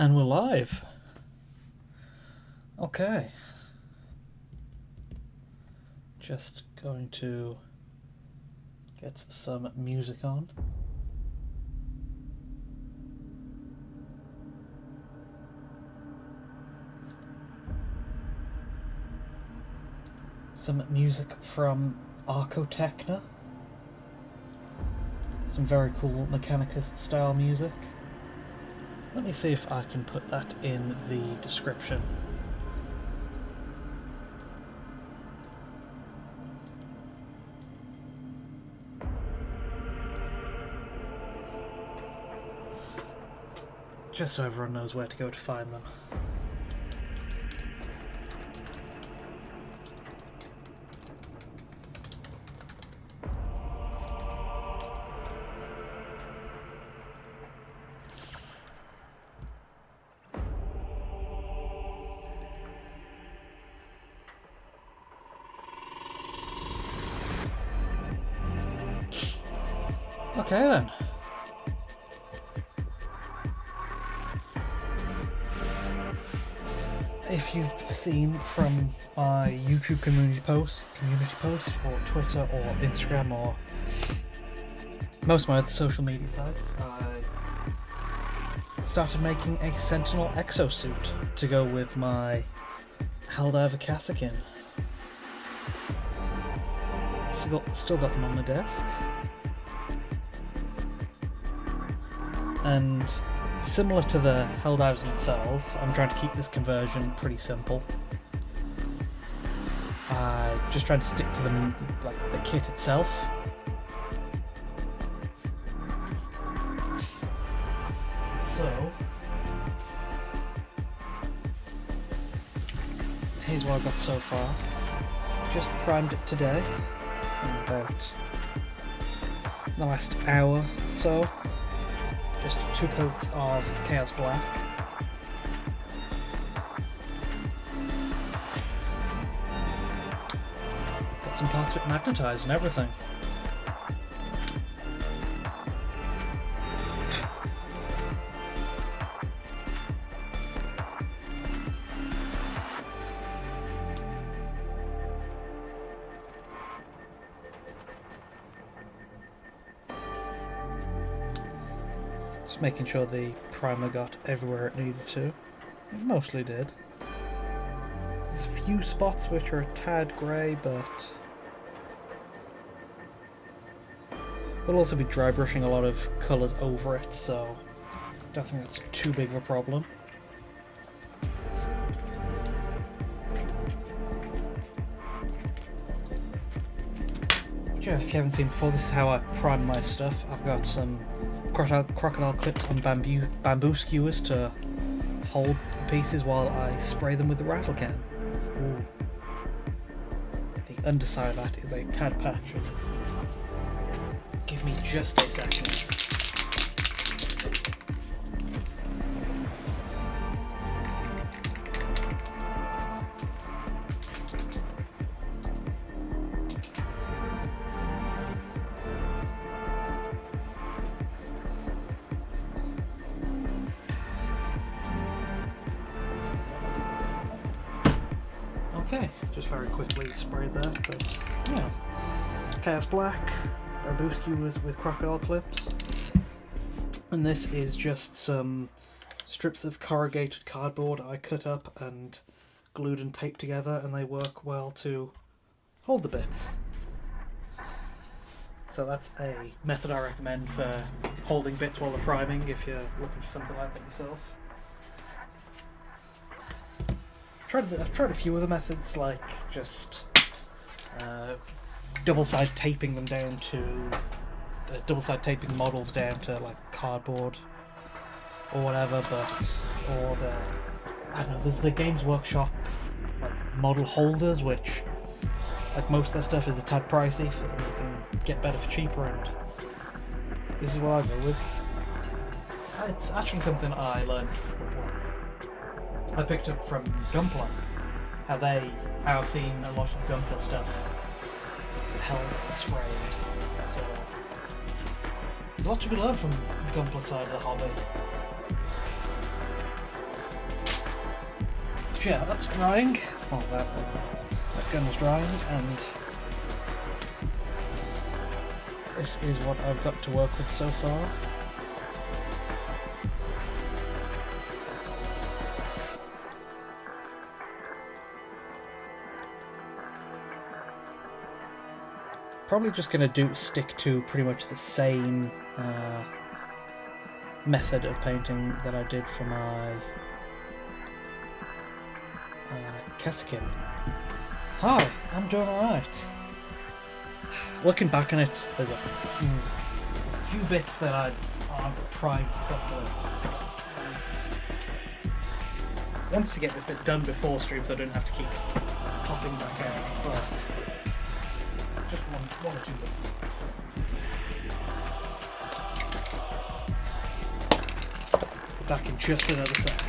And we're live. Okay. Just going to get some music on. Some music from Archotechna. Some very cool Mechanicus style music. Let me see if I can put that in the description. Just so everyone knows where to go to find them. Okay then. If you've seen from my YouTube community posts, or Twitter or Instagram or most of my other social media sites, I started making a Sentinel exosuit to go with my Helldiver Cassock. Still got them on the desk. And similar to the Helldivers themselves, I'm trying to keep this conversion pretty simple. Just trying to stick to the kit itself. So here's what I've got so far. Just primed it today in about the last hour or so. Just 2 coats of Chaos Black. Got some parts of it magnetised and everything. Just making sure the primer got everywhere it needed to. It mostly did. There's a few spots which are a tad grey, but we'll also be dry brushing a lot of colours over it, so I don't think that's too big of a problem. Yeah, if you haven't seen before, this is how I prime my stuff. I've got some crocodile clips on bamboo skewers to hold the pieces while I spray them with the rattle can. Ooh. The underside of that is a tad patchy. Give me just a second. Okay, just very quickly spray that, but yeah. Chaos Black, bamboo skewers with crocodile clips. And this is just some strips of corrugated cardboard I cut up and glued and taped together, and they work well to hold the bits. So that's a method I recommend for holding bits while they're priming if you're looking for something like that yourself. I've tried a few other methods, like just double-side taping them down to double-side taping models down to like cardboard or whatever, I don't know. There's the Games Workshop like model holders, which like most of their stuff is a tad pricey, so you can get better for cheaper, and this is what I go with. It's actually something I learned. I picked up from Gunpla, how I've seen a lot of Gunpla stuff held and sprayed, so there's a lot to be learned from Gunpla side of the hobby. Yeah, that's drying. Well, that gun's drying, and this is what I've got to work with so far. Probably just going to stick to pretty much the same method of painting that I did for my Keskin. Hi, I'm doing alright. Looking back on it, there's a few bits that I aren't primed properly. I wanted to get this bit done before stream so I don't have to keep popping back out, but just one or two bits. Back in just another second.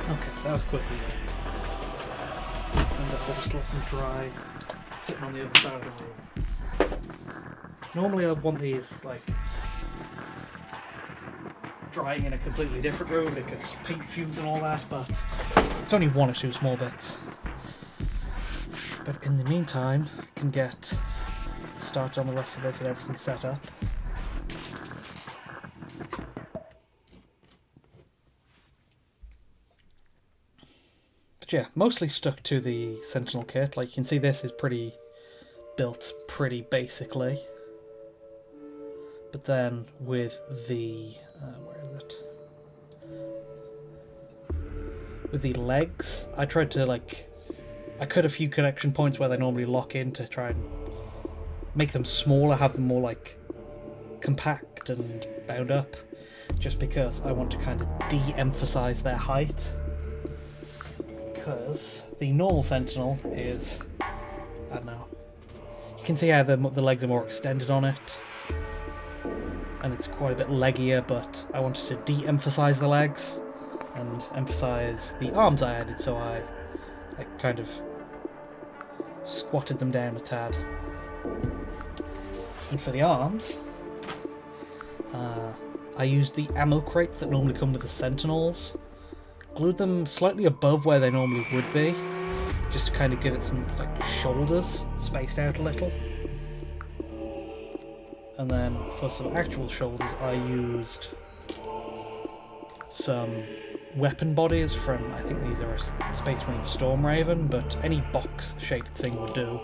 Okay, that was quickly done. And I'll just let them dry, sitting on the other side of the room. Normally I'd want these like drying in a completely different room because paint fumes and all that, but it's only one or two small bits. But in the meantime, I can get started on the rest of this and everything's set up. But yeah, mostly stuck to the Sentinel kit. Like you can see, this is built pretty basically. But then with the where is it? With the legs, I tried to I cut a few connection points where they normally lock in to try and make them smaller, have them more compact and bound up, just because I want to kind of de-emphasize their height. Because the normal Sentinel is, I don't know, you can see how the legs are more extended on it. And it's quite a bit leggier, but I wanted to de-emphasize the legs and emphasize the arms I added, so I kind of squatted them down a tad. And for the arms, I used the ammo crates that normally come with the Sentinels, glued them slightly above where they normally would be, just to kind of give it some shoulders spaced out a little. And then for some actual shoulders, I used some weapon bodies from, I think these are a Space Marine Storm Raven, but any box-shaped thing would do.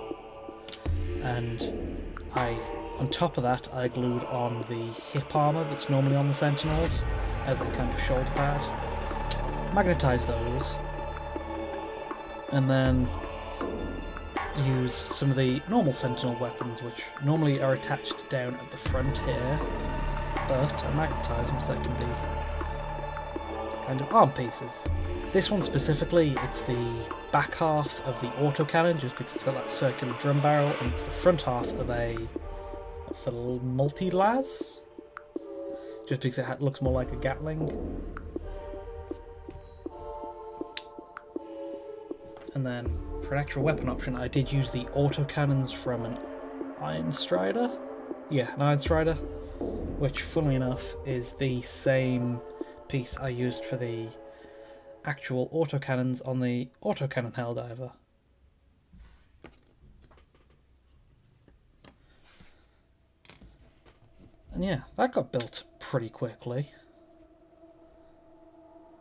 And on top of that, I glued on the hip armor that's normally on the Sentinels as a kind of shoulder pad. Magnetized those, and then use some of the normal Sentinel weapons, which normally are attached down at the front here, but I magnetize them so they can be kind of arm pieces. This one specifically, it's the back half of the autocannon, just because it's got that circular drum barrel, and it's the front half of the multi-las, just because it looks more like a Gatling. And then for an extra weapon option, I did use the autocannons from an Iron Strider. Yeah, an Iron Strider, which, funnily enough, is the same piece I used for the actual autocannons on the autocannon Helldiver. And yeah, that got built pretty quickly.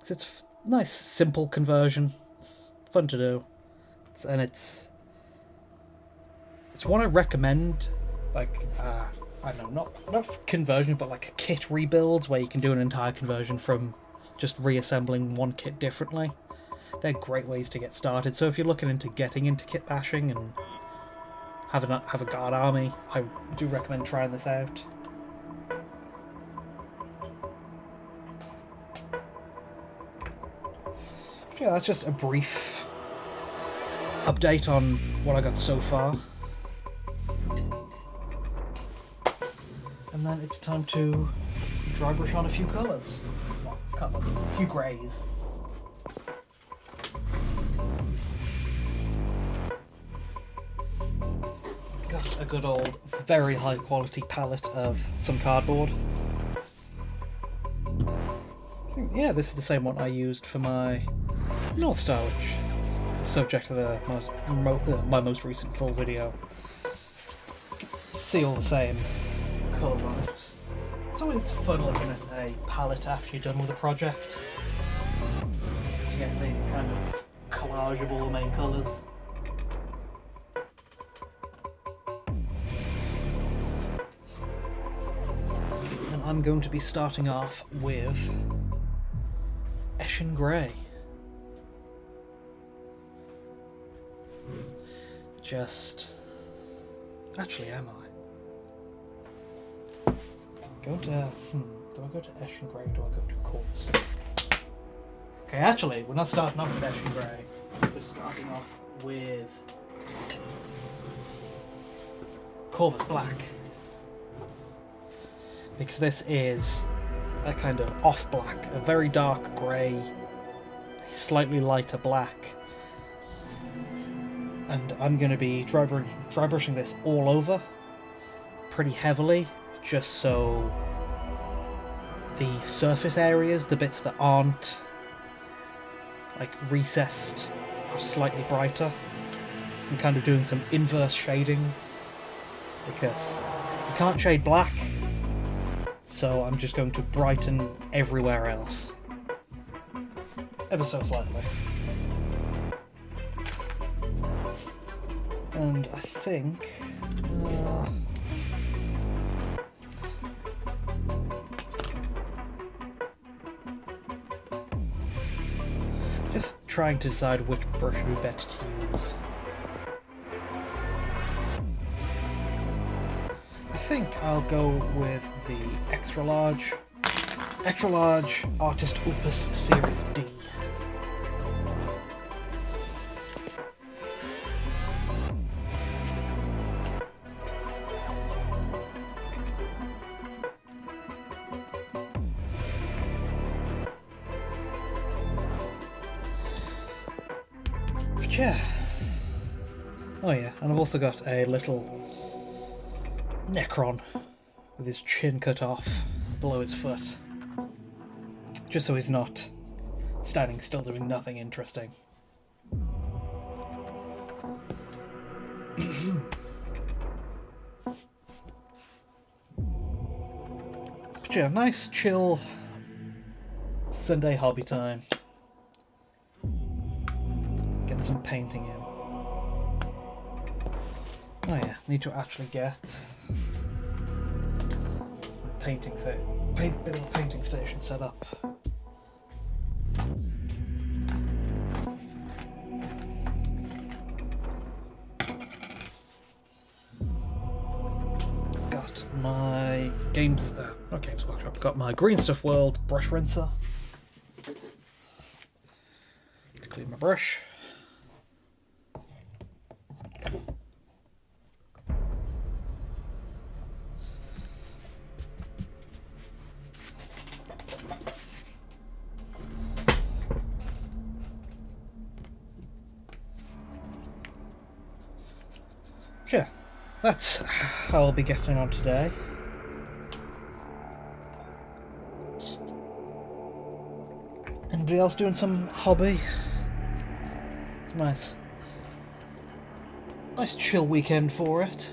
It's a nice, simple conversion. It's fun to do, it's one I recommend. I don't know, not conversion, but kit rebuilds where you can do an entire conversion from just reassembling one kit differently. They're great ways to get started. So if you're looking into getting into kit bashing and have a guard army, I do recommend trying this out. Yeah, that's just a brief update on what I got so far. And And then it's time to dry brush on a few colours. Well, colours, a few greys. Got a good old, very high quality palette of some cardboard. Yeah, this is the same one I used for my North Star, which is the subject of my most recent full video. See all the same colours on it. It's always fun looking at a palette after you're done with a project. So you get the kind of collage of all the main colours. And I'm going to be starting off with Eshin Grey. Actually, am I? Do I go to Eshin Grey or do I go to Corpse? Okay, actually, we're not starting off with Eshin Grey. We're starting off with Corvus Black. Because this is a kind of off black, a very dark grey, a slightly lighter black. And I'm going to be dry brushing this all over pretty heavily, just so the surface areas, the bits that aren't like recessed, are slightly brighter. I'm kind of doing some inverse shading because you can't shade black, so I'm just going to brighten everywhere else ever so slightly. And I think just trying to decide which brush would be better to use. I think I'll go with the extra large Artist Opus Series D. Yeah. Oh yeah, and I've also got a little Necron with his chin cut off below his foot. Just so he's not standing still doing nothing interesting. But yeah, nice chill Sunday hobby time. Getting some painting in. Oh yeah, need to actually get some bit of a painting station set up. Got my not Games Workshop, got my Green Stuff World brush rinser to clean my brush. Yeah, that's how I'll be getting on today. Anybody else doing some hobby? It's nice chill weekend for it.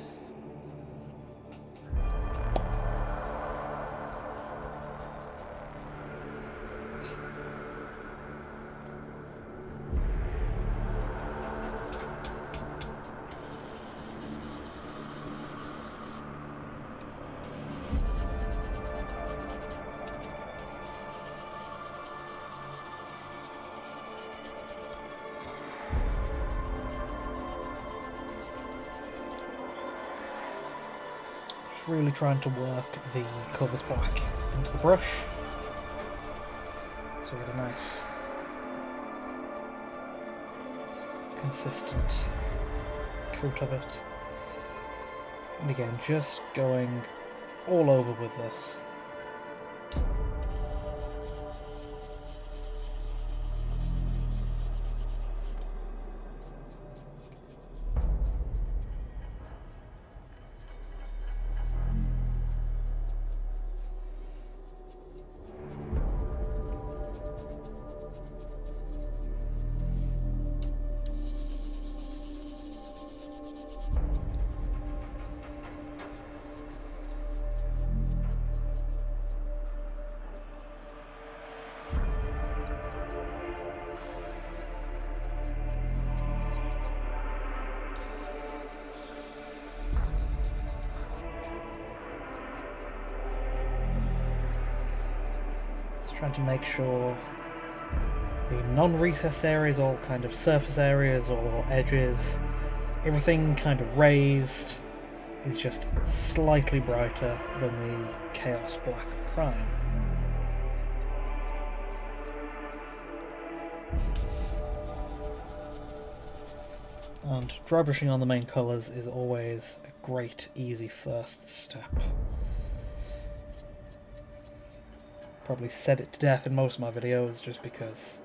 Really trying to work the Corvus Black into the brush, so we get a nice consistent coat of it. And again, just going all over with this. Trying to make sure the non-recessed areas, all kind of surface areas, all edges, everything kind of raised, is just slightly brighter than the Chaos Black Prime. And dry brushing on the main colours is always a great, easy first step. Probably said it to death in most of my videos just because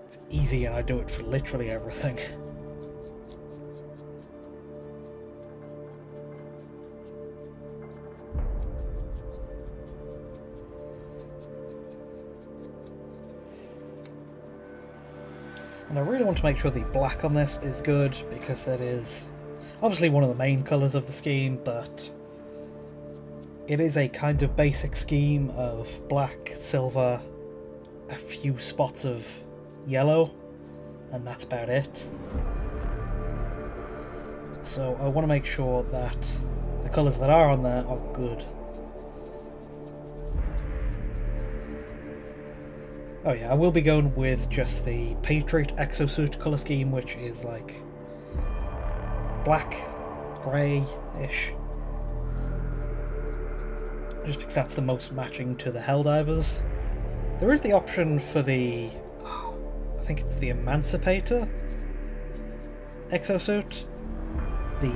it's easy and I do it for literally everything. And I really want to make sure the black on this is good because that is obviously one of the main colours of the scheme, but it is a kind of basic scheme of black, silver, a few spots of yellow, and that's about it. So I want to make sure that the colours that are on there are good. Oh yeah, I will be going with just the Patriot exosuit colour scheme, which is like black, grey-ish. Just because that's the most matching to the Helldivers. There is the option for the, I think it's the Emancipator exosuit, the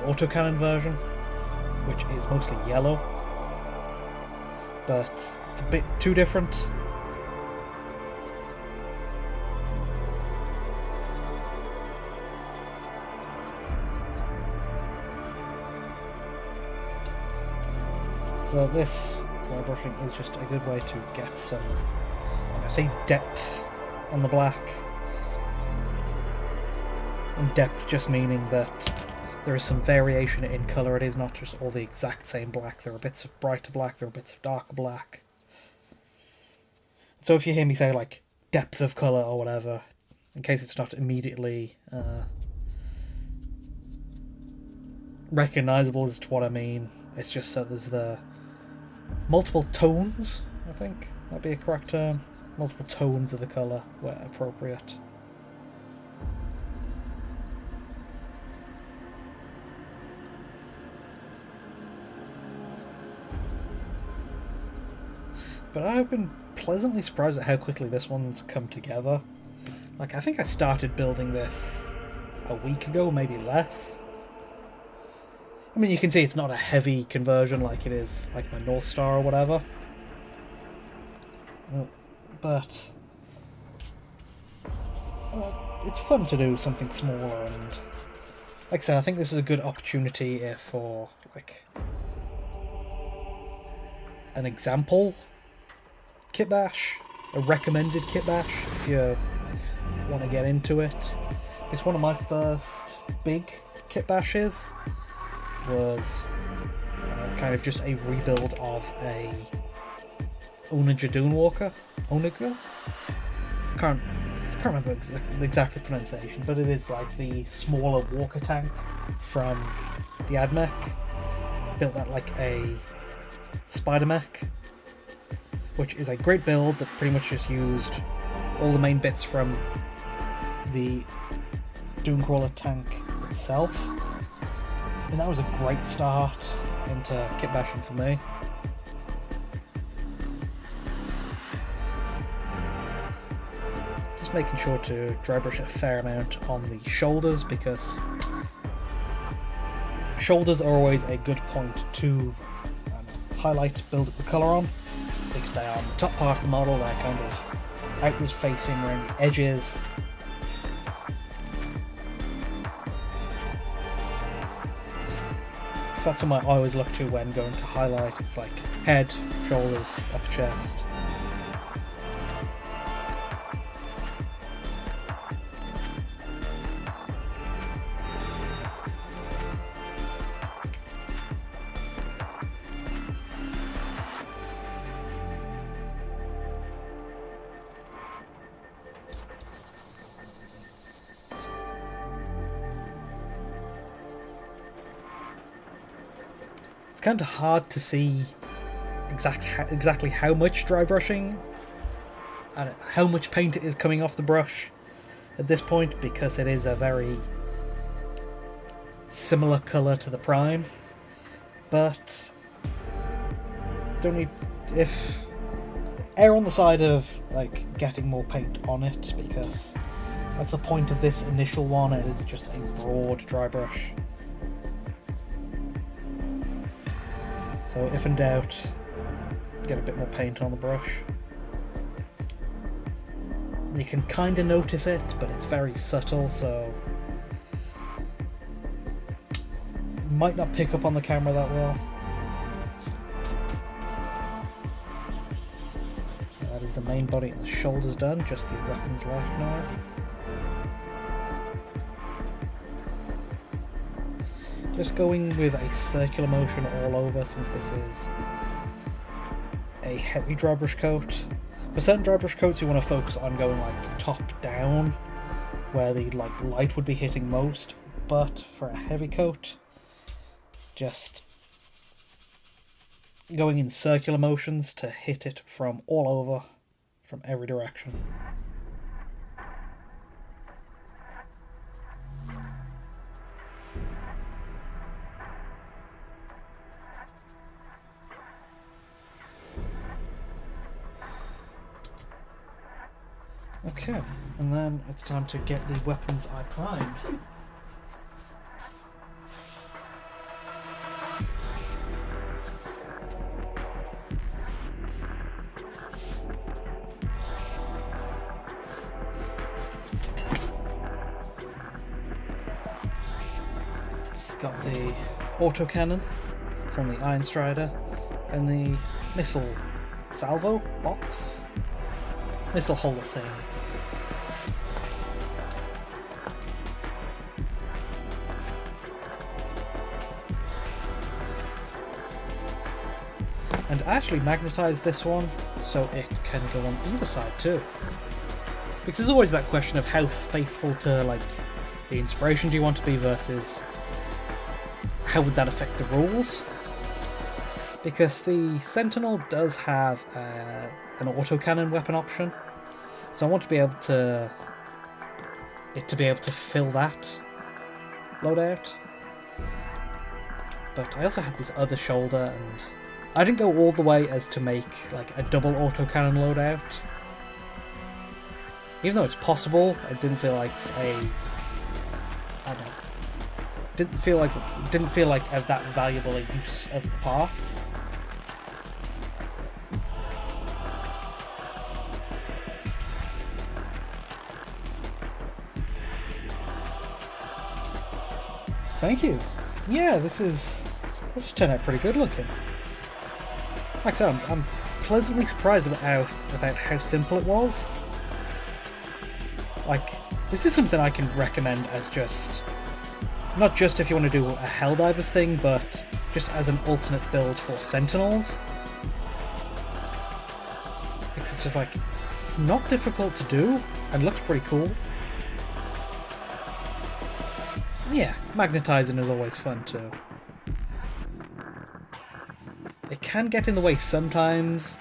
autocannon version, which is mostly yellow, but it's a bit too different. So this dry brushing is just a good way to get some, I say, depth on the black. And depth just meaning that there is some variation in colour. It is not just all the exact same black. There are bits of brighter black, there are bits of darker black. So if you hear me say like depth of colour or whatever, in case it's not immediately recognisable as to what I mean, it's just so there's the multiple tones, I think might be a correct term. Multiple tones of the colour where appropriate. But I've been pleasantly surprised at how quickly this one's come together. Like, I think I started building this a week ago, maybe less. I mean, you can see it's not a heavy conversion like it is like my North Star or whatever. But it's fun to do something smaller, and like I said, I think this is a good opportunity for like an example kit bash, a recommended kit bash if you want to get into it. It's one of my first big kit bashes. Was kind of just a rebuild of a Onager Dunewalker. Onager? Can't remember exactly the pronunciation, but it is like the smaller walker tank from the AdMech. Built that like a spider mech, which is a great build that pretty much just used all the main bits from the Dunecrawler tank itself. And that was a great start into kit bashing for me. Just making sure to dry brush a fair amount on the shoulders, because shoulders are always a good point to highlight, build up the colour on, because they are on the top part of the model. They're kind of outwards facing around the edges. So that's something I always look to when going to highlight. It's like head, shoulders, upper chest. It's kind of hard to see exactly how much dry brushing and how much paint is coming off the brush at this point, because it is a very similar colour to the prime, but don't need, if err on the side of like getting more paint on it, because that's the point of this initial one. It is just a broad dry brush. So if in doubt, get a bit more paint on the brush. You can kind of notice it, but it's very subtle, so might not pick up on the camera that well. That is the main body and the shoulders done, just the weapons left now. Just going with a circular motion all over, since this is a heavy dry brush coat. For certain dry brush coats you want to focus on going like top down, where the light would be hitting most, but for a heavy coat, just going in circular motions to hit it from all over, from every direction. Okay, and then it's time to get the weapons I primed. Got the autocannon from the Iron Strider and the missile salvo box. Missile holder thing. And I actually magnetized this one so it can go on either side too. Because there's always that question of how faithful to like the inspiration do you want to be versus how would that affect the rules? Because the Sentinel does have an autocannon weapon option, so I want to be able to fill that loadout. But I also had this other shoulder, and I didn't go all the way as to make like a double autocannon loadout. Even though it's possible, I didn't feel like didn't feel like that valuable a use of the parts. Thank you. Yeah, this has turned out pretty good looking. Like I said, I'm pleasantly surprised about how simple it was. Like, this is something I can recommend as just, not just if you want to do a Helldivers thing, but just as an alternate build for Sentinels. Because it's just like, not difficult to do, and looks pretty cool. Yeah, magnetizing is always fun too. It can get in the way sometimes,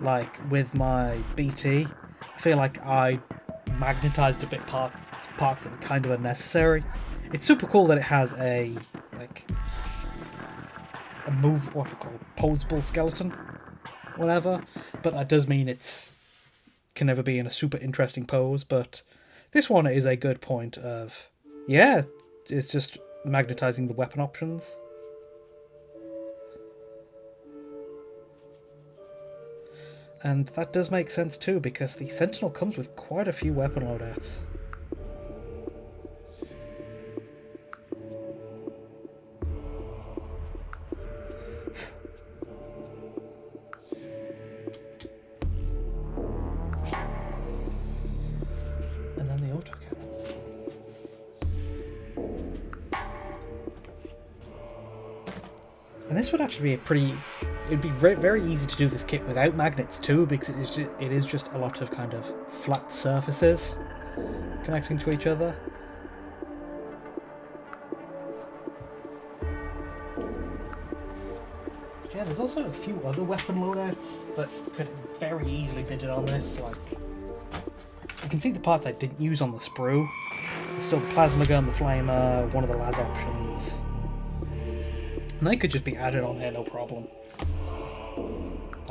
like with my BT. I feel like I magnetized a bit parts that were kind of unnecessary. It's super cool that it has a what's it called, posable skeleton, whatever. But that does mean it's can never be in a super interesting pose. But this one is a good point of, yeah, it's just magnetizing the weapon options. And that does make sense too, because the Sentinel comes with quite a few weapon loadouts. And then the autocannon. And this would actually be a pretty... It'd be very easy to do this kit without magnets too, because it is just a lot of kind of flat surfaces connecting to each other. But yeah, there's also a few other weapon loadouts that could very easily be done on this. Like, you can see the parts I didn't use on the sprue. There's still the plasma gun, the flamer, one of the las options. And they could just be added on here, no problem.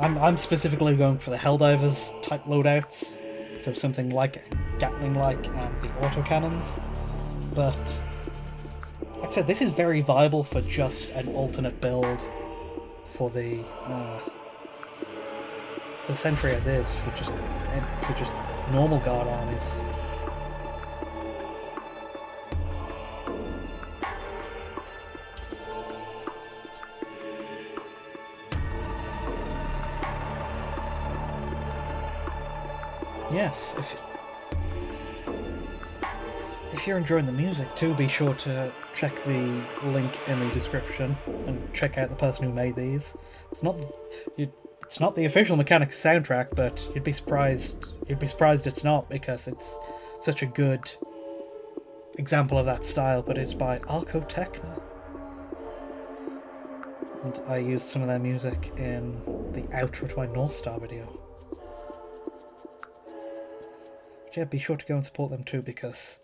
I'm specifically going for the Helldivers type loadouts, so something like Gatling-like and the autocannons. But like I said, this is very viable for just an alternate build for the Sentry as is, for just normal guard armies. Yes, if you're enjoying the music too, be sure to check the link in the description and check out the person who made these. It's not the official Mechanics soundtrack, but you'd be surprised it's not, because it's such a good example of that style. But it's by Arco Techna, and I used some of their music in the outro to my North Star video. Yeah, be sure to go and support them too, because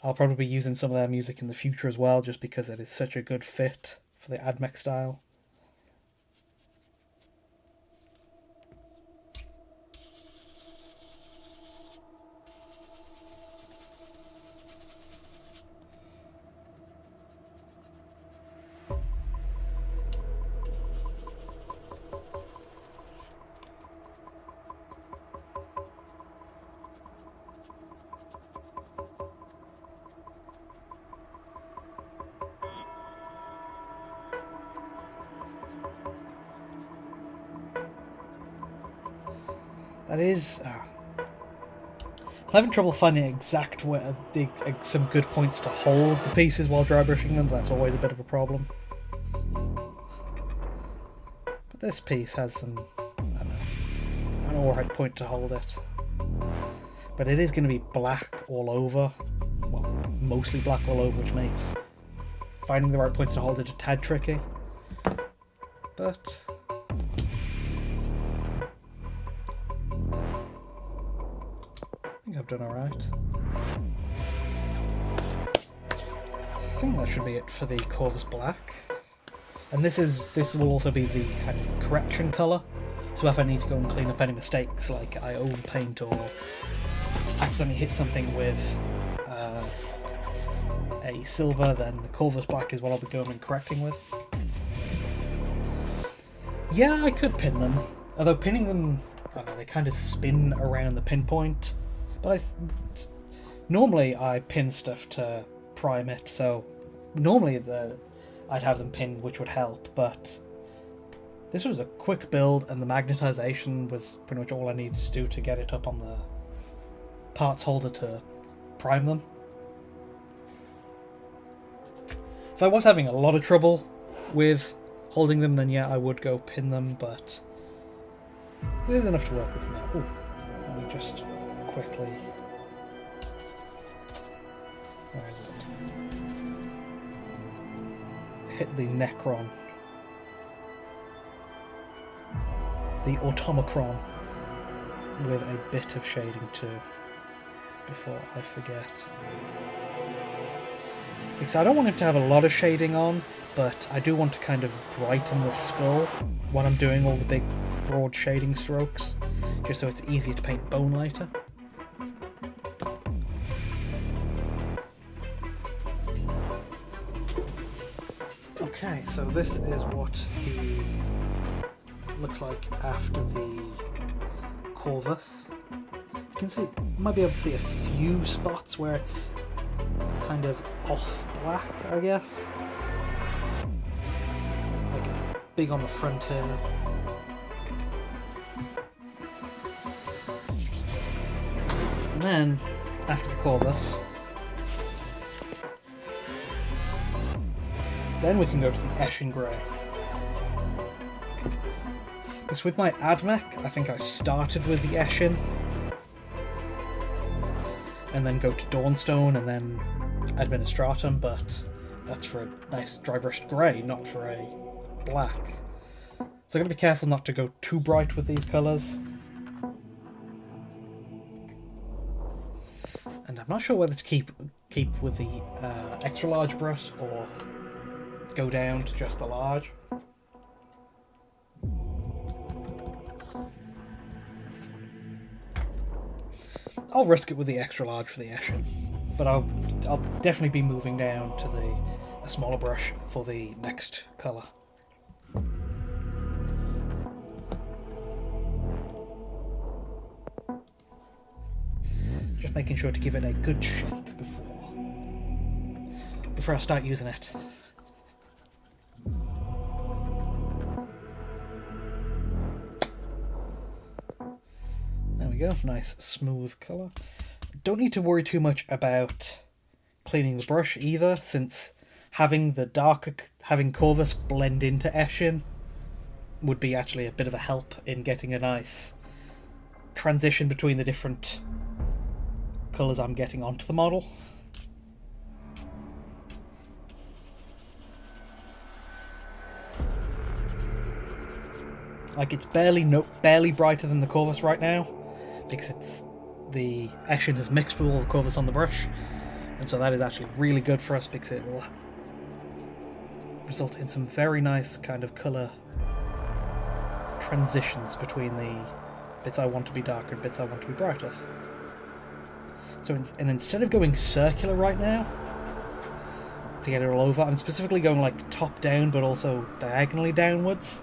I'll probably be using some of their music in the future as well, just because it is such a good fit for the AdMech style. That is... I'm having trouble finding exact where some good points to hold the pieces while dry brushing them, but that's always a bit of a problem. But this piece has some, I don't know, an alright point to hold it. But it is going to be black all over. Well, mostly black all over, which makes finding the right points to hold it a tad tricky. But... I think I've done alright. I think that should be it for the Corvus Black. And this will also be the kind of correction colour. So if I need to go and clean up any mistakes, like I overpaint or accidentally hit something with a silver, then the Corvus Black is what I'll be going and correcting with. Yeah, I could pin them. Although pinning them, I don't know, they kind of spin around the pinpoint. But normally I pin stuff to prime it, so normally I'd have them pinned, which would help, but this was a quick build and the magnetization was pretty much all I needed to do to get it up on the parts holder to prime them. If I was having a lot of trouble with holding them, then yeah, I would go pin them, but this is enough to work with now. Ooh, let me just quickly... Where is it? Hit the Necron. The Automacron with a bit of shading too, before I forget. Because I don't want it to have a lot of shading on, but I do want to kind of brighten the skull when I'm doing all the big broad shading strokes, just so it's easier to paint bone lighter. Okay, so this is what he looks like after the Corvus. You can see, might be able to see a few spots where it's kind of off black, I guess. Like big on the front here. And then, after the Corvus, then we can go to the Eshin Grey. Because with my AdMech, I think I started with the Eshin, and then go to Dawnstone, and then Administratum, but that's for a nice dry brushed grey, not for a black. So I'm going to be careful not to go too bright with these colours. And I'm not sure whether to keep with the extra large brush or go down to just the large. I'll risk it with the extra large for the Eshin, but I'll definitely be moving down to a smaller brush for the next colour. Just making sure to give it a good shake before I start using it. There we go, nice smooth colour. Don't need to worry too much about cleaning the brush either, since having Corvus blend into Eshin would be actually a bit of a help in getting a nice transition between the different colours I'm getting onto the model. Like, it's barely brighter than the Corvus right now, because the Eshin has mixed with all the Corvus on the brush, and so that is actually really good for us because it will result in some very nice kind of colour transitions between the bits I want to be darker and bits I want to be brighter. So instead of going circular right now to get it all over, I'm specifically going like top down but also diagonally downwards.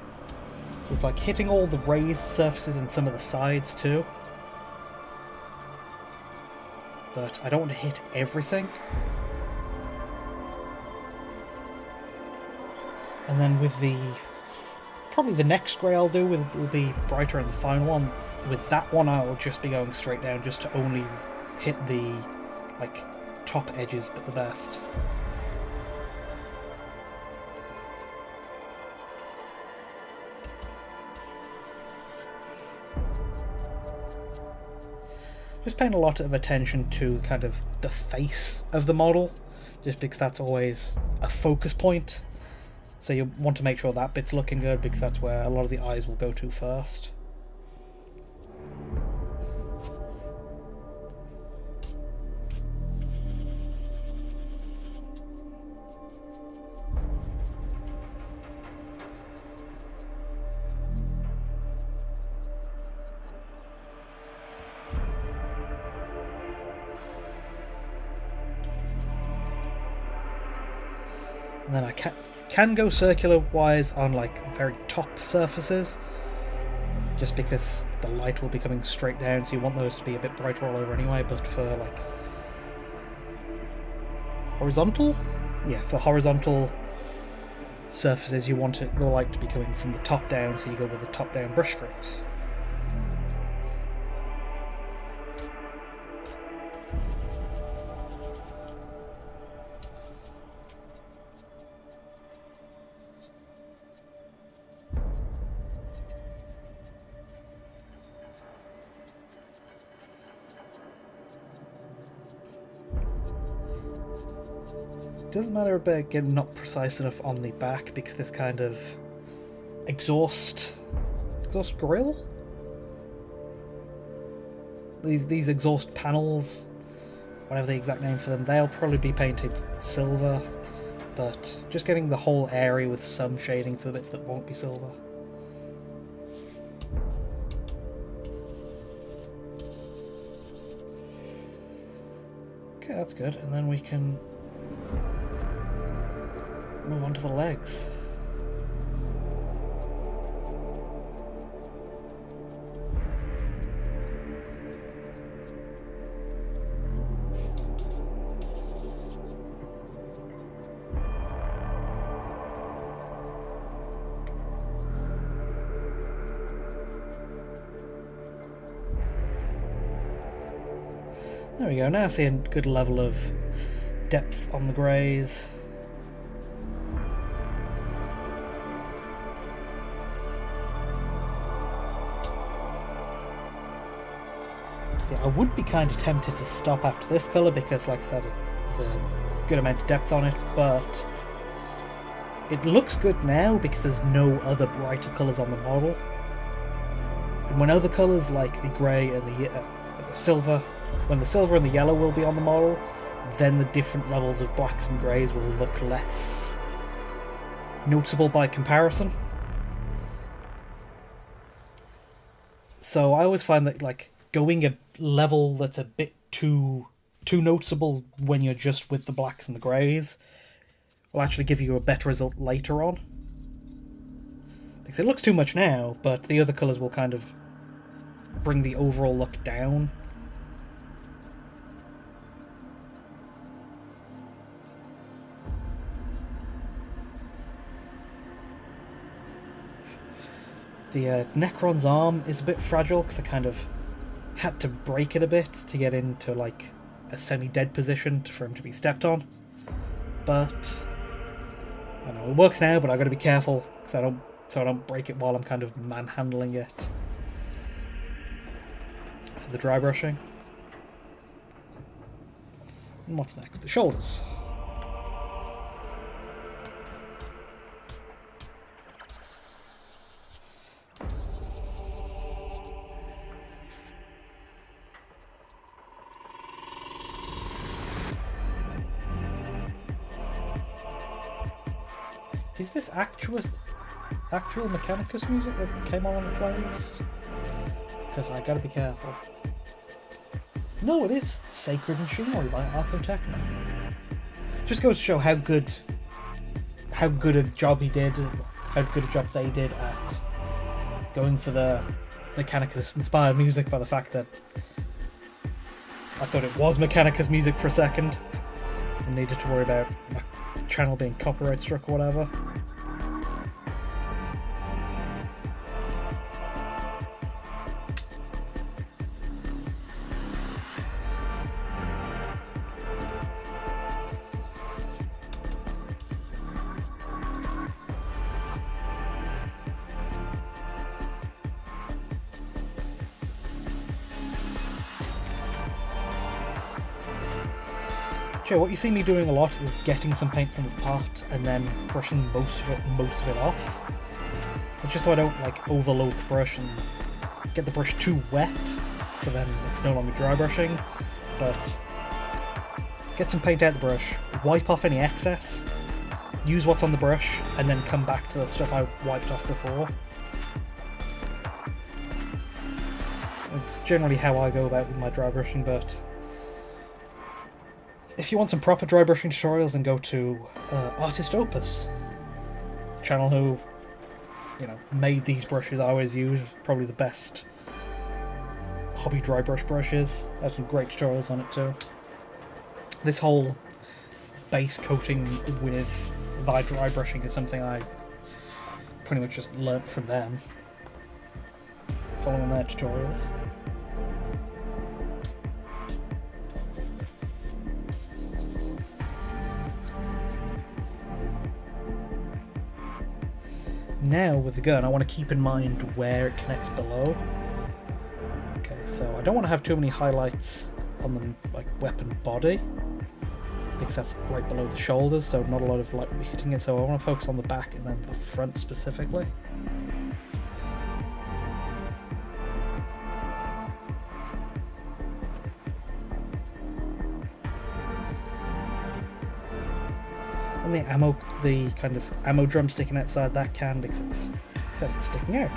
It's like hitting all the raised surfaces and some of the sides too. But I don't want to hit everything. And then with probably the next grey I'll do will be brighter in the final one. With that one I'll just be going straight down just to only hit the like top edges but the best. Just paying a lot of attention to kind of the face of the model, just because that's always a focus point. So you want to make sure that bit's looking good, because that's where a lot of the eyes will go to first. And then I can go circular wise on like very top surfaces, just because the light will be coming straight down, so you want those to be a bit brighter all over anyway. But for like horizontal, yeah, for horizontal surfaces you want the light to be coming from the top down, so you go with the top down brush strokes. Doesn't matter about getting not precise enough on the back, because this kind of exhaust grill, these exhaust panels, whatever the exact name for them, they'll probably be painted silver, but just getting the whole area with some shading for the bits that won't be silver. Okay, that's good, and then we can Move on to the legs. There we go, now I see a good level of depth on the greys. See, I would be kind of tempted to stop after this colour because, like I said, there's a good amount of depth on it, but it looks good now because there's no other brighter colours on the model. And when other colours like the grey and the silver, when the silver and the yellow will be on the model, then the different levels of blacks and greys will look less noticeable by comparison. So I always find that like going a level that's a bit too noticeable when you're just with the blacks and the greys will actually give you a better result later on. Because it looks too much now, but the other colours will kind of bring the overall look down. The Necron's arm is a bit fragile because I kind of had to break it a bit to get into like a semi-dead position for him to be stepped on. But I know it works now, but I got to be careful so I don't break it while I'm kind of manhandling it for the dry brushing. And what's next? The shoulders. Is this actual Mechanicus music that came on the playlist? Because I gotta be careful. No, it is Sacred Machinery by Archotechno. Just goes to show how good a job he did, how good a job they did at going for the Mechanicus inspired music by the fact that I thought it was Mechanicus music for a second and needed to worry about my channel being copyright struck or whatever. Sure, what you see me doing a lot is getting some paint from the pot and then brushing most of it off. But just so I don't like overload the brush and get the brush too wet, so then it's no longer dry brushing. But get some paint out the brush, wipe off any excess, use what's on the brush, and then come back to the stuff I wiped off before. It's generally how I go about with my dry brushing, but if you want some proper dry brushing tutorials, then go to Artist Opus, channel who, made these brushes I always use. Probably the best hobby dry brush brushes. There's some great tutorials on it too. This whole base coating with by dry brushing is something I pretty much just learnt from them, following their tutorials. Now with the gun, I want to keep in mind where it connects below. Okay, so I don't want to have too many highlights on the weapon body, because that's right below the shoulders, so not a lot of light will be hitting it. So I want to focus on the back and then the front specifically. And the kind of ammo drum sticking outside that can because it's sticking out.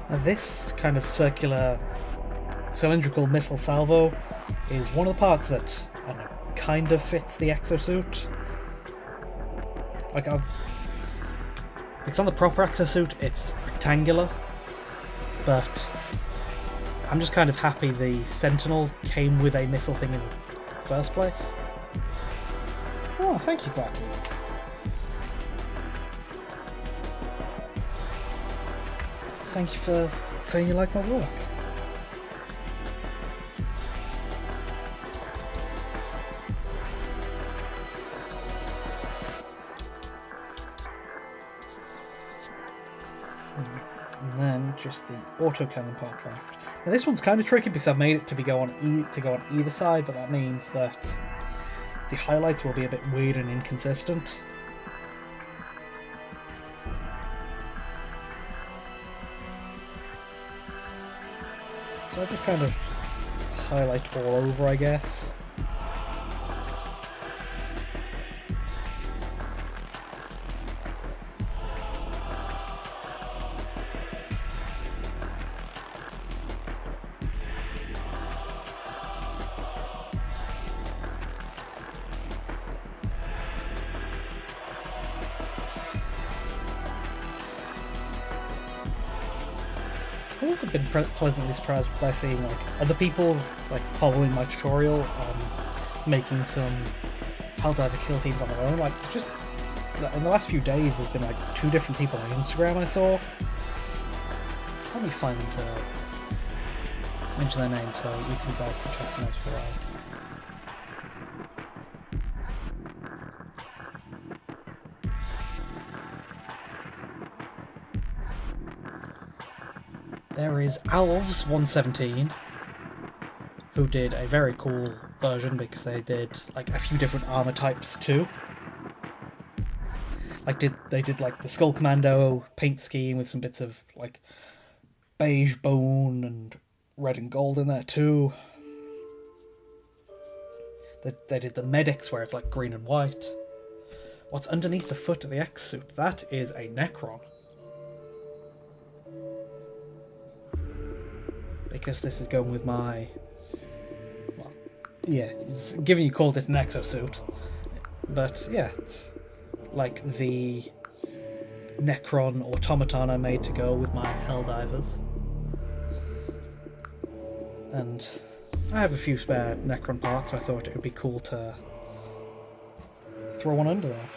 Now this kind of circular cylindrical missile salvo is one of the parts that, I don't know, kind of fits the exosuit. Like, it's on the proper exosuit, it's rectangular, but I'm just kind of happy the sentinel came with a missile thing in the first place. Oh, thank you, Gladys. Thank you for saying you like my work. And then just the autocannon part left. Now this one's kind of tricky because I've made it to go on either side, but that means that the highlights will be a bit weird and inconsistent. So I just kind of highlight all over, I guess. I've also been pleasantly surprised by seeing like other people like following my tutorial on making some Helldiver kill teams on their own. Like, just in the last few days, there's been like 2 different people on Instagram I saw. Let me find them to mention their name so you guys can check them out if you like. There is Alves117, who did a very cool version because they did like a few different armor types too. Like they did like the Skull Commando paint scheme with some bits of like beige bone and red and gold in there too. They did the medics where it's like green and white. What's underneath the foot of the exosuit? That is a Necron. Because this is going with my... Well, yeah, given you called it an exosuit. But yeah, it's like the Necron automaton I made to go with my Helldivers. And I have a few spare Necron parts, so I thought it would be cool to throw one under there.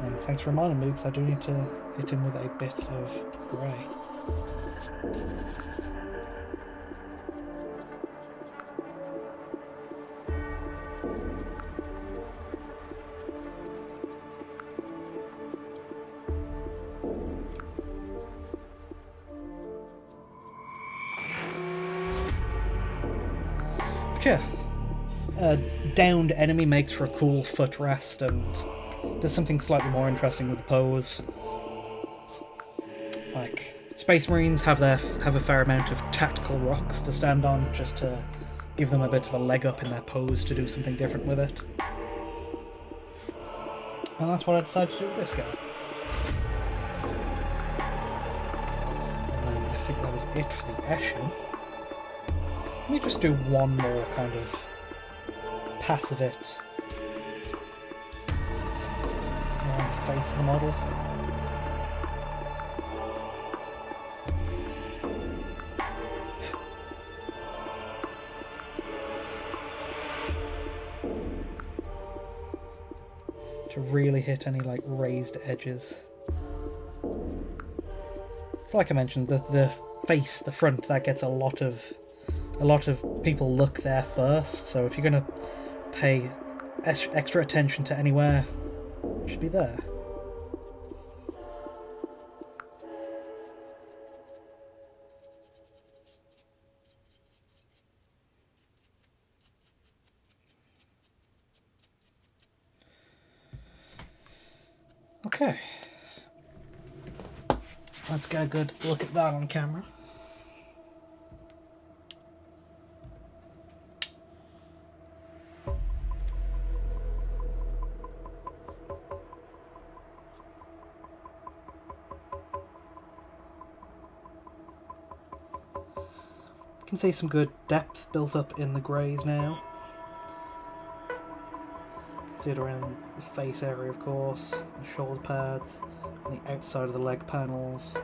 And thanks for reminding me, because I do need to hit him with a bit of grey. But yeah, a downed enemy makes for a cool footrest and does something slightly more interesting with the pose. Like, Space Marines have a fair amount of tactical rocks to stand on, just to give them a bit of a leg up in their pose to do something different with it. And that's what I decided to do with this guy. And then I think that was it for the Eshin. Let me just do one more kind of pass of it around the face of the model. To really hit any like raised edges. It's like I mentioned, the face, the front, that gets a lot of people look there first. So if you're gonna pay extra attention to anywhere, it should be there. Okay, let's get a good look at that on camera. You can see some good depth built up in the greys now. You can see it around the face area, of course, the shoulder pads, and the outside of the leg panels.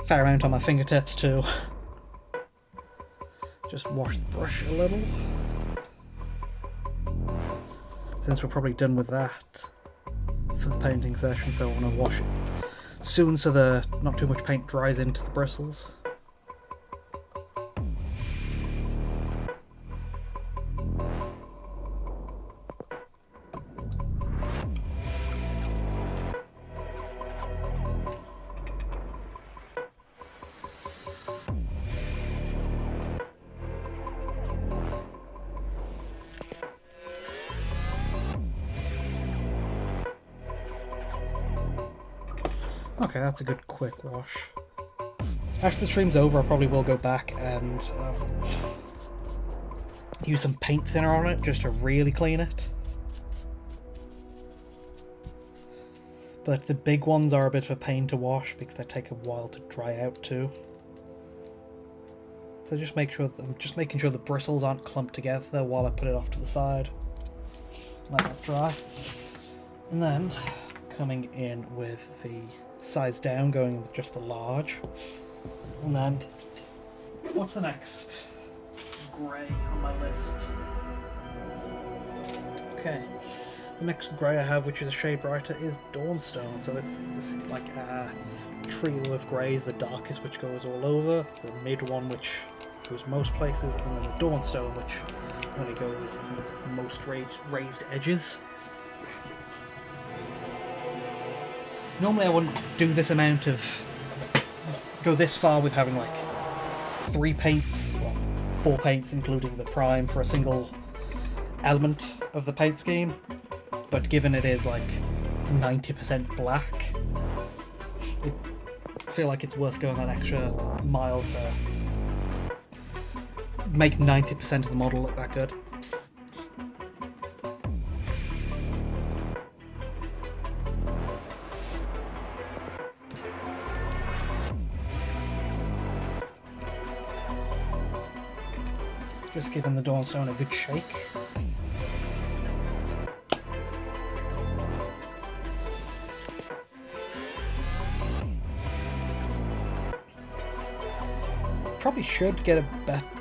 Fair amount on my fingertips too. Just wash the brush a little. Since we're probably done with that for the painting session, so I want to wash it soon so the not too much paint dries into the bristles. Okay, that's a good quick wash. After the stream's over, I probably will go back and use some paint thinner on it just to really clean it. But the big ones are a bit of a pain to wash because they take a while to dry out too. So just make sure I'm just making sure the bristles aren't clumped together while I put it off to the side. Let that dry. And then coming in with the size down, going with just the large. And then what's the next grey on my list? Okay, the next grey I have, which is a shade brighter, is Dawnstone. So it's like a trio of greys, the darkest which goes all over, the mid one which goes most places, and then the Dawnstone which only goes on most raised edges. Normally I wouldn't do this amount of... go this far with having like 3 paints, well, 4 paints including the prime for a single element of the paint scheme, but given it is like 90% black, I feel like it's worth going an extra mile to make 90% of the model look that good. Just giving the Dawnstone a good shake. Probably should get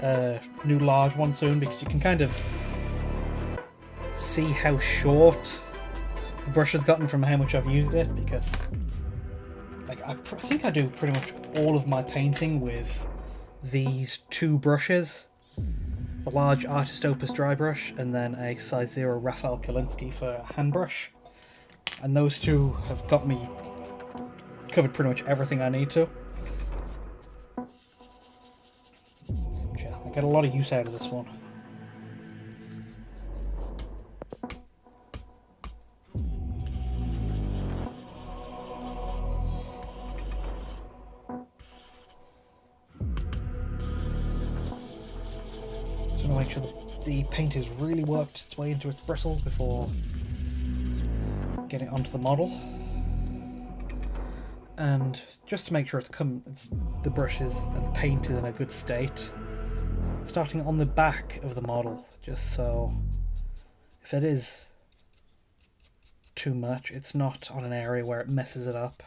a new large one soon because you can kind of see how short the brush has gotten from how much I've used it, because like I think I do pretty much all of my painting with these 2 brushes. A large Artist Opus dry brush and then a size 0 Raphael Kalinsky for a hand brush. And those 2 have got me covered pretty much everything I need to. Yeah, I get a lot of use out of this one. Make sure that the paint has really worked its way into its bristles before getting it onto the model, and just to make sure the brushes and paint is in a good state, starting on the back of the model, just so if it is too much, it's not on an area where it messes it up.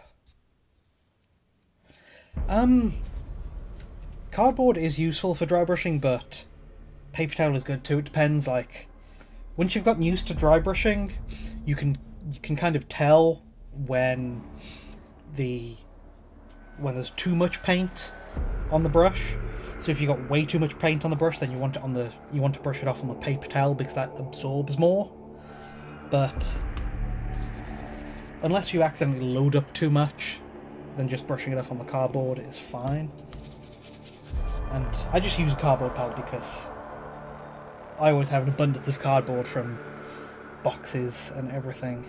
Cardboard is useful for dry brushing, but paper towel is good too. It depends, like, once you've gotten used to dry brushing, you can kind of tell when there's too much paint on the brush. So if you've got way too much paint on the brush, then you want to brush it off on the paper towel because that absorbs more. But unless you accidentally load up too much, then just brushing it off on the cardboard is fine. And I just use a cardboard palette because I always have an abundance of cardboard from boxes and everything.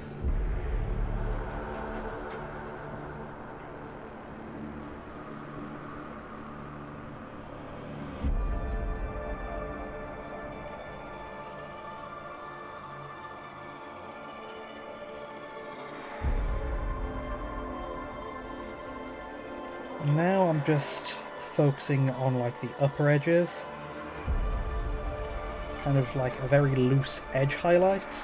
Now I'm just focusing on like the upper edges, kind of like a very loose edge highlight.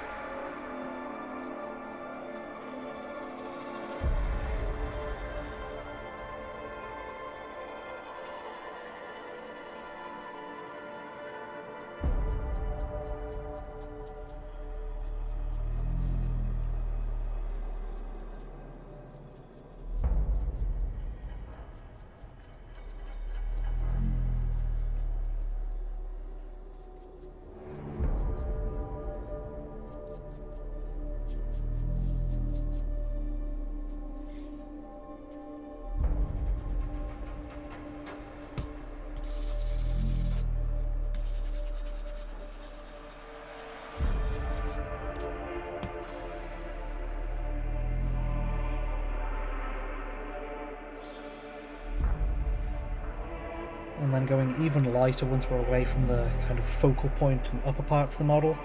And then going even lighter once we're away from the kind of focal point and upper parts of the model.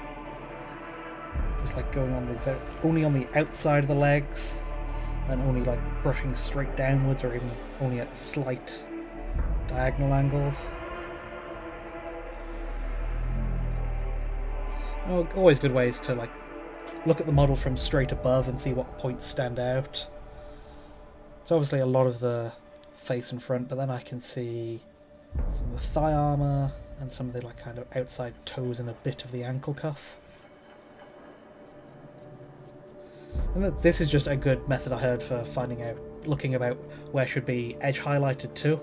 Just like going on the only on the outside of the legs, and only like brushing straight downwards, or even only at slight diagonal angles. Oh, always good ways to like look at the model from straight above and see what points stand out. So obviously a lot of the face and front, but then I can see some of the thigh armour and some of the like kind of outside toes and a bit of the ankle cuff. And this is just a good method I heard for finding out, looking about where should be edge highlighted too.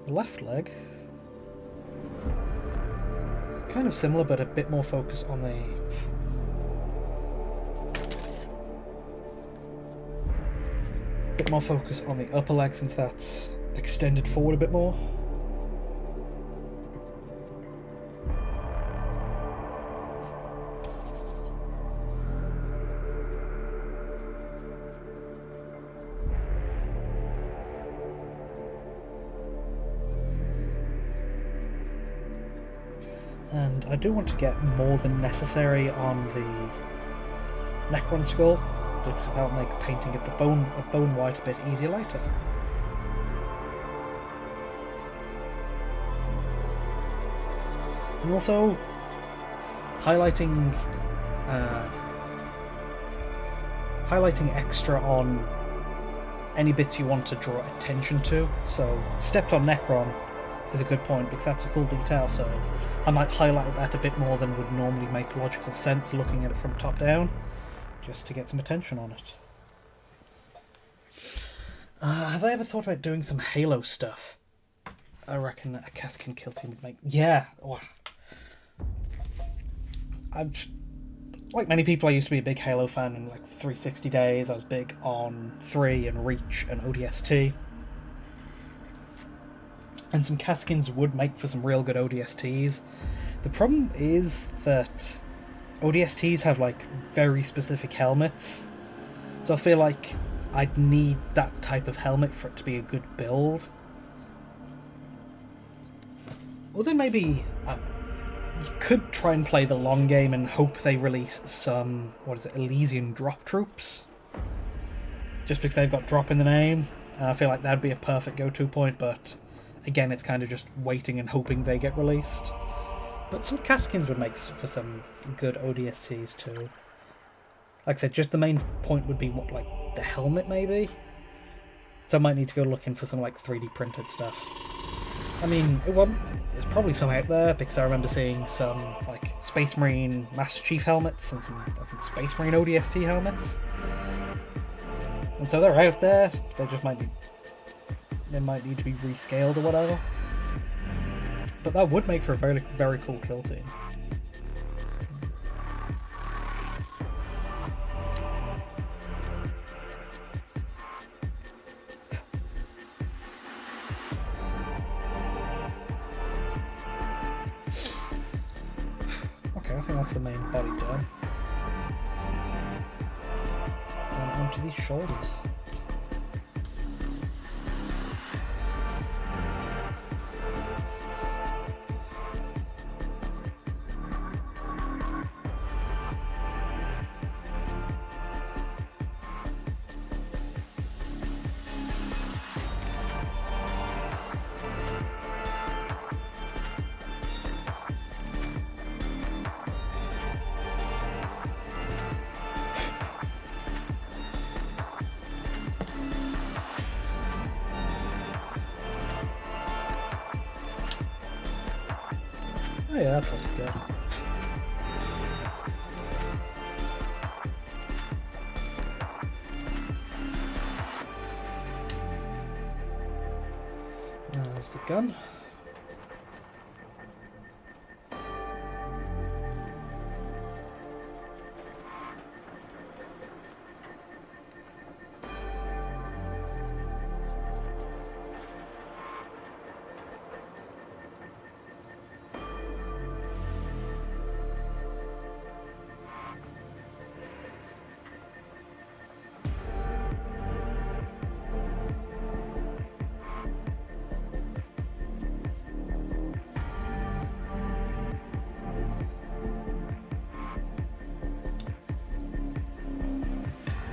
The left leg, kind of similar, but a bit more focus on the upper leg, since that's extended forward a bit more. And I do want to get more than necessary on the Necron skull, just because that'll make painting it a bone white a bit easier later. And also highlighting extra on any bits you want to draw attention to. So stepped on Necron is a good point, because that's a cool detail, so I might highlight that a bit more than would normally make logical sense looking at it from top down, just to get some attention on it. Have I ever thought about doing some Halo stuff? I reckon a Kaskin kill team would make... Yeah! Oh. Like many people, I used to be a big Halo fan in like 360 days. I was big on 3 and Reach and ODST. And some Kaskins would make for some real good ODSTs. The problem is that ODSTs have like very specific helmets, so I feel like I'd need that type of helmet for it to be a good build. Or then maybe you could try and play the long game and hope they release some, Elysian drop troops, just because they've got drop in the name. And I feel like that'd be a perfect go-to point, but again, it's kind of just waiting and hoping they get released. But some Kaskins would make for some good ODSTs too. Like I said, just the main point would be what, like the helmet maybe? So I might need to go looking for some like 3D printed stuff. I mean, there's probably some out there, because I remember seeing some like Space Marine Master Chief helmets and some, I think, Space Marine ODST helmets. And so they're out there, they just might need to be rescaled or whatever. But that would make for a very, very cool kill team. Okay, I think That's the main body done. And onto these shoulders. Oh yeah, that's looking good. There's the gun.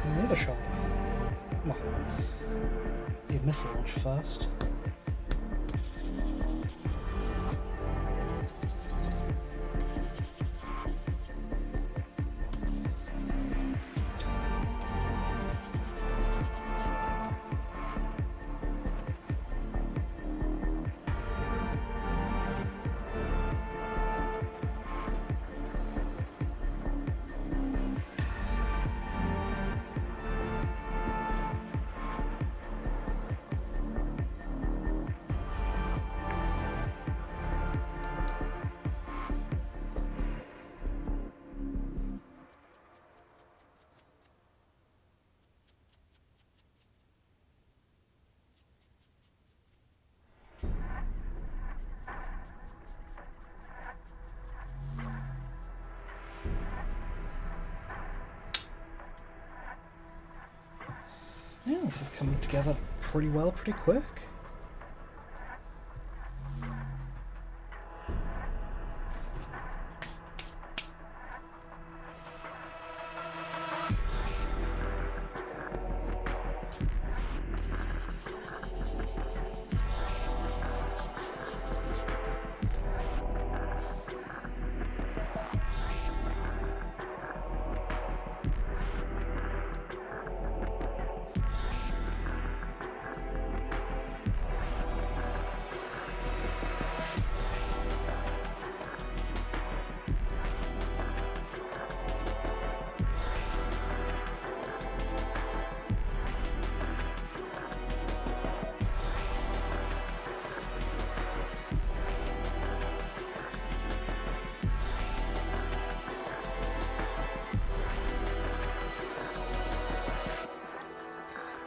And the other shoulder. Well, you missile launch first. Yeah, this is coming together pretty well, pretty quick.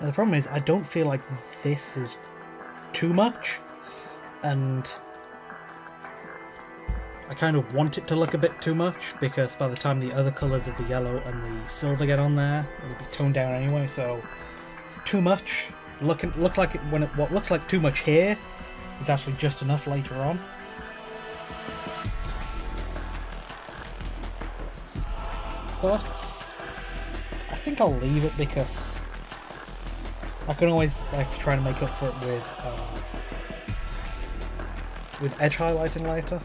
And the problem is, I don't feel like this is too much, and I kind of want it to look a bit too much, because by the time the other colours of the yellow and the silver get on there, it'll be toned down anyway, so too much. Look like it when what looks like too much here is actually just enough later on. But I think I'll leave it because I can always try to make up for it with edge highlighting later.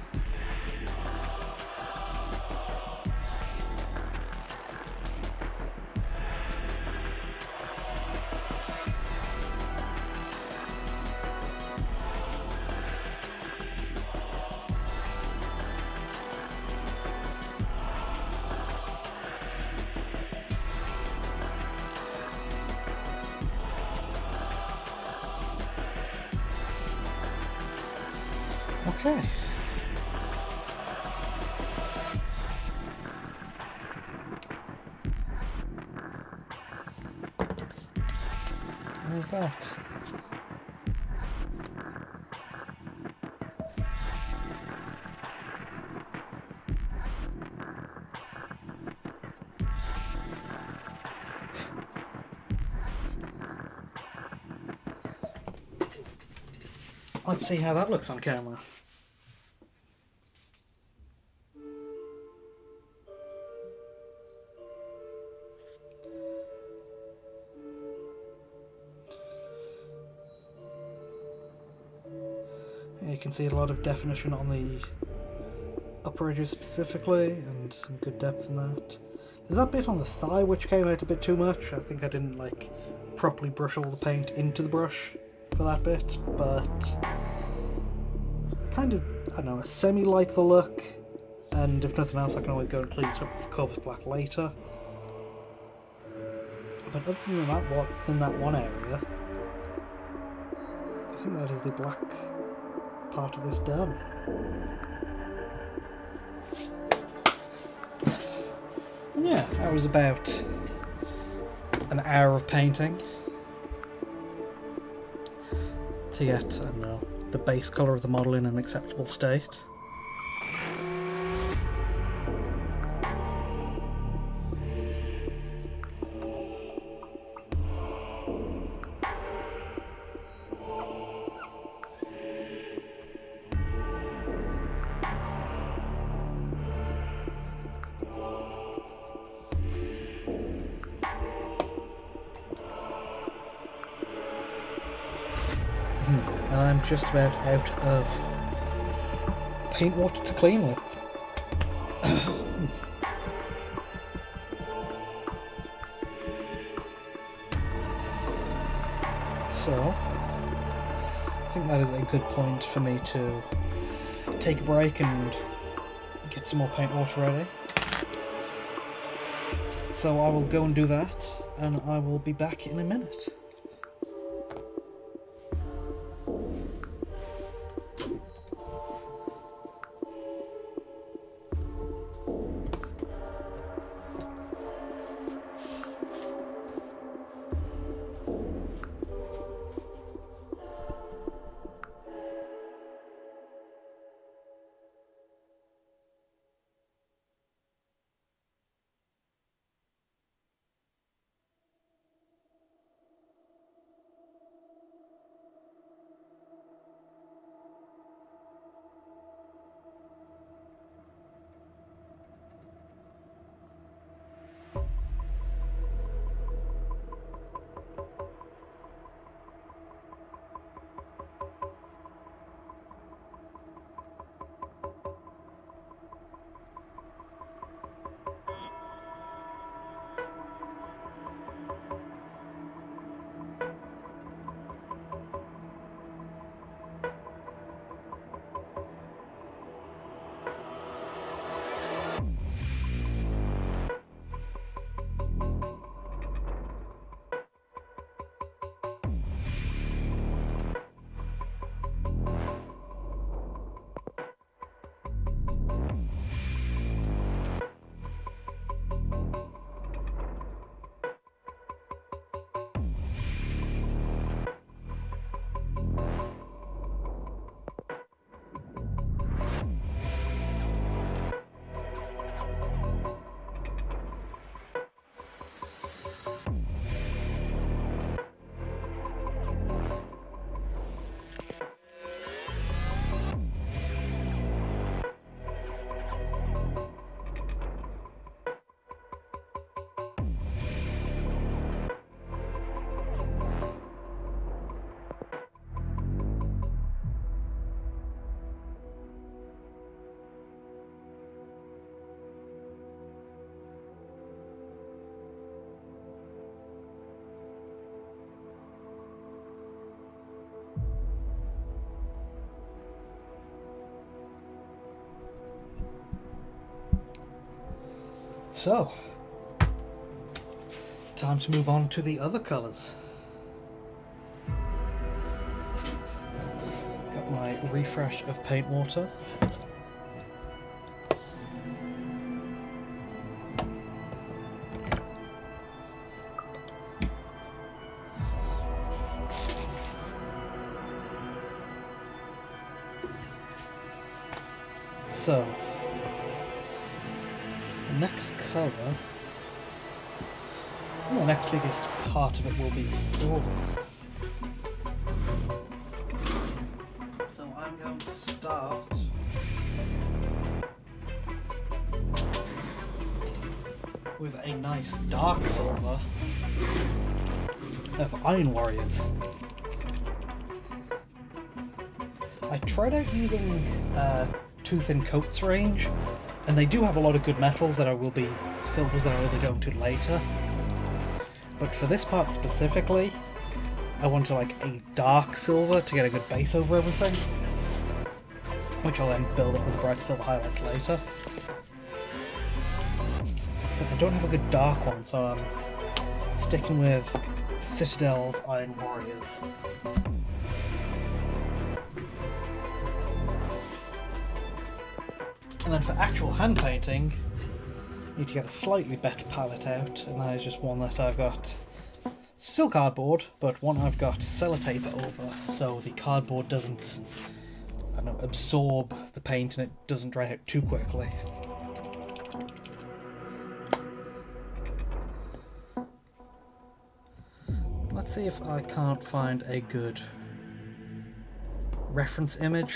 Okay. There's that. Let's see how that looks on camera. You can see a lot of definition on the upper edges specifically, and some good depth in that. There's that bit on the thigh which came out a bit too much. I think I didn't like properly brush all the paint into the brush for that bit, but kind of, I don't know, I semi-like the look, and if nothing else I can always go and clean it up with Corvus Black later. But other than that one area, I think that is the black part of this done. And yeah, that was about an hour of painting to get, I don't know, the base colour of the model in an acceptable state. And I'm just about out of paint water to clean with. So, I think that is a good point for me to take a break and get some more paint water ready. So I will go and do that, and I will be back in a minute. So, time to move on to the other colours. Got my refresh of paint water. So, the next colour, the next biggest part of it will be silver. with a nice dark silver of Iron Warriors. I tried out using Tooth and Coat's range, and they do have a lot of good metals that I will be silvers that I will be going to later. But for this part specifically, I wanted like a dark silver to get a good base over everything, which I'll then build up with the bright silver highlights later. But I don't have a good dark one, so I'm sticking with Citadel's Iron Warriors. And then for actual hand painting, I need to get a slightly better palette out, and that is just one that I've got still cardboard, but one I've got sellotape over, so the cardboard doesn't, I don't know, absorb the paint and it doesn't dry out too quickly. Let's see if I can't find a good reference image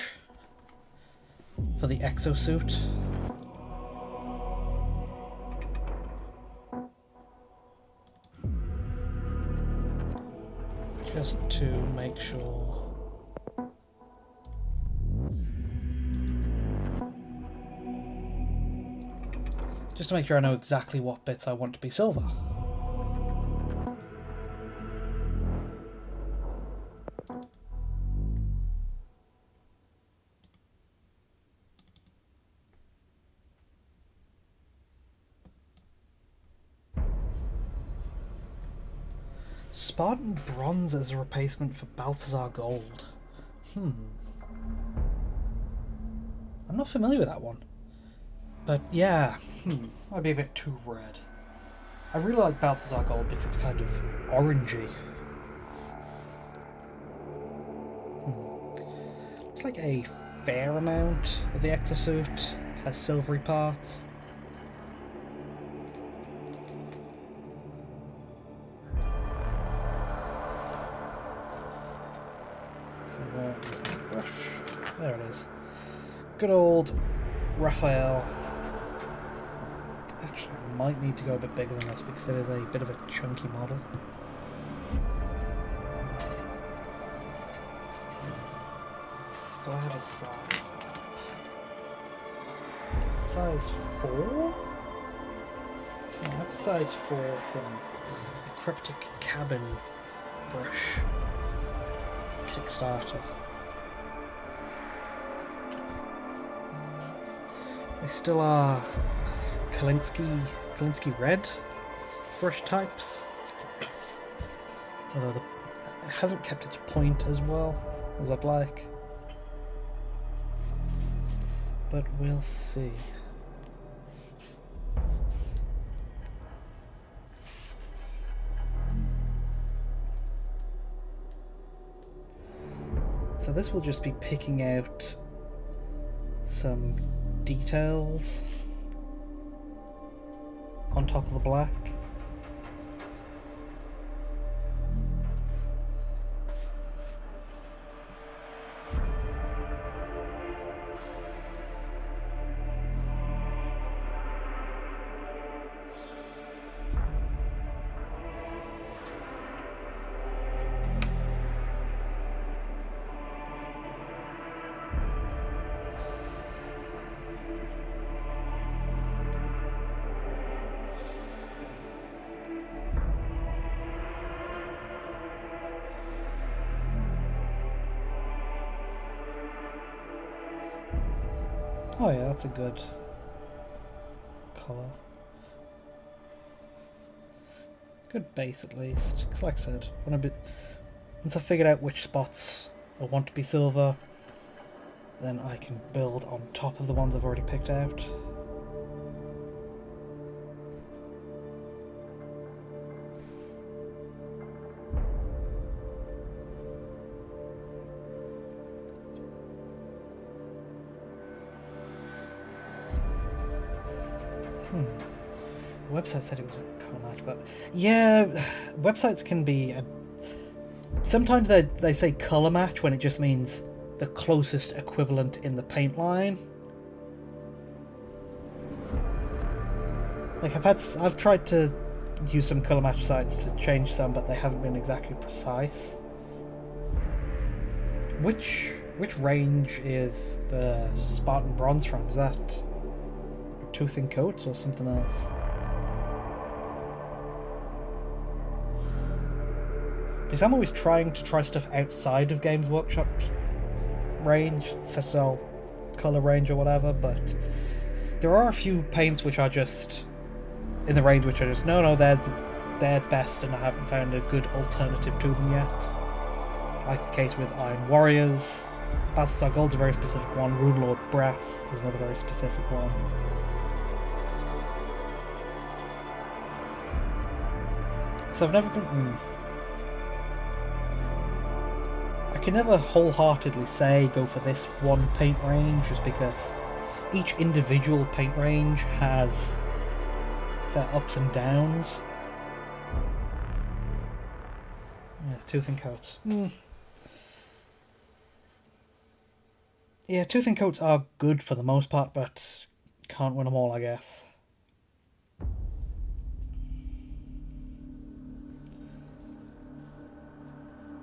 for the exosuit. Just to make sure. Just to make sure I know exactly what bits I want to be silver. Spartan Bronze as a replacement for Balthazar Gold. I'm not familiar with that one. But yeah, might be a bit too red. I really like Balthazar Gold because it's kind of orangey. It's like a fair amount of the exosuit has silvery parts. There it is. Good old Raphael. Actually, I might need to go a bit bigger than this because it is a bit of a chunky model. Do I have a size? Size 4? I have a size 4 from the Cryptic Cabin brush Kickstarter. They still are Kalinsky red brush types, although it hasn't kept its point as well as I'd like. But we'll see. So this will just be picking out some details on top of the black. Oh yeah, that's a good colour. Good base at least. Because like I said, once I've figured out which spots I want to be silver, then I can build on top of the ones I've already picked out. The website said it was a colour match, but yeah, websites can be sometimes they say colour match when it just means the closest equivalent in the paint line. Like I've tried to use some colour match sites to change some, but they haven't been exactly precise. Which range is the Spartan Bronze from? Is that Tooth and Coats or something else? Because I'm always trying to try stuff outside of Games Workshop's range, Citadel colour range or whatever, but there are a few paints which are just in the range which are just no, they're best, and I haven't found a good alternative to them yet. Like the case with Iron Warriors. Balthasar Gold's a very specific one. Rune Lord Brass is another very specific one. So I've never been... I can never wholeheartedly say go for this one paint range, just because each individual paint range has their ups and downs. Yeah, Tooth and Coats. Yeah, Tooth and Coats are good for the most part, but can't win them all, I guess.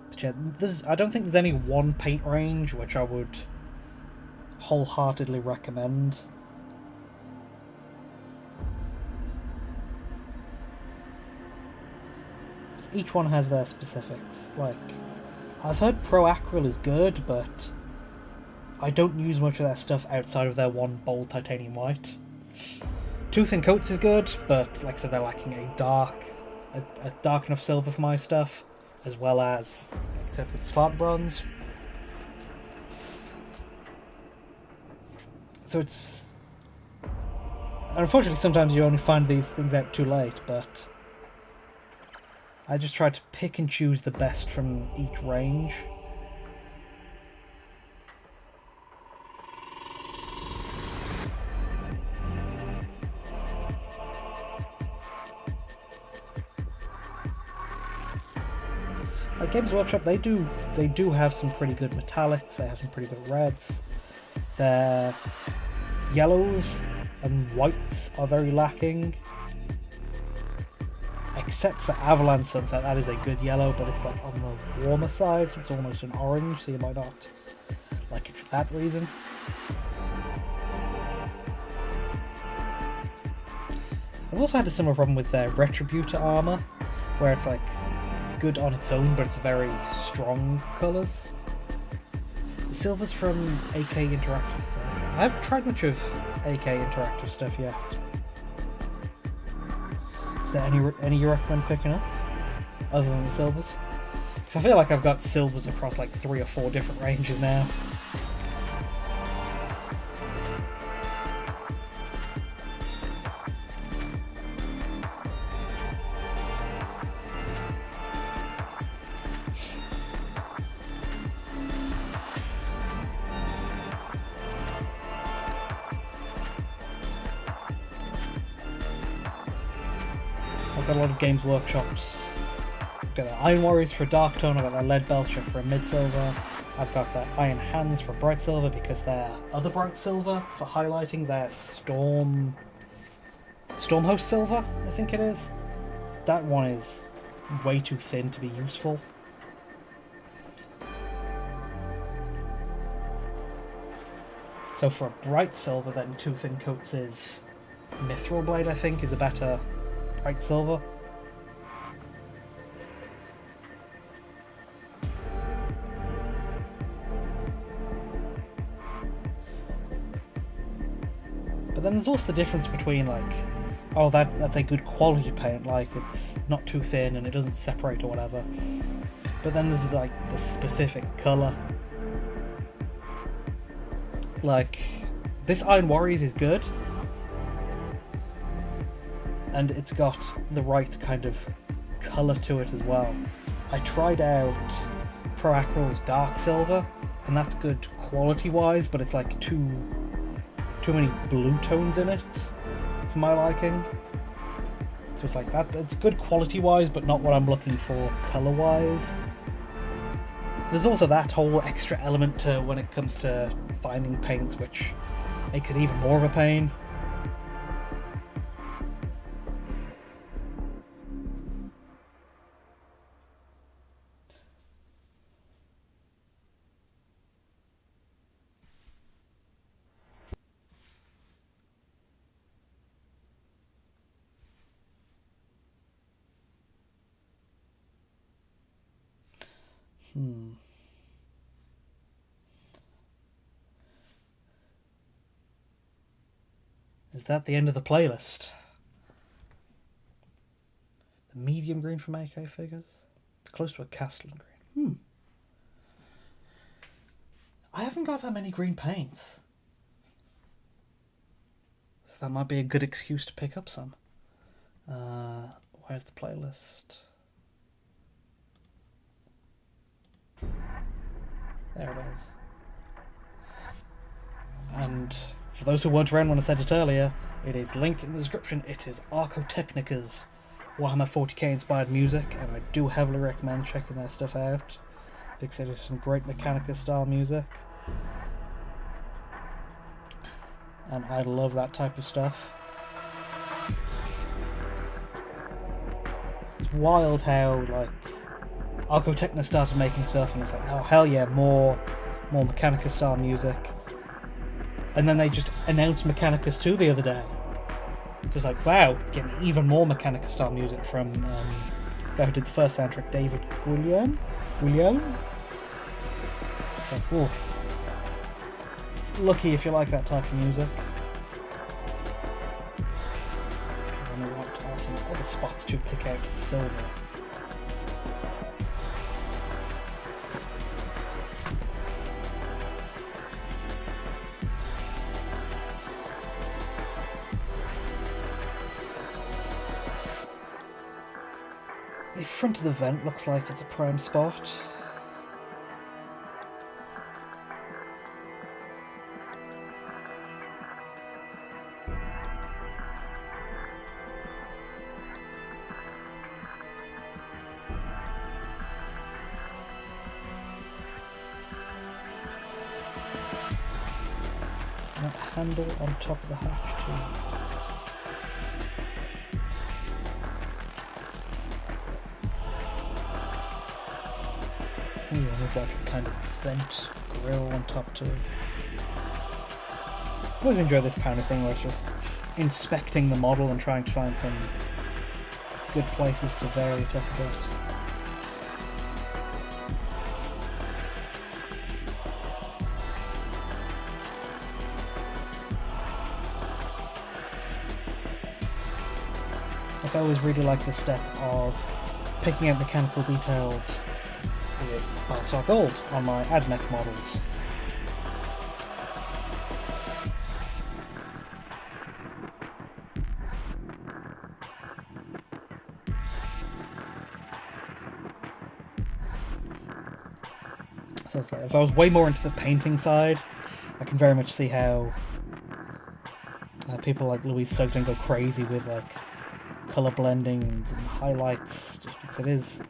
But yeah, I don't think there's any one paint range which I would wholeheartedly recommend. Because each one has their specifics. Like, I've heard Pro Acryl is good, but I don't use much of their stuff outside of their one bold titanium white. Tooth and Coats is good, but like I said, they're lacking a dark enough silver for my stuff, as well as, except with Spartan Bronze. So it's... Unfortunately, sometimes you only find these things out too late, but I just try to pick and choose the best from each range. Like Games Workshop, they do have some pretty good metallics. They have some pretty good reds. Their yellows and whites are very lacking, except for Avalanche Sunset. That is a good yellow, but it's like on the warmer side, so it's almost an orange, so you might not like it for that reason. I've also had a similar problem with their Retributor armor, where it's like good on its own, but it's very strong colours. The silver's from AK Interactive Third. I haven't tried much of AK Interactive stuff yet. Is there any you recommend picking up other than the silvers? Because I feel like I've got silvers across like 3 or 4 different ranges now. I've got a lot of Games Workshops. I've got the Iron Warriors for Dark Tone, I've got their Lead Belcher for a Mid Silver, I've got their Iron Hands for Bright Silver because their other Bright Silver for highlighting, their Stormhost Silver, I think it is. That one is way too thin to be useful. So for a Bright Silver, then Tooth and Coats' Mithril Blade, I think, is a better Bright Silver. But then there's also the difference between like, oh, that's a good quality paint, like it's not too thin and it doesn't separate or whatever. But then there's like the specific colour. Like, this Iron Warriors is good, and it's got the right kind of colour to it as well. I tried out Pro Acryl's Dark Silver, and that's good quality-wise, but it's like too many blue tones in it for my liking. So it's like that. It's good quality-wise, but not what I'm looking for colour-wise. There's also that whole extra element to when it comes to finding paints, which makes it even more of a pain. Is that the end of the playlist? The medium green from AK figures? It's close to a Castellan green. I haven't got that many green paints. So that might be a good excuse to pick up some. Where's the playlist? There it is. And for those who weren't around when I said it earlier, it is linked in the description. It is Arco Technica's Warhammer 40k inspired music, and I do heavily recommend checking their stuff out because it is some great Mechanica style music. And I love that type of stuff. It's wild how, like, Arco Technica started making stuff and it's like, oh hell yeah, more Mechanica style music. And then they just announced Mechanicus 2 the other day. So it's like, wow, getting even more Mechanica style music from the guy who did the first soundtrack, David Guillaume. It's like, whoa. Lucky if you like that type of music. I don't know what are some other spots to pick out. Silver. The front of the vent looks like it's a prime spot. That handle on top of the hatch too. Ooh, there's like a kind of vent grill on top too. I always enjoy this kind of thing where it's just inspecting the model and trying to find some good places to vary it up a bit. Like, I always really like the step of picking out mechanical details with Balsar Gold on my AdMech models. So it's like, if I was way more into the painting side, I can very much see how people like Louise Sugden go crazy with like colour blending and highlights, just because it is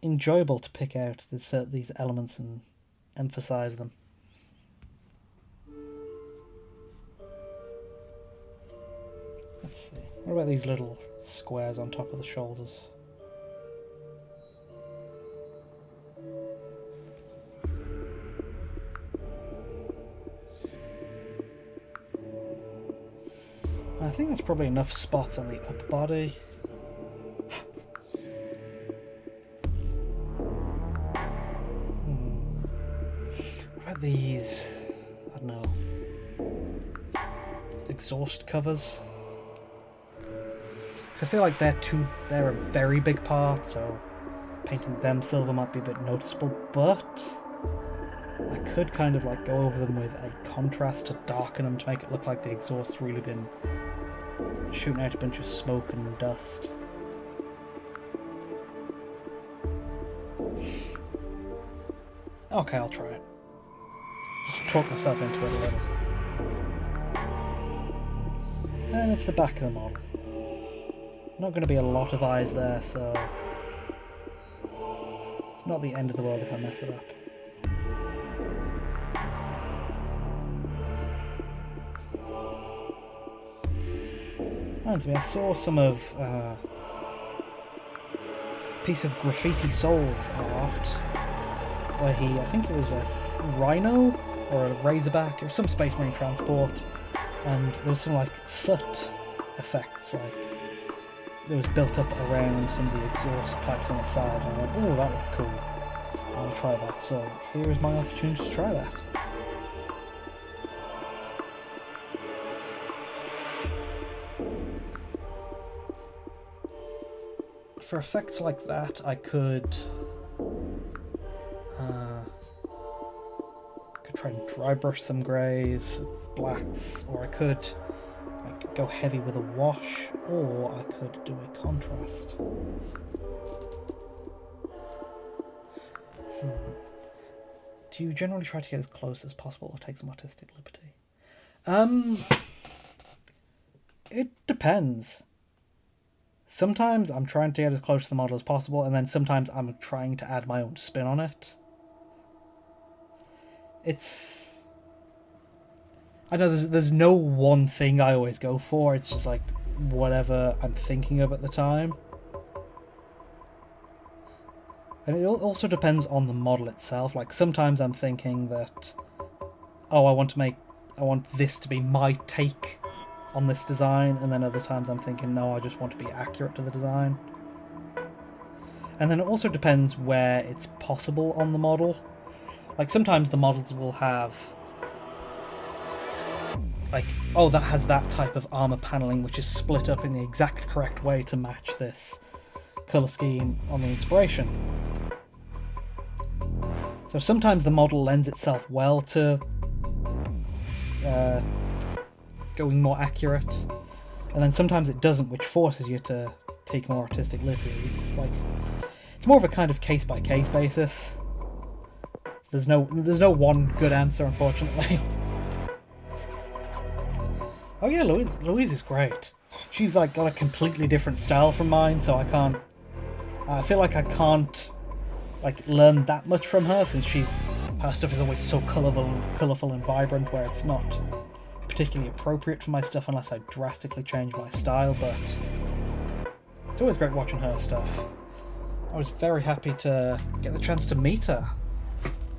enjoyable to pick out these elements and emphasize them. Let's see. What about these little squares on top of the shoulders? I think there's probably enough spots on the upper body. What about these, I don't know, exhaust covers? Because I feel like they're a very big part, so painting them silver might be a bit noticeable, but I could kind of like go over them with a contrast to darken them to make it look like the exhaust's really been shooting out a bunch of smoke and dust. Okay, I'll try it. Just talk myself into it a little. And it's the back of the model. Not going to be a lot of eyes there, so it's not the end of the world if I mess it up. Reminds me, I saw some of piece of Graffiti Souls art where I think it was a rhino or a razorback or some space marine transport, and there was some like soot effects, like there was built up around some of the exhaust pipes on the side, and I went, oh, that looks cool. I want to try that, so here is my opportunity to try that. For effects like that, I could try and dry brush some greys, blacks, or I could like go heavy with a wash, or I could do a contrast. Do you generally try to get as close as possible or take some artistic liberty? It depends. Sometimes I'm trying to get as close to the model as possible, and then sometimes I'm trying to add my own spin on it. I know there's no one thing I always go for, it's just like whatever I'm thinking of at the time. And it also depends on the model itself. Like sometimes I'm thinking that, oh, I want this to be my take on this design, and then other times I'm thinking, no, I just want to be accurate to the design. And then it also depends where it's possible on the model. Like sometimes the models will have like, oh, that has that type of armor paneling which is split up in the exact correct way to match this color scheme on the inspiration. So sometimes the model lends itself well to going more accurate, and then sometimes it doesn't, which forces you to take more artistic liberty. It's more of a kind of case by case basis. There's no one good answer, unfortunately. Oh yeah, Louise is great. She's like got a completely different style from mine, so I feel like I can't like learn that much from her, since her stuff is always so colourful and vibrant, where it's not particularly appropriate for my stuff unless I drastically change my style. But it's always great watching her stuff. I was very happy to get the chance to meet her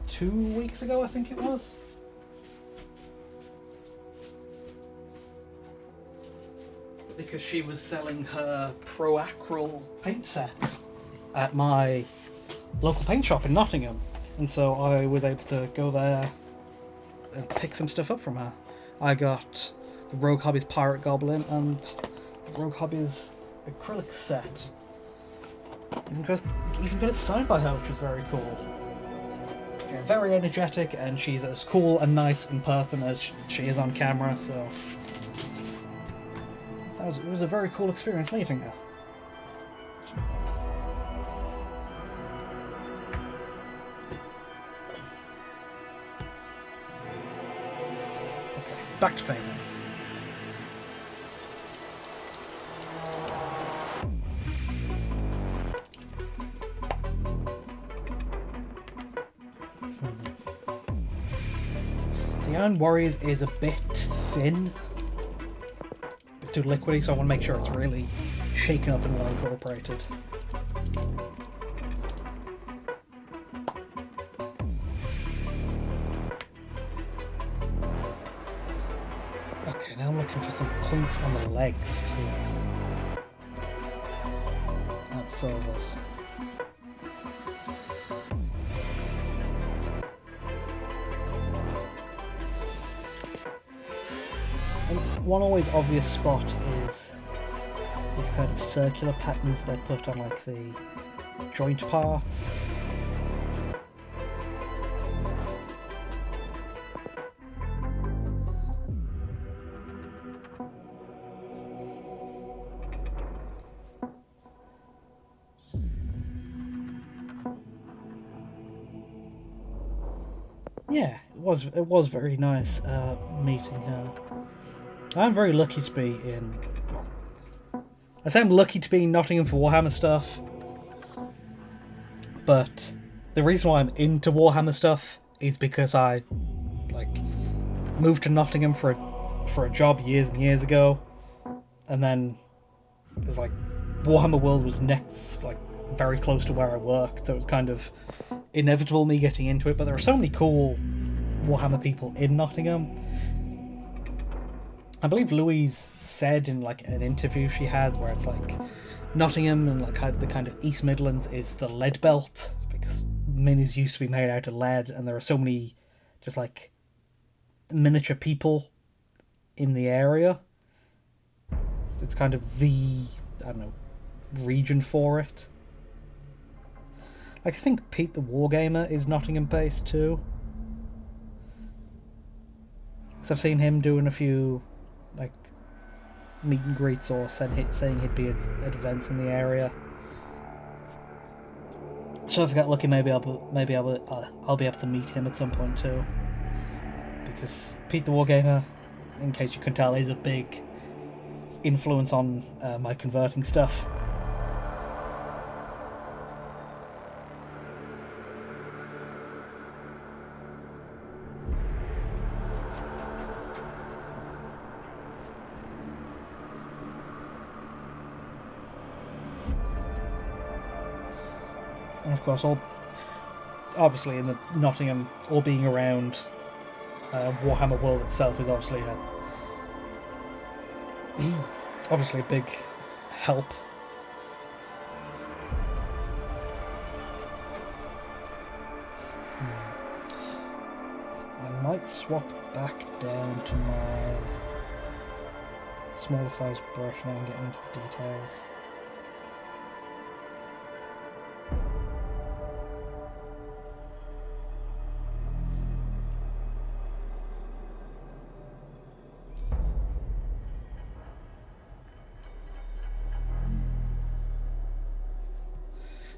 2 weeks ago, I think it was. Because she was selling her Pro Acryl paint set at my local paint shop in Nottingham, and so I was able to go there and pick some stuff up from her. I got the Rogue Hobbies Pirate Goblin and the Rogue Hobbies acrylic set. Even got it signed by her, which was very cool. Yeah, very energetic, and she's as cool and nice in person as she is on camera, so it was a very cool experience meeting her. Okay, back to painting. The Iron Warriors is a bit thin, a bit too liquidy, so I want to make sure it's really shaken up and well incorporated. Okay, now I'm looking for some points on the legs to add silvers. One always obvious spot is these kind of circular patterns they put on like the joint parts. Yeah, it was very nice meeting her. I'm very lucky to be in... I say I'm lucky to be in Nottingham for Warhammer stuff, but the reason why I'm into Warhammer stuff is because I moved to Nottingham for a job years and years ago, and then it was like Warhammer World was next, very close to where I worked, so it was kind of inevitable me getting into it. But there are so many cool Warhammer people in Nottingham. I believe Louise said in an interview she had where it's Nottingham and the kind of East Midlands is the lead belt, because minis used to be made out of lead, and there are so many just like miniature people in the area. It's kind of the, I don't know, region for it. Like, I think Pete the Wargamer is Nottingham based too. Because I've seen him doing a few like meet and greets or saying he'd be at events in the area. So if I get lucky, maybe I'll be able to meet him at some point too. Because Pete the Wargamer, in case you can tell, is a big influence on my converting stuff. And of course, obviously in the Nottingham, all being around Warhammer World itself is obviously a big help. I might swap back down to my smaller sized brush now and get into the details.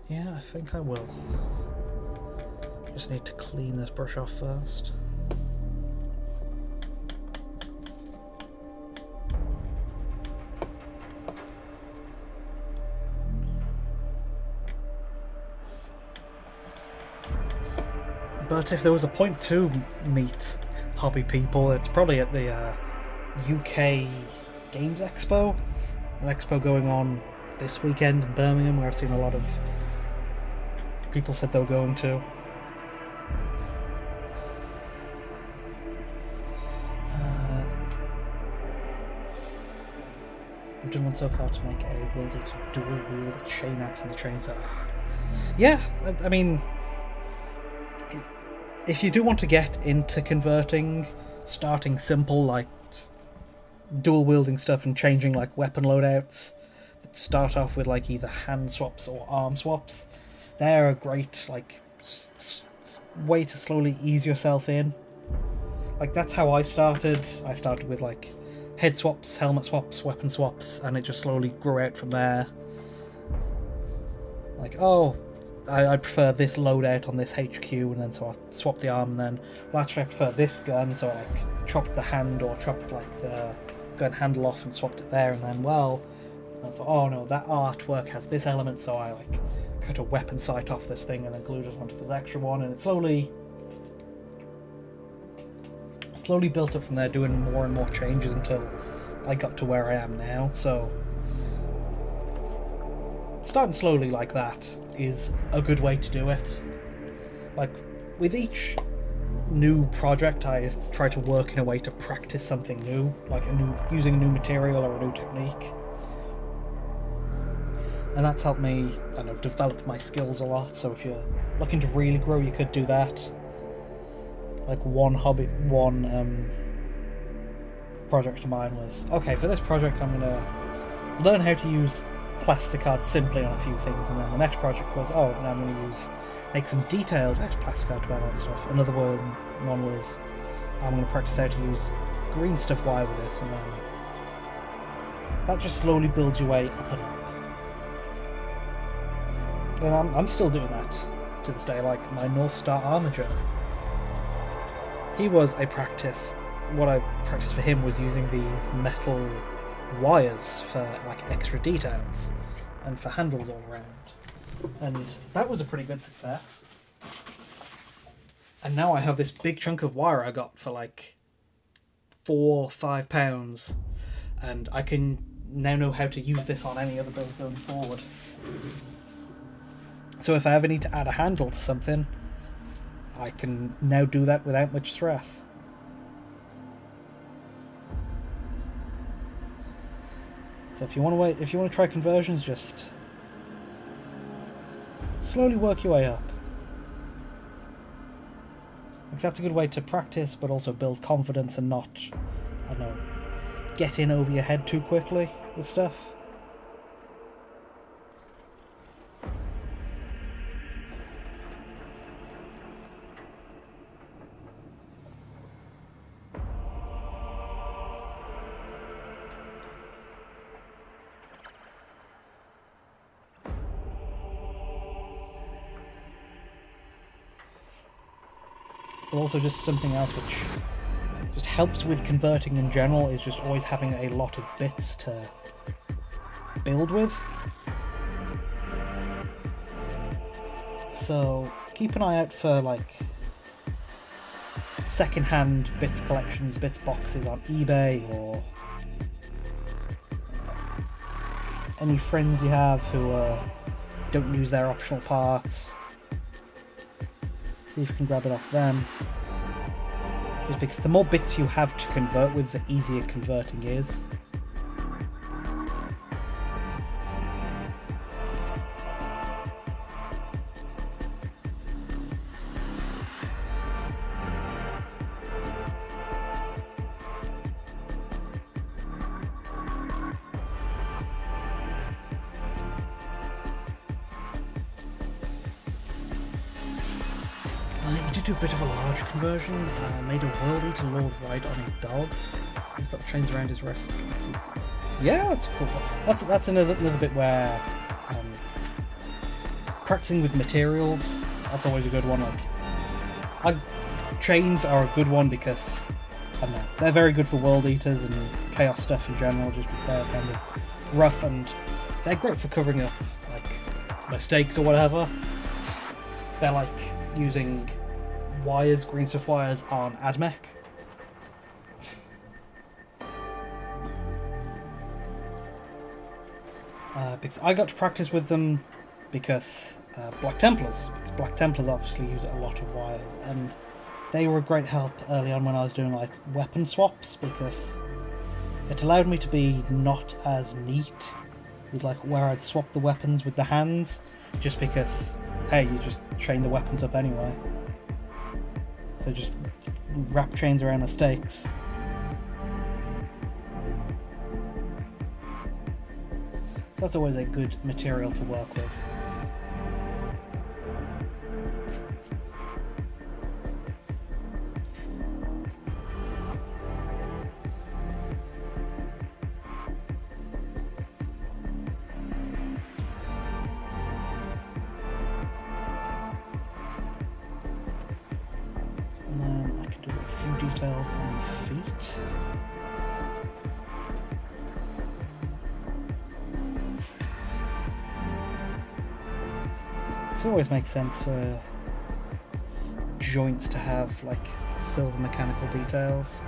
Yeah, I think I will. Just need to clean this brush off first. But if there was a point to meet hobby people, it's probably at the UK Games Expo. An expo going on this weekend in Birmingham, where I've seen a lot of people said they were going to. We've done one so far to make a wielded dual-wielded chain axe and the chainsaw. Yeah, I mean, if you do want to get into converting, starting simple, like dual-wielding stuff and changing like weapon loadouts, start off with like either hand swaps or arm swaps. They're a great like way to slowly ease yourself in. Like, that's how I started. I started with like head swaps, helmet swaps, weapon swaps, and it just slowly grew out from there. Like, oh, I prefer this loadout on this HQ, and then so I swapped the arm, and then, well, actually I prefer this gun, so I like chopped the hand or chopped like the gun handle off and swapped it there, and then, well, I thought, oh no, that artwork has this element, so I like cut a weapon sight off this thing and then glued it onto this extra one, and it slowly built up from there, doing more and more changes until I got to where I am now. So starting slowly like that is a good way to do it. Like, with each new project I try to work in a way to practice something new, like using a new material or a new technique. And that's helped me, I know, develop my skills a lot. So if you're looking to really grow, you could do that. Like, one project of mine was, okay, for this project I'm gonna learn how to use plastic art simply on a few things, and then the next project was, oh, now I'm gonna make some details out of plastic art to add on stuff. Another one was, I'm gonna practice how to use green stuff wire with this, and then that just slowly builds your way up and up. And I'm still doing that to this day. Like, my North Star Armature, he was a practice. What I practiced for him was using these metal wires for like extra details and for handles all around, and that was a pretty good success. And now I have this big chunk of wire I got for like £4-5, and I can now know how to use this on any other build going forward. So if I ever need to add a handle to something, I can now do that without much stress. So if you want to try conversions, just slowly work your way up. Because that's a good way to practice, but also build confidence and not, I don't know, get in over your head too quickly with stuff. But also just something else which just helps with converting in general is just always having a lot of bits to build with. So keep an eye out for like second-hand bits collections, bits boxes on eBay, or any friends you have who don't use their optional parts. See if you can grab it off them. Just because the more bits you have to convert with, the easier converting is. We did do a bit of a large conversion. Made a world eater lord ride on a dog. He's got chains around his wrists. Yeah, that's cool. That's another bit where practicing with materials. That's always a good one. Like, chains are a good one because I don't know, they're very good for world eaters and chaos stuff in general. Just because they're kind of rough and they're great for covering up like mistakes or whatever. They're like using wires, green stuff wires on AdMech. Because I got to practice with them because Black Templars obviously use a lot of wires, and they were a great help early on when I was doing like weapon swaps, because it allowed me to be not as neat with like where I'd swap the weapons with the hands, just because hey, you just chain the weapons up anyway. So just wrap chains around mistakes. So that's always a good material to work with. And then I can do a few details on the feet. It always makes sense for joints to have like silver mechanical details.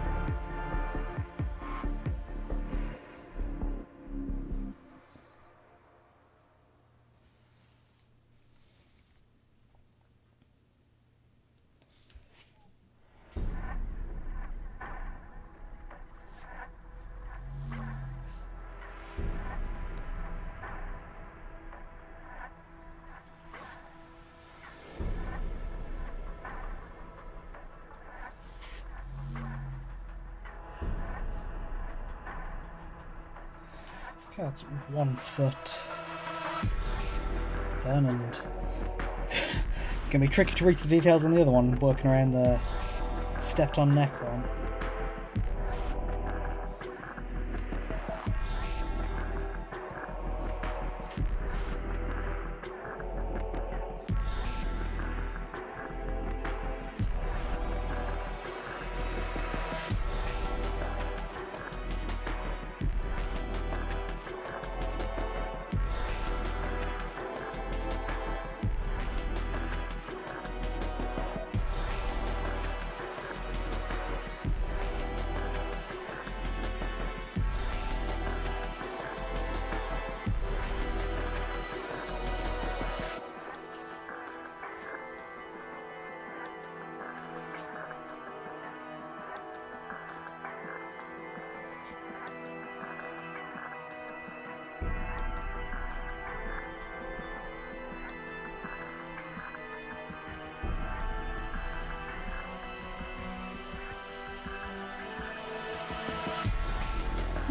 Okay, that's 1 foot done, and it's going to be tricky to reach the details on the other one, working around the stepped on neck one.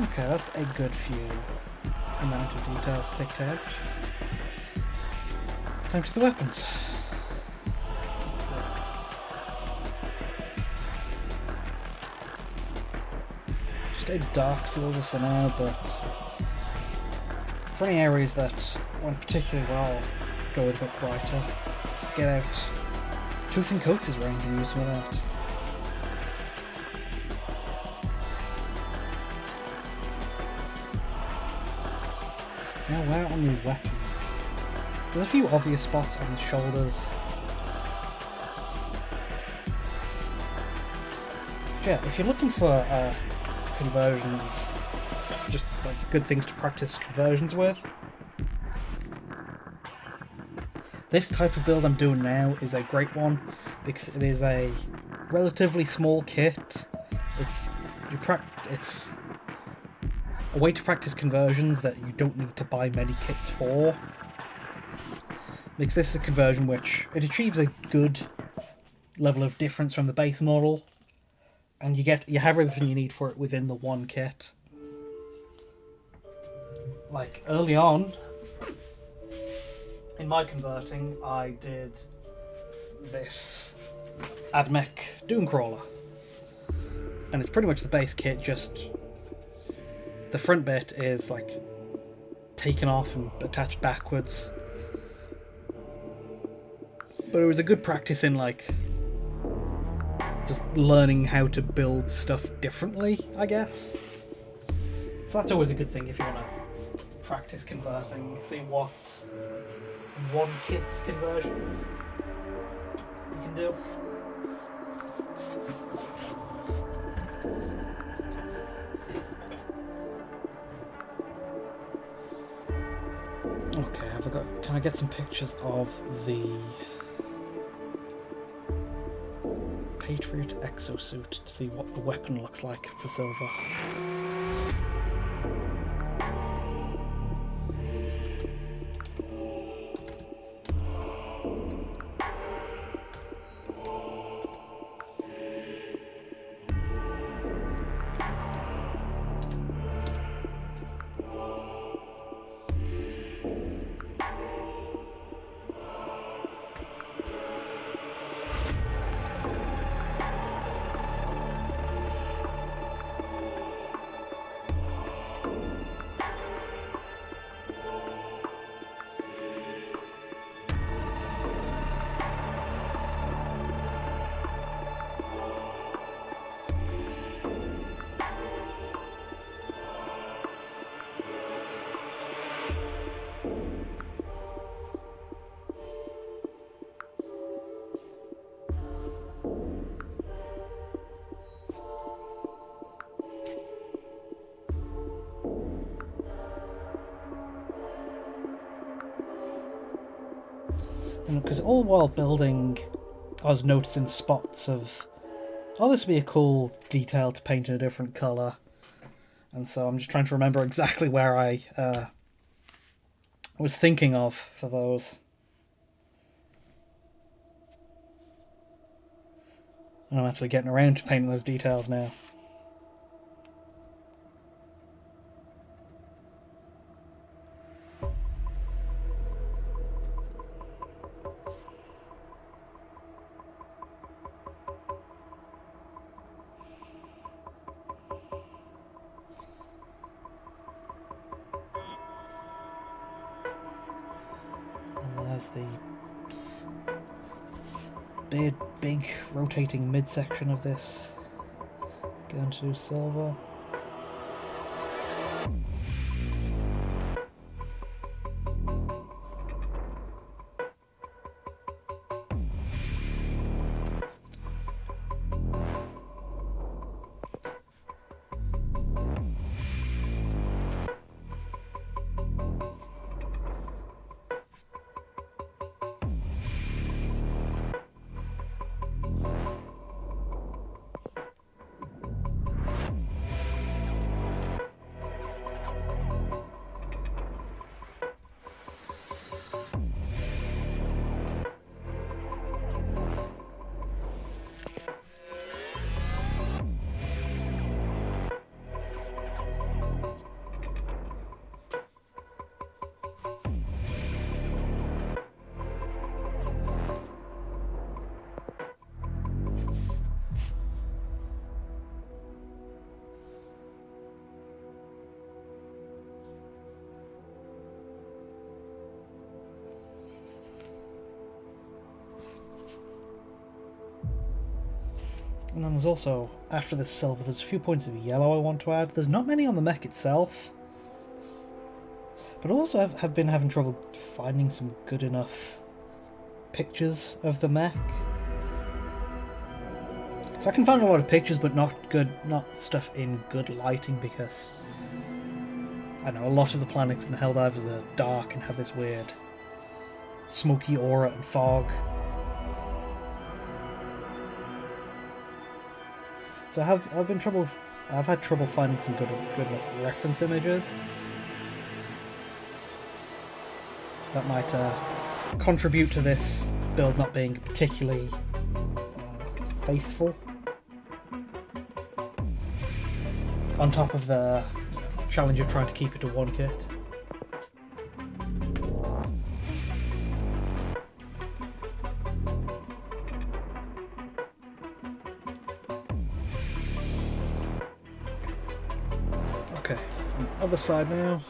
Okay, that's a good few amount of details picked out. Time to the weapons. Let's see. Just a dark silver for now, but for any areas that went particularly well, go with a bit brighter. Get out tooth and coats' range and use some of that. Now, where are the weapons? There's a few obvious spots on his shoulders. Yeah, if you're looking for conversions, just like good things to practice conversions with, this type of build I'm doing now is a great one because it is a relatively small kit. It's a way to practice conversions that you don't need to buy many kits for. Because this is a conversion which it achieves a good level of difference from the base model, and you have everything you need for it within the one kit. Like early on in my converting, I did this AdMech Dooncrawler, and it's pretty much the base kit, just the front bit is like taken off and attached backwards. But it was a good practice in like just learning how to build stuff differently, I guess. So that's always a good thing if you want to practice converting, see what like, one kit conversions you can do. Okay, can I get some pictures of the Patriot exosuit to see what the weapon looks like for silver? Because all while building, I was noticing spots of, oh, this would be a cool detail to paint in a different colour. And so I'm just trying to remember exactly where I was thinking of for those. And I'm actually getting around to painting those details now. The big rotating midsection of this going to do silver. And then there's also, after this silver, there's a few points of yellow I want to add. There's not many on the mech itself. But I also have been having trouble finding some good enough pictures of the mech. So I can find a lot of pictures, but not stuff in good lighting, because I know a lot of the planets in Helldivers are dark and have this weird smoky aura and fog. So I've had trouble finding some good enough reference images. So that might contribute to this build not being particularly faithful. On top of the challenge of trying to keep it to one kit. Okay, on the other side now.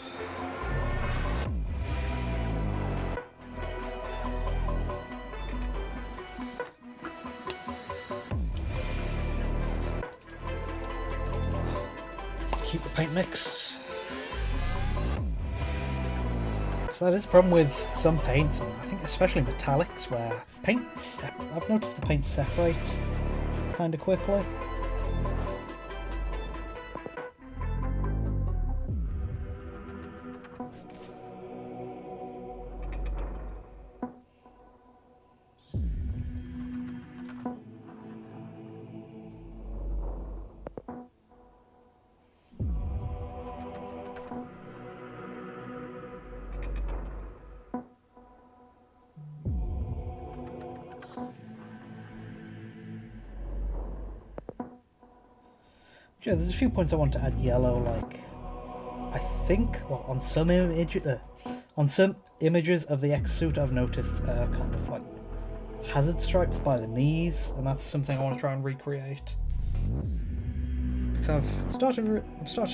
Keep the paint mixed. Because that is a problem with some paints, and I think especially metallics, where I've noticed the paint separates kind of quickly. Yeah, there's a few points I want to add yellow, like I think, well, on some images of the exosuit I've noticed kind of like hazard stripes by the knees, and that's something I want to try and recreate. Because I've started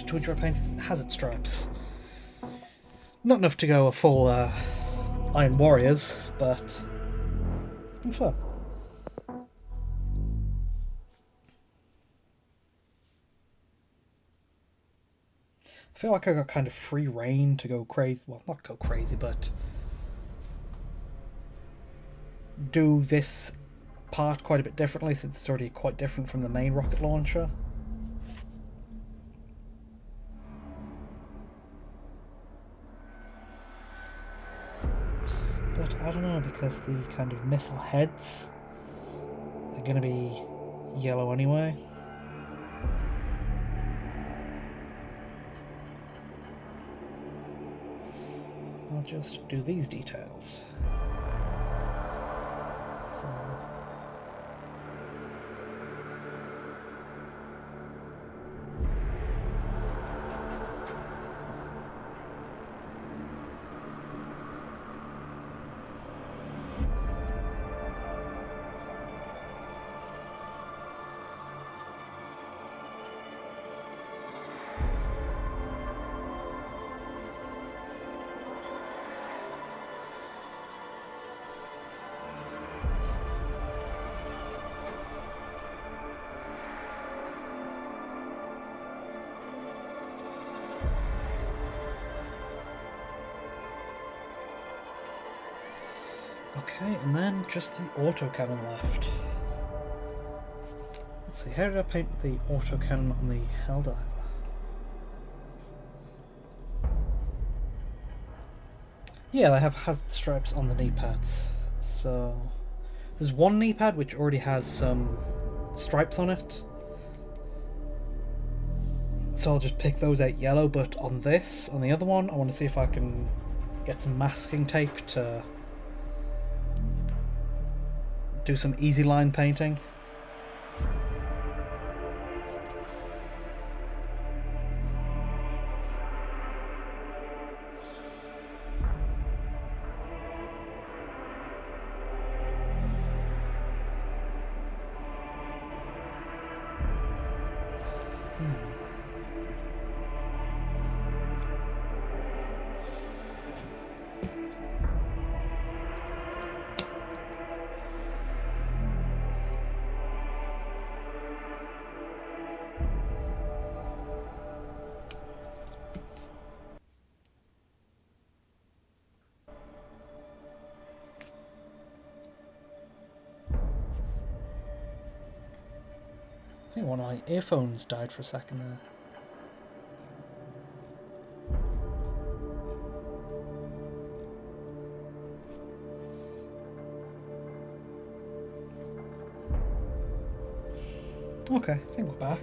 to enjoy painting hazard stripes. Not enough to go a full Iron Warriors, but fun. I feel like I got kind of free reign to go crazy. Well, not go crazy, but do this part quite a bit differently, since it's already quite different from the main rocket launcher. But I don't know, because the kind of missile heads are going to be yellow anyway. I'll just do these details. So okay, and then just the autocannon left. Let's see, how did I paint the autocannon on the Helldiver? Yeah, they have hazard stripes on the knee pads. So there's one knee pad which already has some stripes on it. So I'll just pick those out yellow, but on the other one, I want to see if I can get some masking tape to do some easy line painting. think one of my earphones died for a second there. Okay, I think we're back.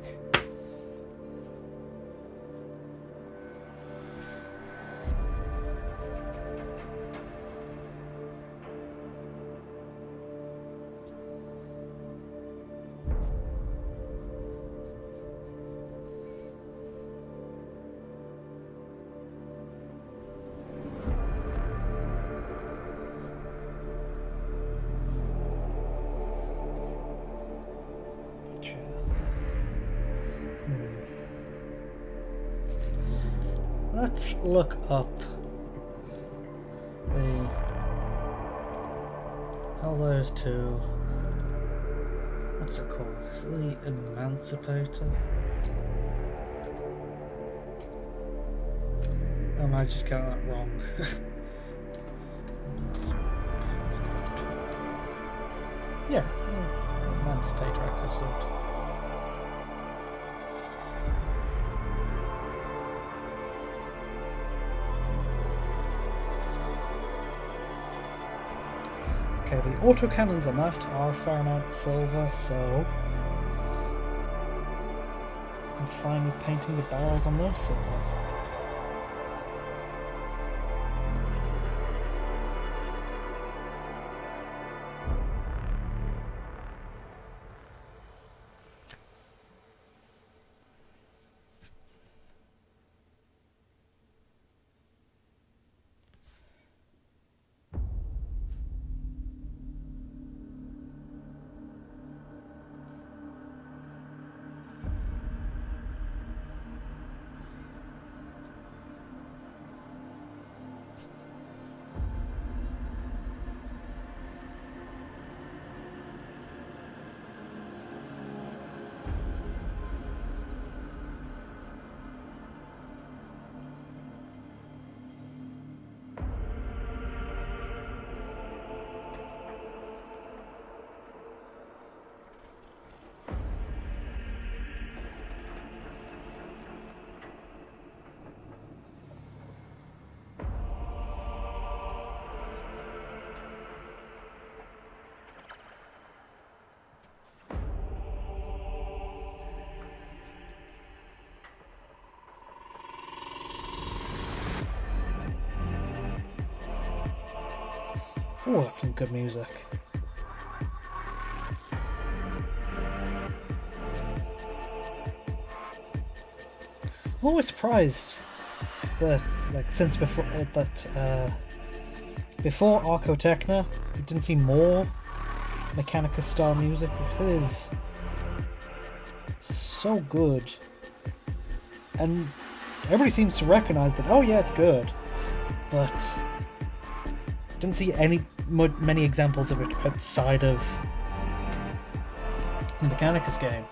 Let's look up the Helldivers 2. What's it called? Is it the Emancipator? Oh, I just got that wrong. Yeah, Emancipator exosuit. Okay, the autocannons on that are a fair amount silver, so I'm fine with painting the barrels on those silver. Oh, that's some good music. I'm always surprised that, like, since before before Archotechna, we didn't see more Mechanicus style music, because it is so good, and everybody seems to recognize that. Oh yeah, it's good, but didn't see many examples of it outside of the Mechanicus game.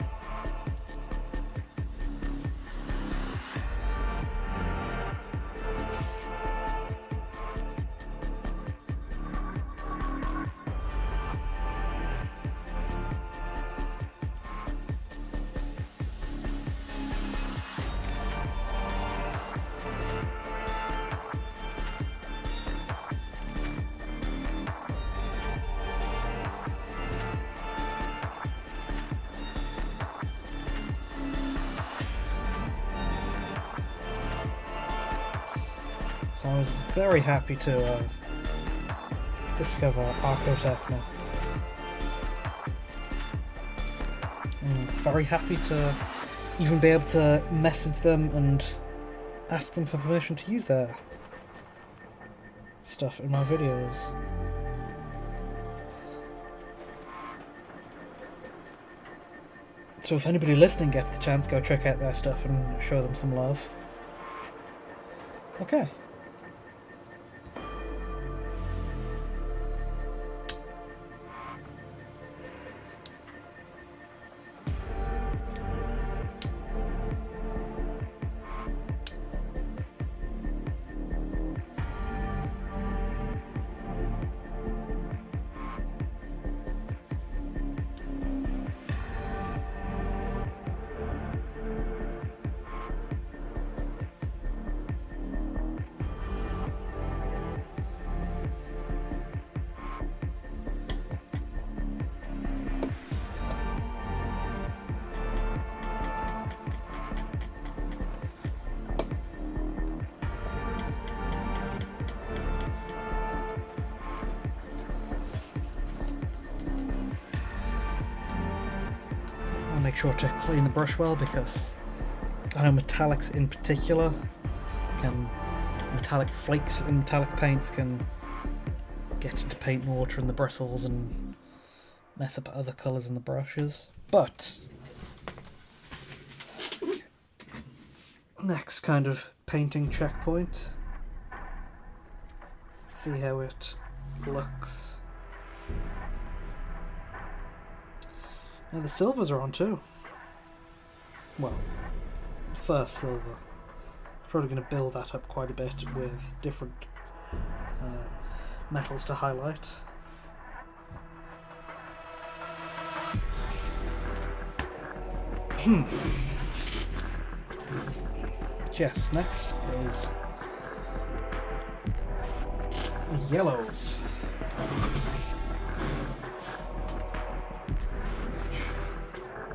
So I was very happy to discover Archotechna. I'm very happy to even be able to message them and ask them for permission to use their stuff in my videos. So if anybody listening gets the chance, go check out their stuff and show them some love. Okay. make sure to clean the brush well, because I know metallics in particular metallic flakes in metallic paints can get into paint and water in the bristles and mess up other colours in the brushes. But next kind of painting checkpoint. See how it looks. Now the silvers are on too. Well, first silver. Probably going to build that up quite a bit with different metals to highlight. Yes, next is yellows.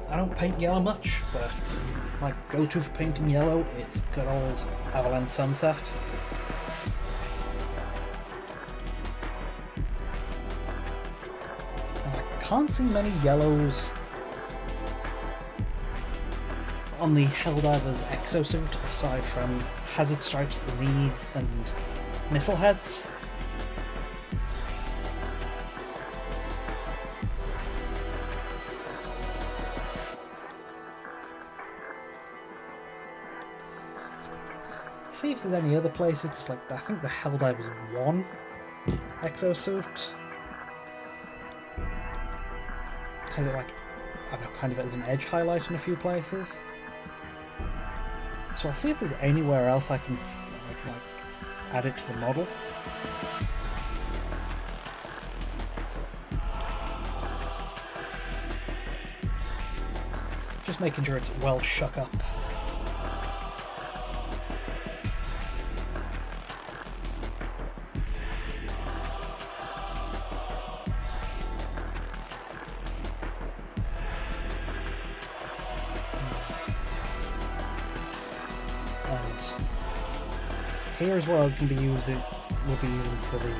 I don't paint yellow much, but my go-to for painting yellow is good old Avalanche Sunset. And I can't see many yellows on the Helldiver's exosuit aside from hazard stripes at the knees and missile heads. See if there's any other places, because like I think the Helldiver's one exosuit has it like, I don't know, kind of as an edge highlight in a few places. So I'll see if there's anywhere else I can like add it to the model. Just making sure it's well shook up. Here as well, I was going to be using, we'll be using for the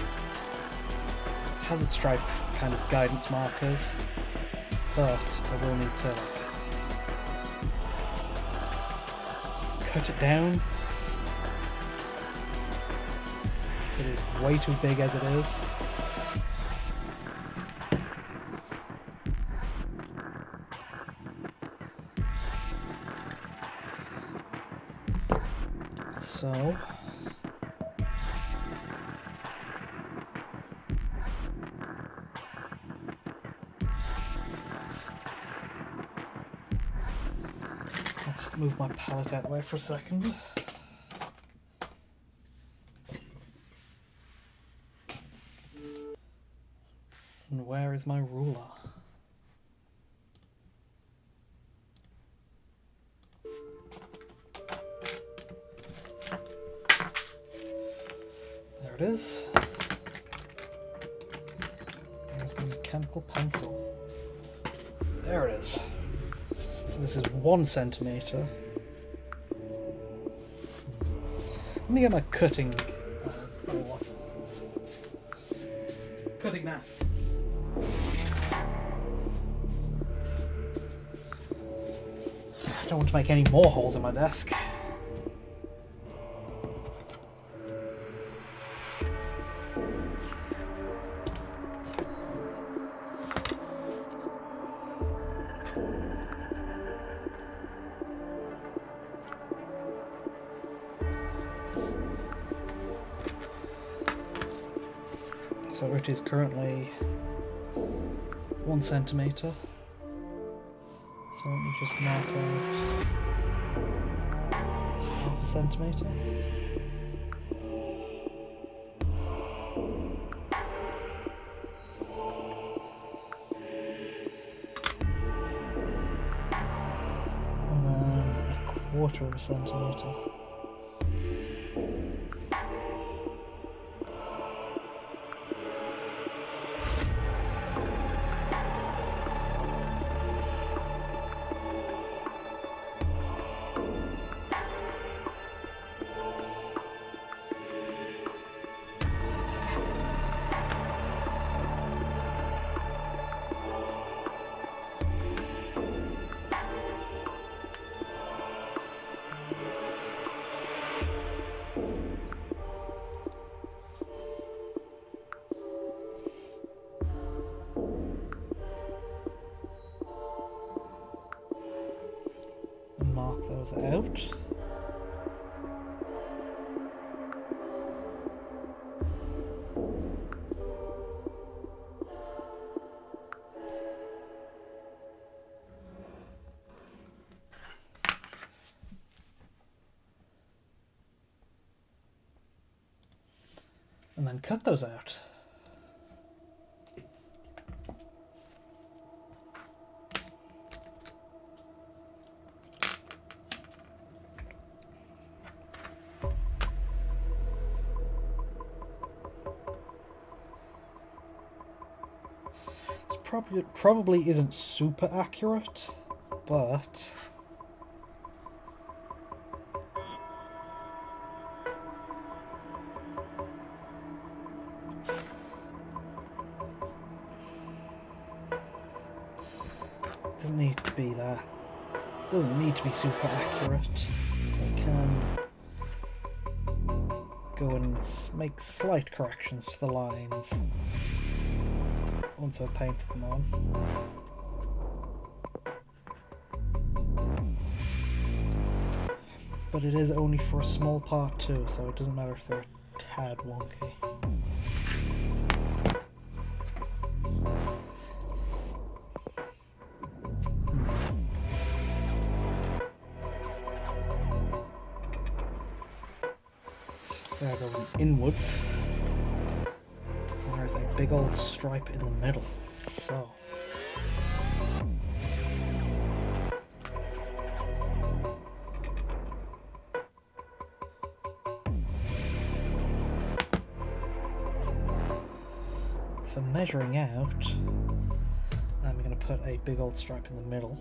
hazard stripe kind of guidance markers, but I will need to like cut it down, because it is way too big as it is. So let's move my palette out of the way for a second. And where is my ruler? There it is. There's my mechanical pencil. There it is. So this is 1 centimeter. Let me get my cutting board. Cutting mat. I don't want to make any more holes in my desk. So it is currently 1 centimeter. So let me just mark out 1/2 centimeter. And then 1/4 centimeter. mark those out. And then cut those out. This probably isn't super accurate, but doesn't need to be that. Doesn't need to be super accurate, because I can go and make slight corrections to the lines once I've painted them on. But it is only for a small part too, so it doesn't matter if they're a tad wonky. There, going inwards. There's a big old stripe in the middle, so. For measuring out, I'm going to put a big old stripe in the middle.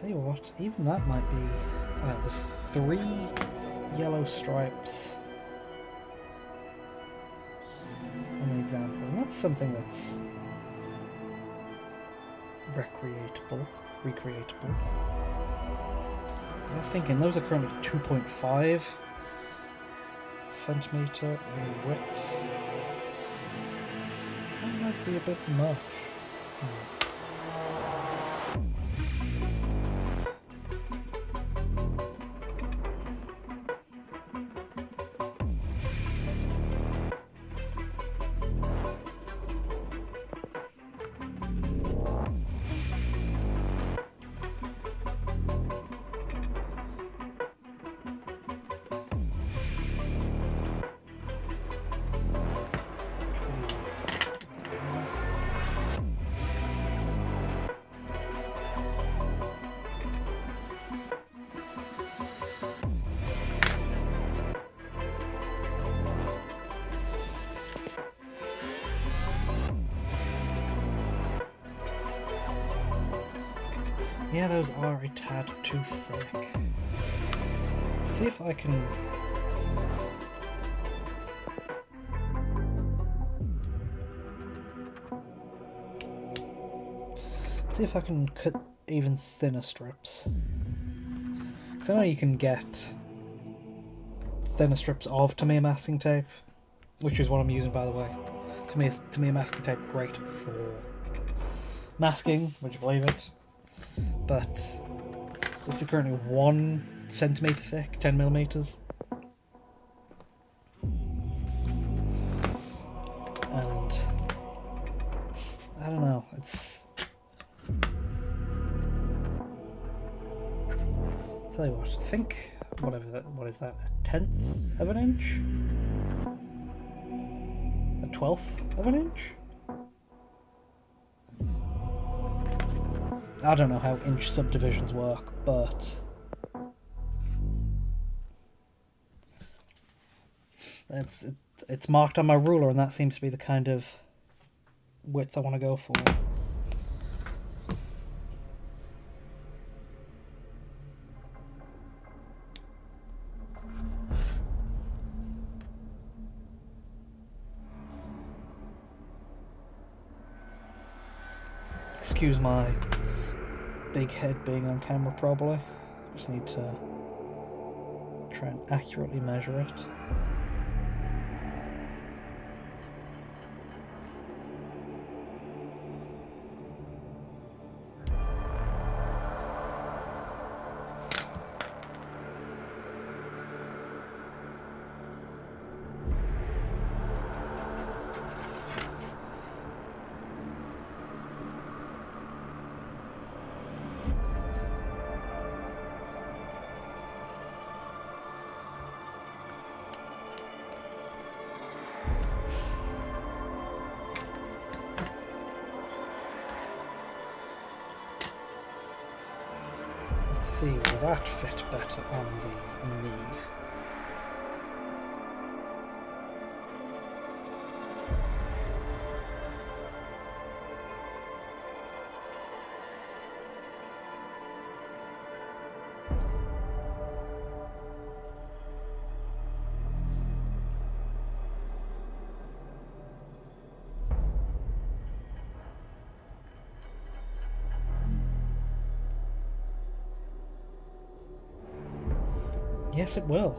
Tell you what, even that might be... I don't know, there's 3 yellow stripes on the example, and that's something that's recreatable. I was thinking those are currently 2.5 centimeter in width. That might be a bit much. Yeah, those are a tad too thick. Let's see if I can... see if I can cut even thinner strips. Because I know you can get thinner strips of Tamiya masking tape, which is what I'm using, by the way. Tamiya masking tape, great for masking, would you believe it? But this is currently 1 centimeter thick, 10 millimeters. And I don't know, it's... tell you what, I think, whatever that, what is that, a 1/10 of an inch? A 1/12 of an inch? I don't know how inch subdivisions work, but it's marked on my ruler, and that seems to be the kind of width I want to go for. Excuse my big head being on camera probably. Just need to try and accurately measure it. Let's see, will that fit better on the knee? Yes, it will.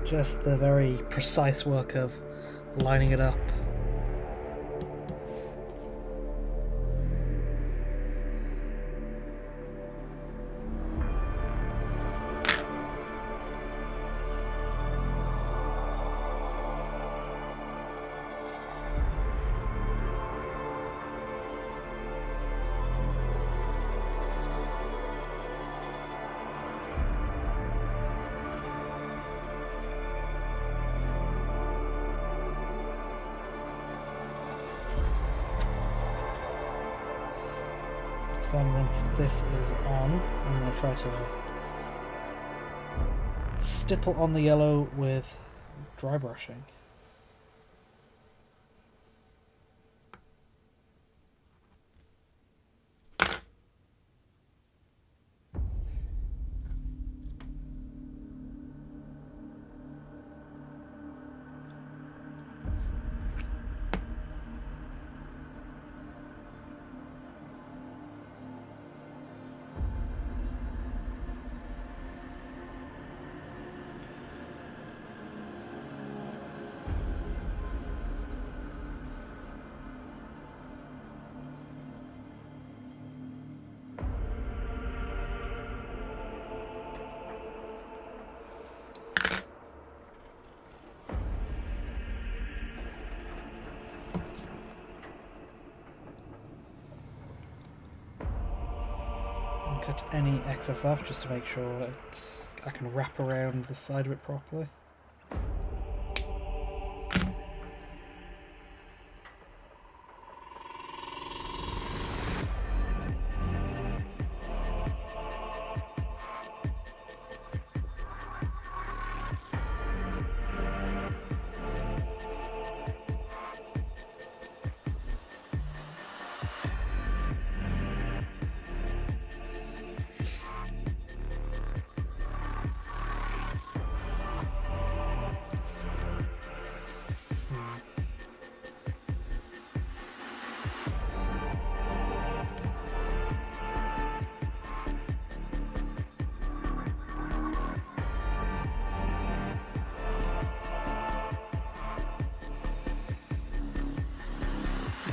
Just the very precise work of lining it up. Then once this is on, I'm going to try to stipple on the yellow with dry brushing. cut any excess off just to make sure I can wrap around the side of it properly.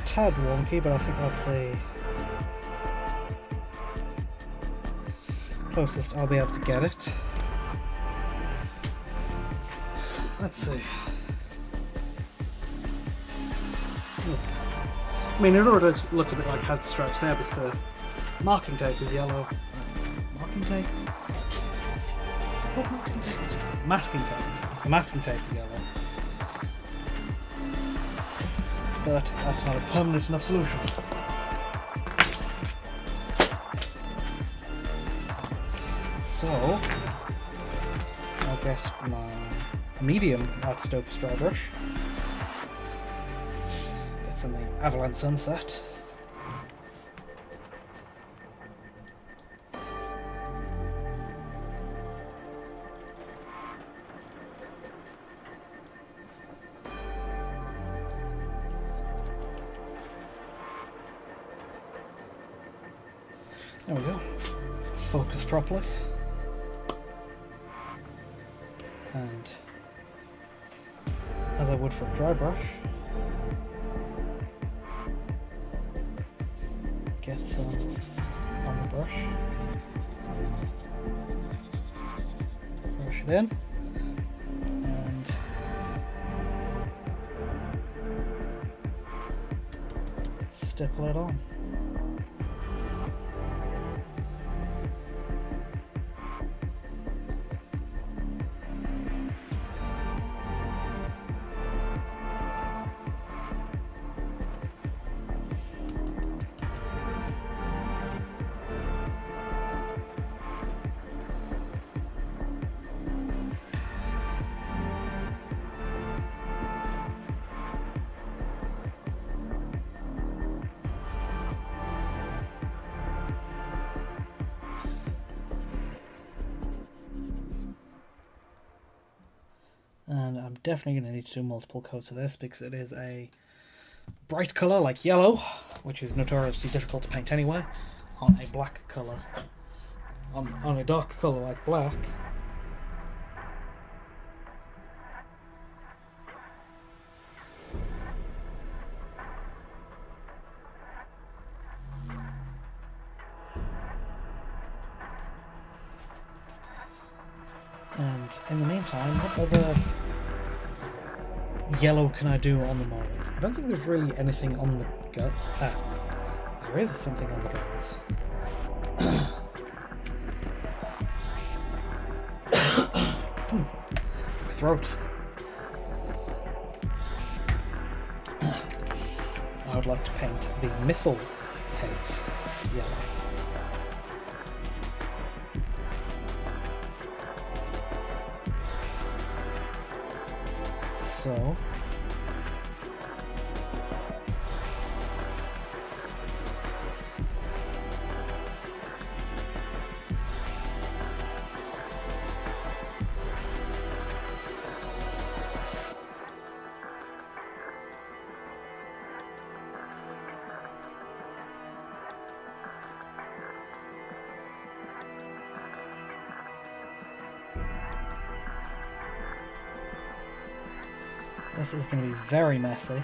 Tad wonky, but I think that's the closest I'll be able to get it. Let's see. I mean, it already looks a bit like it has the stripes now, but the marking tape is yellow. Marking tape? What marking tape? It's masking tape. It's the masking tape is yellow. But that's not a permanent enough solution. So I'll get my medium Artistopus dry brush. Get some of the Avalanche Sunset. There we go. Focus properly. And as I would for a dry brush, get some on the brush. Brush it in. And stipple it on. And I'm definitely going to need to do multiple coats of this because it is a bright colour like yellow, which is notoriously difficult to paint anyway, on a black colour. On a dark colour like black, and in the meantime, what other yellow can I do on the model? I don't think there's really anything on the gut. There is something on the guns. My throat. I would like to paint the missile heads yellow. So this is going to be very messy.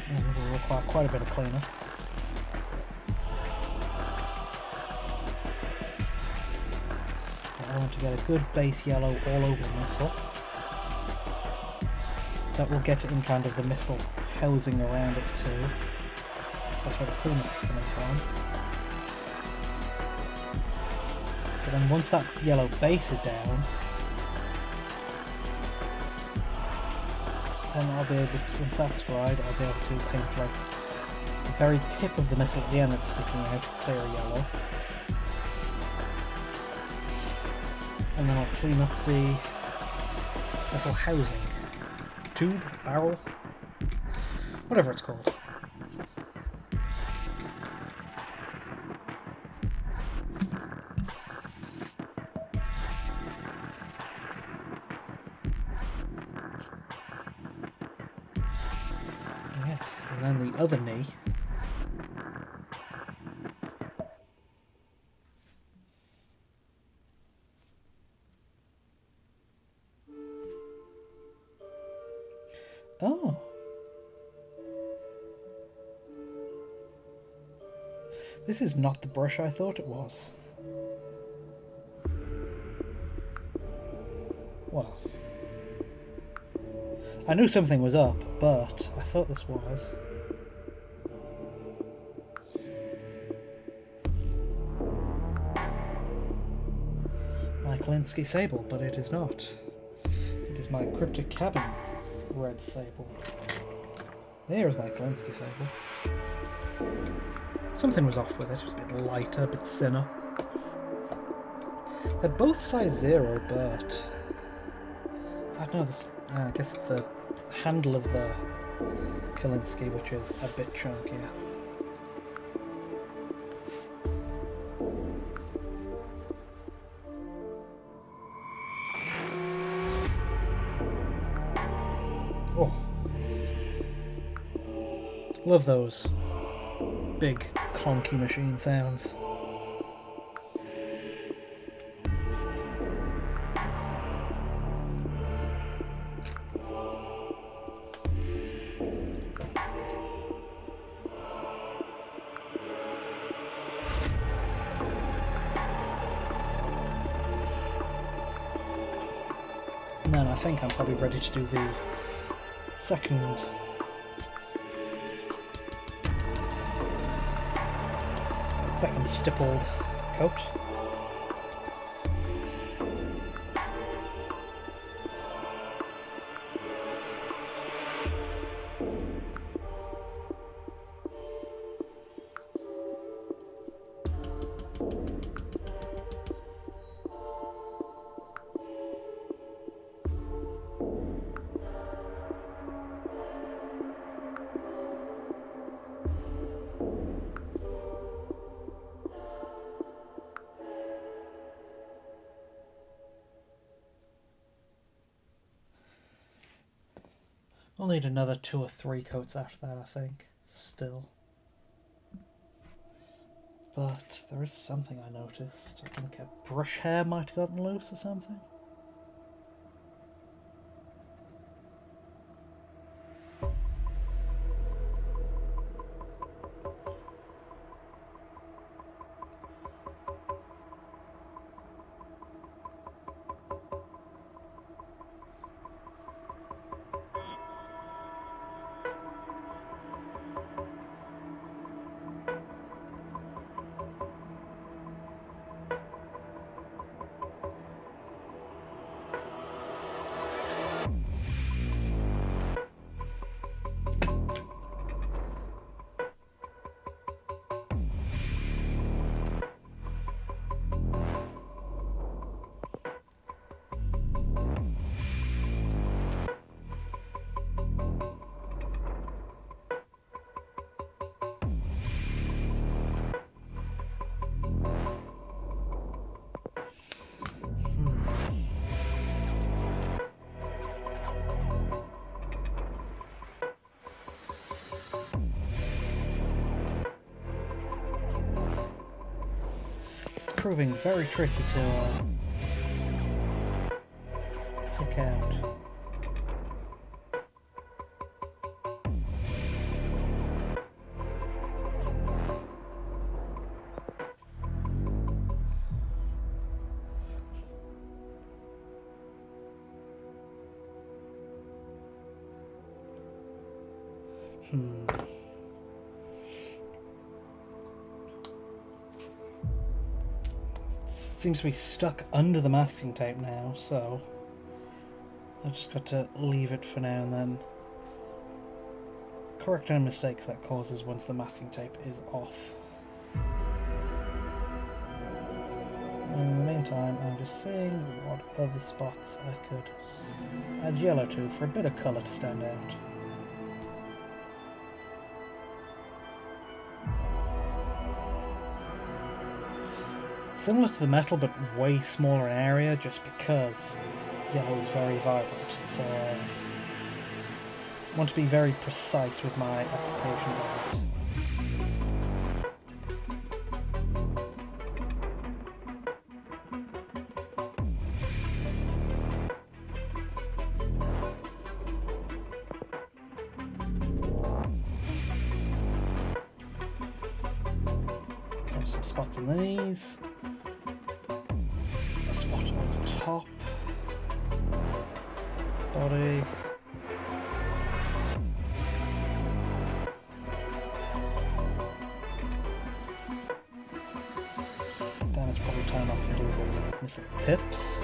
And it will require quite a bit of cleanup. But I want want to get a good base yellow all over the missile. That will get it in kind of the missile housing around it too. That's where the cleanup is coming from. But then once that yellow base is down, then I'll be able to, once that's dried, I'll be able to paint like the very tip of the missile at the end that's sticking out, clear yellow. And then I'll clean up the missile housing. Tube, barrel, whatever it's called. Yes, and then the other knee. Oh. This is not the brush I thought it was. Well, I knew something was up, but I thought this was. My Klinsky sable, but it is not. It is my cryptic cabin red sable. There's my Klinsky sable. Something was off with it. It was a bit lighter, a bit thinner. They're both size 0, but I don't know. This, I guess it's the handle of the Klinsky, which is a bit chunkier. Oh, love those big clunky machine sounds. And then I think I'm probably ready to do the second stippled coat. I'll need another 2 or 3 coats after that, I think, still. But there is something I noticed. I think a brush hair might have gotten loose or something. Proving very tricky to pick out. Seems to be stuck under the masking tape now, so I've just got to leave it for now and then correct any mistakes that causes once the masking tape is off. And in the meantime, I'm just seeing what other spots I could add yellow to for a bit of colour to stand out. Similar to the metal, but way smaller in area, just because yellow is very vibrant, so I want to be very precise with my applications of it. So some spots on these. A spot on the top. Body. Then it's probably time I can do these little tips.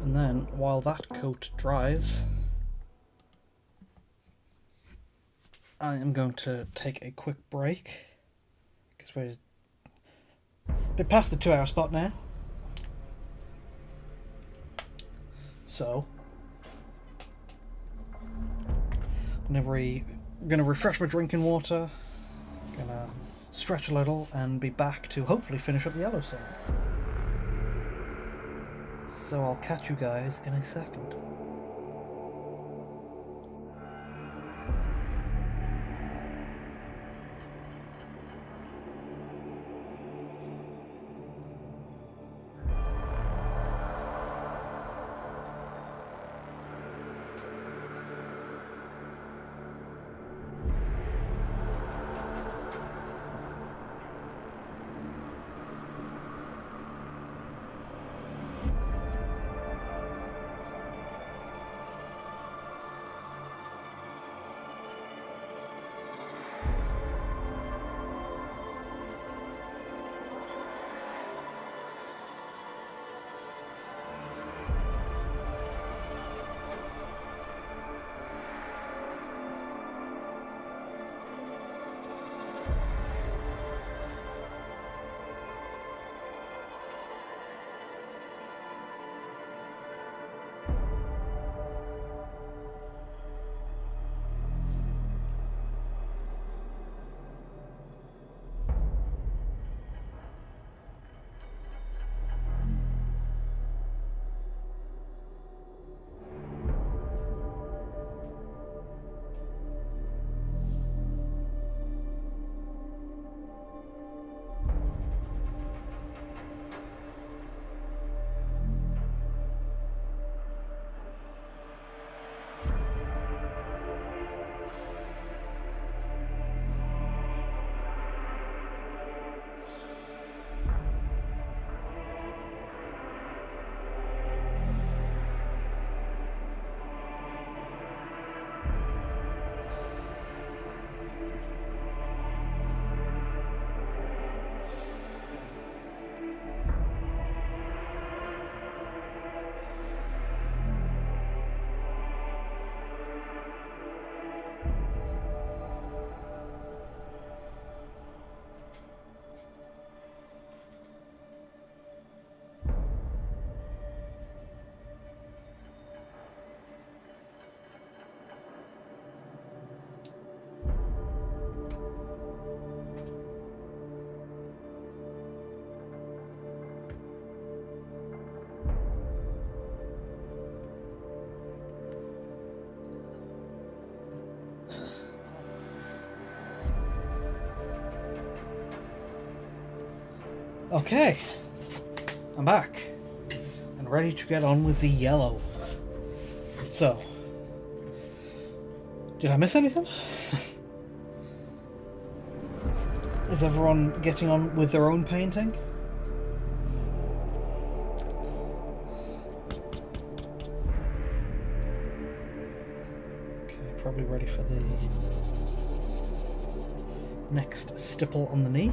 And then, while that coat dries, I am going to take a quick break, because we're a bit past the 2-hour spot now. So, I'm going to refresh my drinking water, going to stretch a little, and be back to hopefully finish up the yellow zone. So I'll catch you guys in a second. Okay, I'm back and ready to get on with the yellow. So, did I miss anything? Is everyone getting on with their own painting? Okay, probably ready for the next stipple on the knee.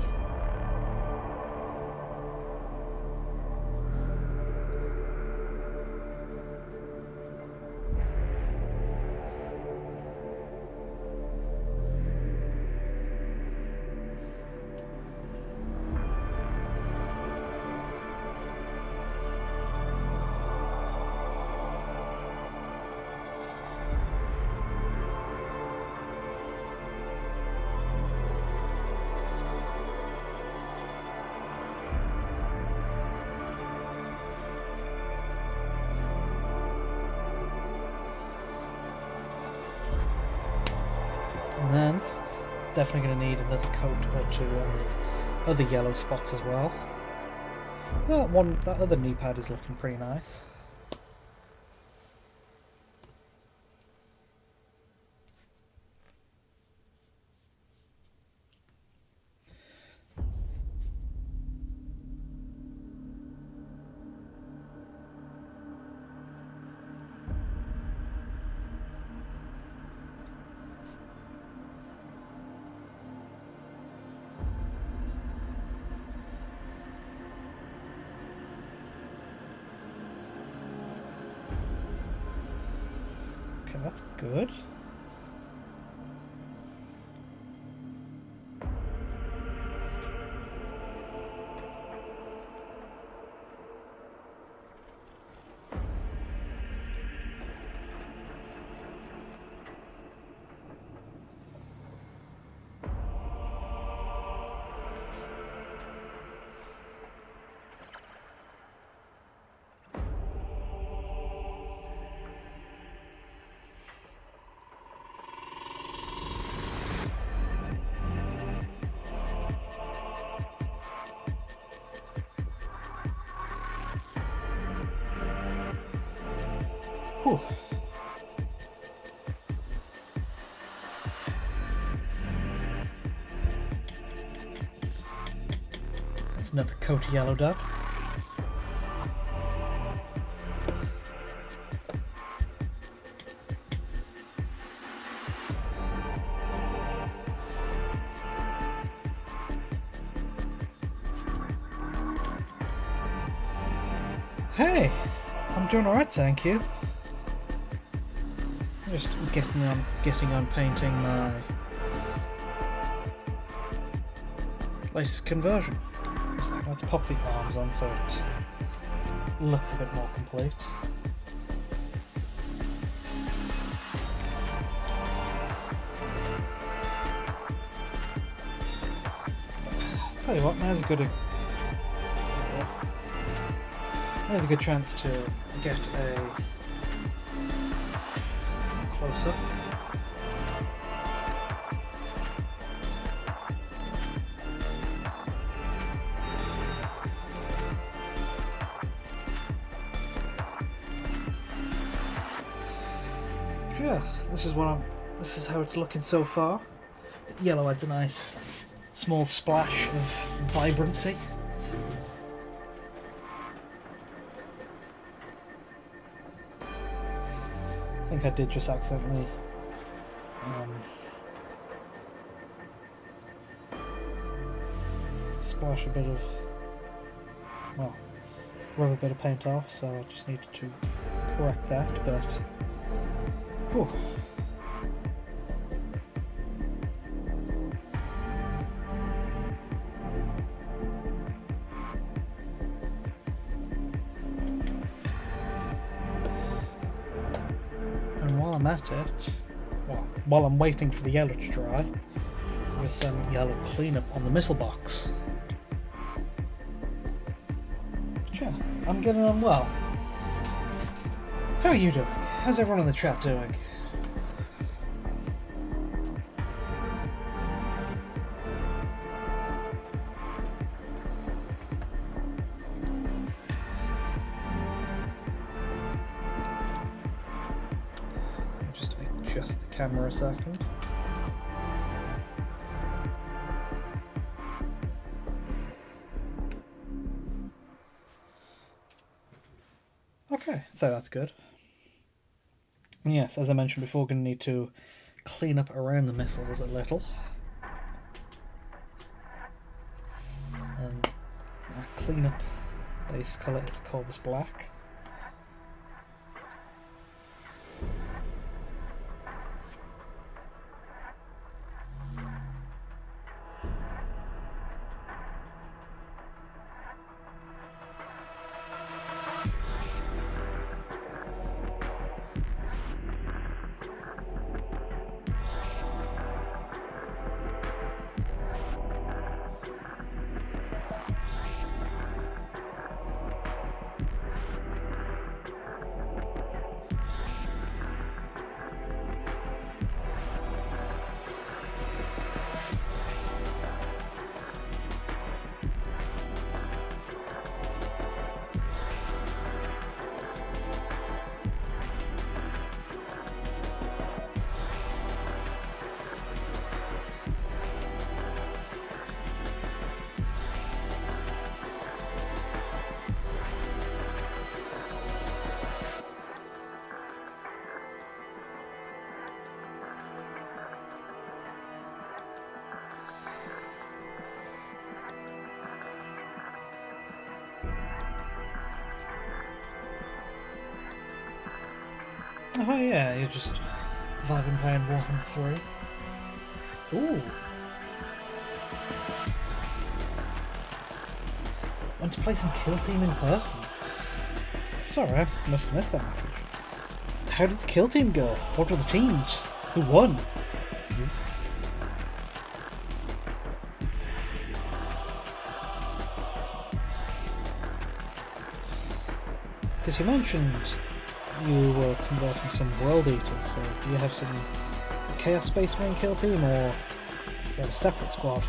And then it's definitely going to need another coat or two on the other yellow spots as well. That other knee pad is looking pretty nice. Okay, that's good. Whew. That's another coat of yellow done. Hey, I'm doing alright, thank you. Just getting on painting my latest conversion. So let's pop the arms on so it looks a bit more complete. Tell you what, now's a good chance to get a close-up. Yeah, this is how it's looking so far. Yellow adds a nice small splash of vibrancy. I think I did just accidentally splash a bit of, well, rub a bit of paint off, so I just needed to correct that, but whew. I'm at it, well, while I'm waiting for the yellow to dry, there's some yellow cleanup on the missile box. Yeah, I'm getting on well. How are you doing? How's everyone in the chat doing? adjust the camera a second. Okay, so that's good. Yes, as I mentioned before, we're going to need to clean up around the missiles a little. And our cleanup base colour is Corvus Black. Oh yeah, you're just vibing playing Warhammer 3. Ooh. Want to play some Kill Team in person? Sorry, I must have missed that message. How did the Kill Team go? What were the teams? Who won? Because you mentioned you were converting some World Eaters, so do you have some Chaos Space Marine Kill Team, or you have a separate squad?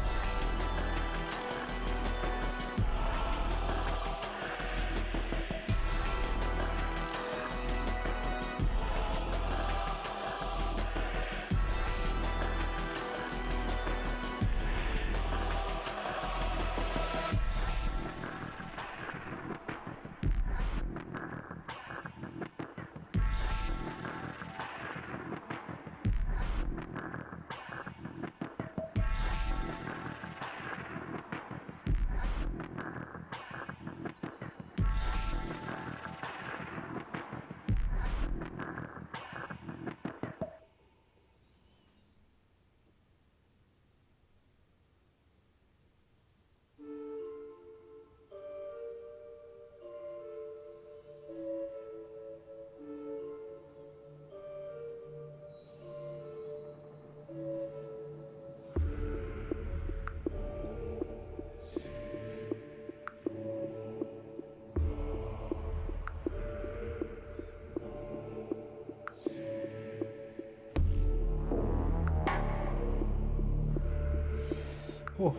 Oh.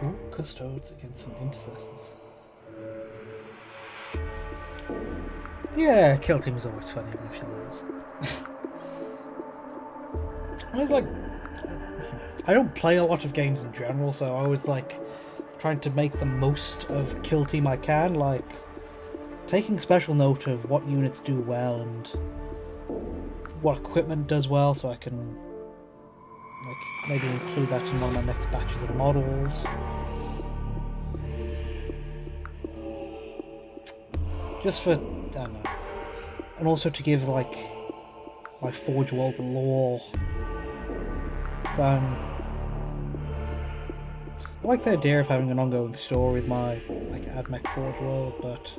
Ooh, Custodes against some Intercessors. Yeah, Kill Team is always fun even if you lose. I was like, I don't play a lot of games in general, so I always like trying to make the most of Kill Team I can, like taking special note of what units do well and what equipment does well, so I can like maybe include that in one of my next batches of models. Just for, I don't know. And also to give like my Forge World lore. So I like the idea of having an ongoing story with my like AdMech Forge World, but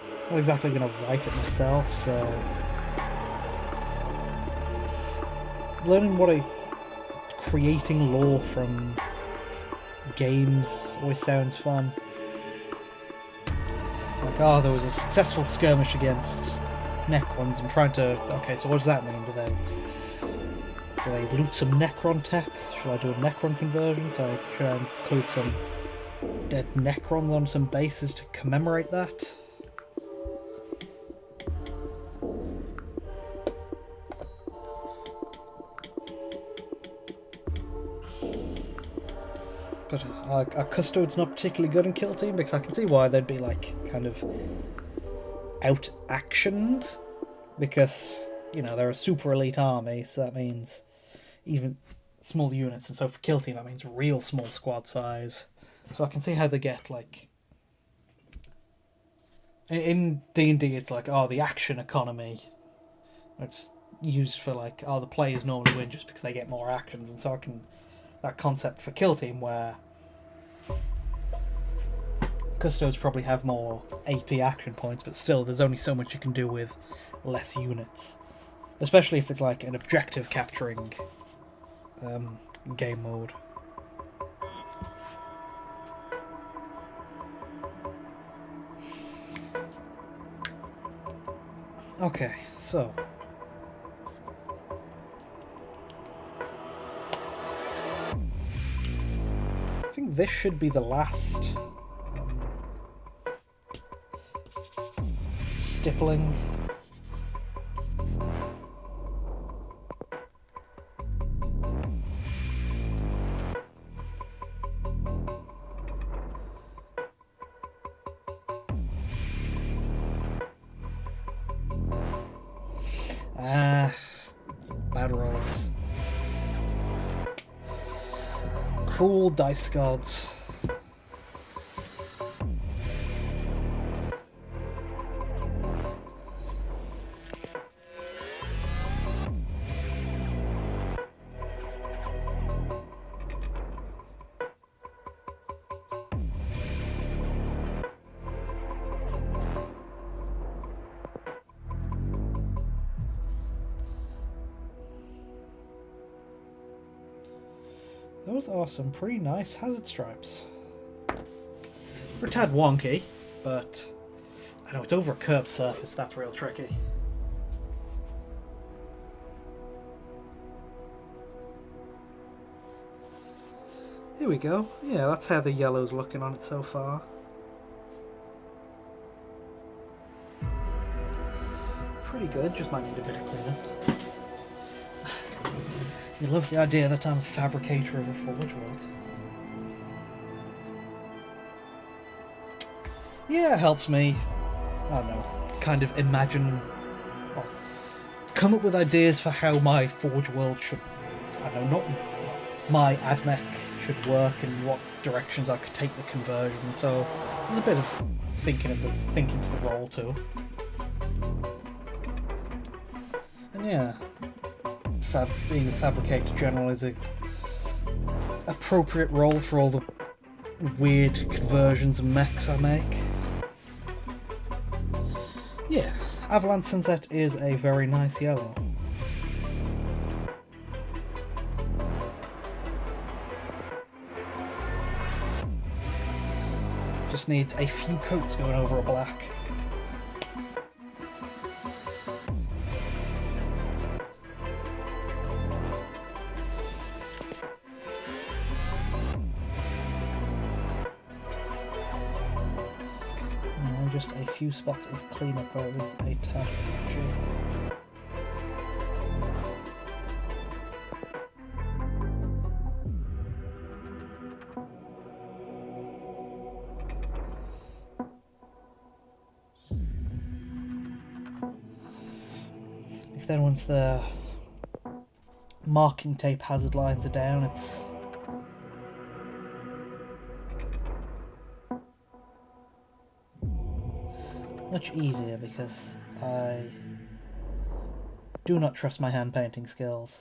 I'm not exactly gonna write it myself, so learning creating lore from games always sounds fun. Like, oh, there was a successful skirmish against Necrons, and trying to, okay, so what does that mean? Do they loot some Necron tech? Should I do a Necron conversion? So I should I include some dead Necrons on some bases to commemorate that? But are custodes not particularly good in kill team? Because I can see why they'd be like kind of out-actioned, because you know they're a super elite army, so that means even small units, and so for kill team that means real small squad size. So I can see how they get like in D&D it's like, oh, the action economy, it's used for like, oh, the players normally win just because they get more actions, and so I can that concept for kill team where custodes probably have more AP action points, but still there's only so much you can do with less units, especially if it's like an objective capturing game mode. Okay, so I think this should be the last stippling. Bad rolls. Cruel dice gods. Those are some pretty nice hazard stripes. They're a tad wonky, but I know it's over a curved surface, that's real tricky. Here we go. Yeah, that's how the yellow's looking on it so far. Pretty good, just might need a bit of cleanup. You love the idea that I'm a fabricator of a forge world. Yeah, it helps me, I don't know, kind of imagine, or come up with ideas for how my forge world should, I don't know, not my AdMech should work and what directions I could take the conversion, so there's a bit of thinking to the role too. And yeah, being a fabricator general is a appropriate role for all the weird conversions and mechs I make. Yeah, Avalanche Sunset is a very nice yellow. Just needs a few coats going over a black. And just a few spots of cleanup where it was a tad patchy. Then once the marking tape hazard lines are down, it's much easier because I do not trust my hand painting skills.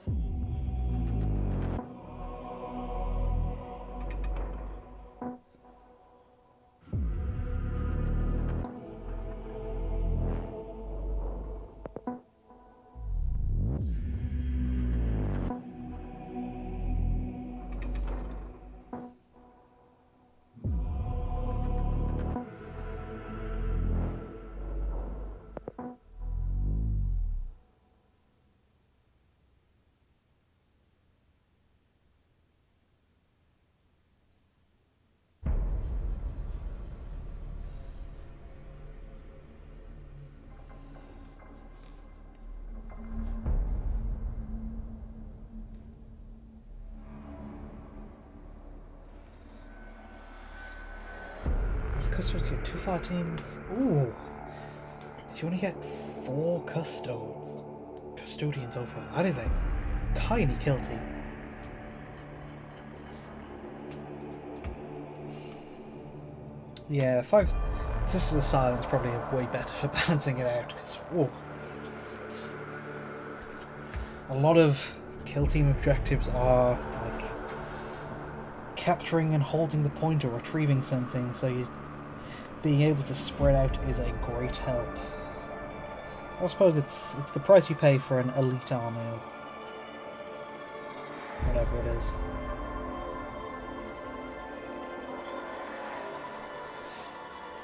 supposed to get 2 fire teams. Ooh. You only get 4 custodians overall. That is a tiny kill team. Yeah, 5 Sisters of Silence probably way better for balancing it out, because a lot of kill team objectives are like capturing and holding the point or retrieving something, so being able to spread out is a great help. I suppose it's the price you pay for an elite army or whatever it is.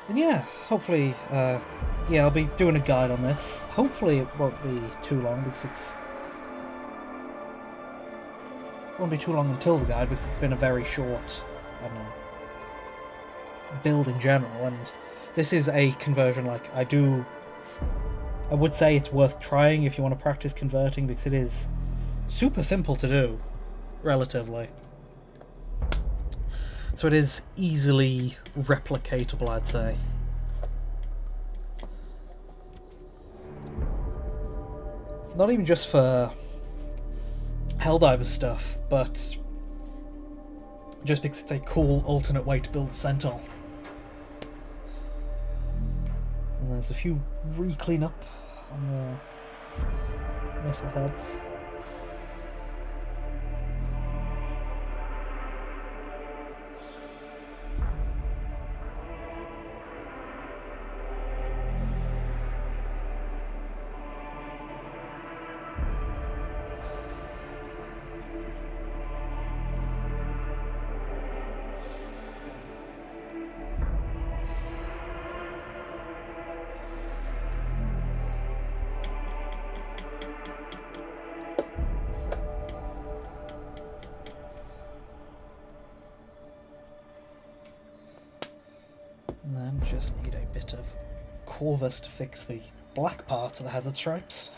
And yeah, hopefully, I'll be doing a guide on this. Hopefully it won't be too long, because it won't be too long until the guide, because it's been a very short, I don't know, build in general, and this is a conversion, like, I would say it's worth trying if you want to practice converting, because it is super simple to do, relatively. So it is easily replicatable, I'd say. Not even just for Helldivers stuff, but just because it's a cool alternate way to build a sentinel. And there's a few re-clean up on the missile heads. And then just need a bit of Corvus to fix the black part of the hazard stripes.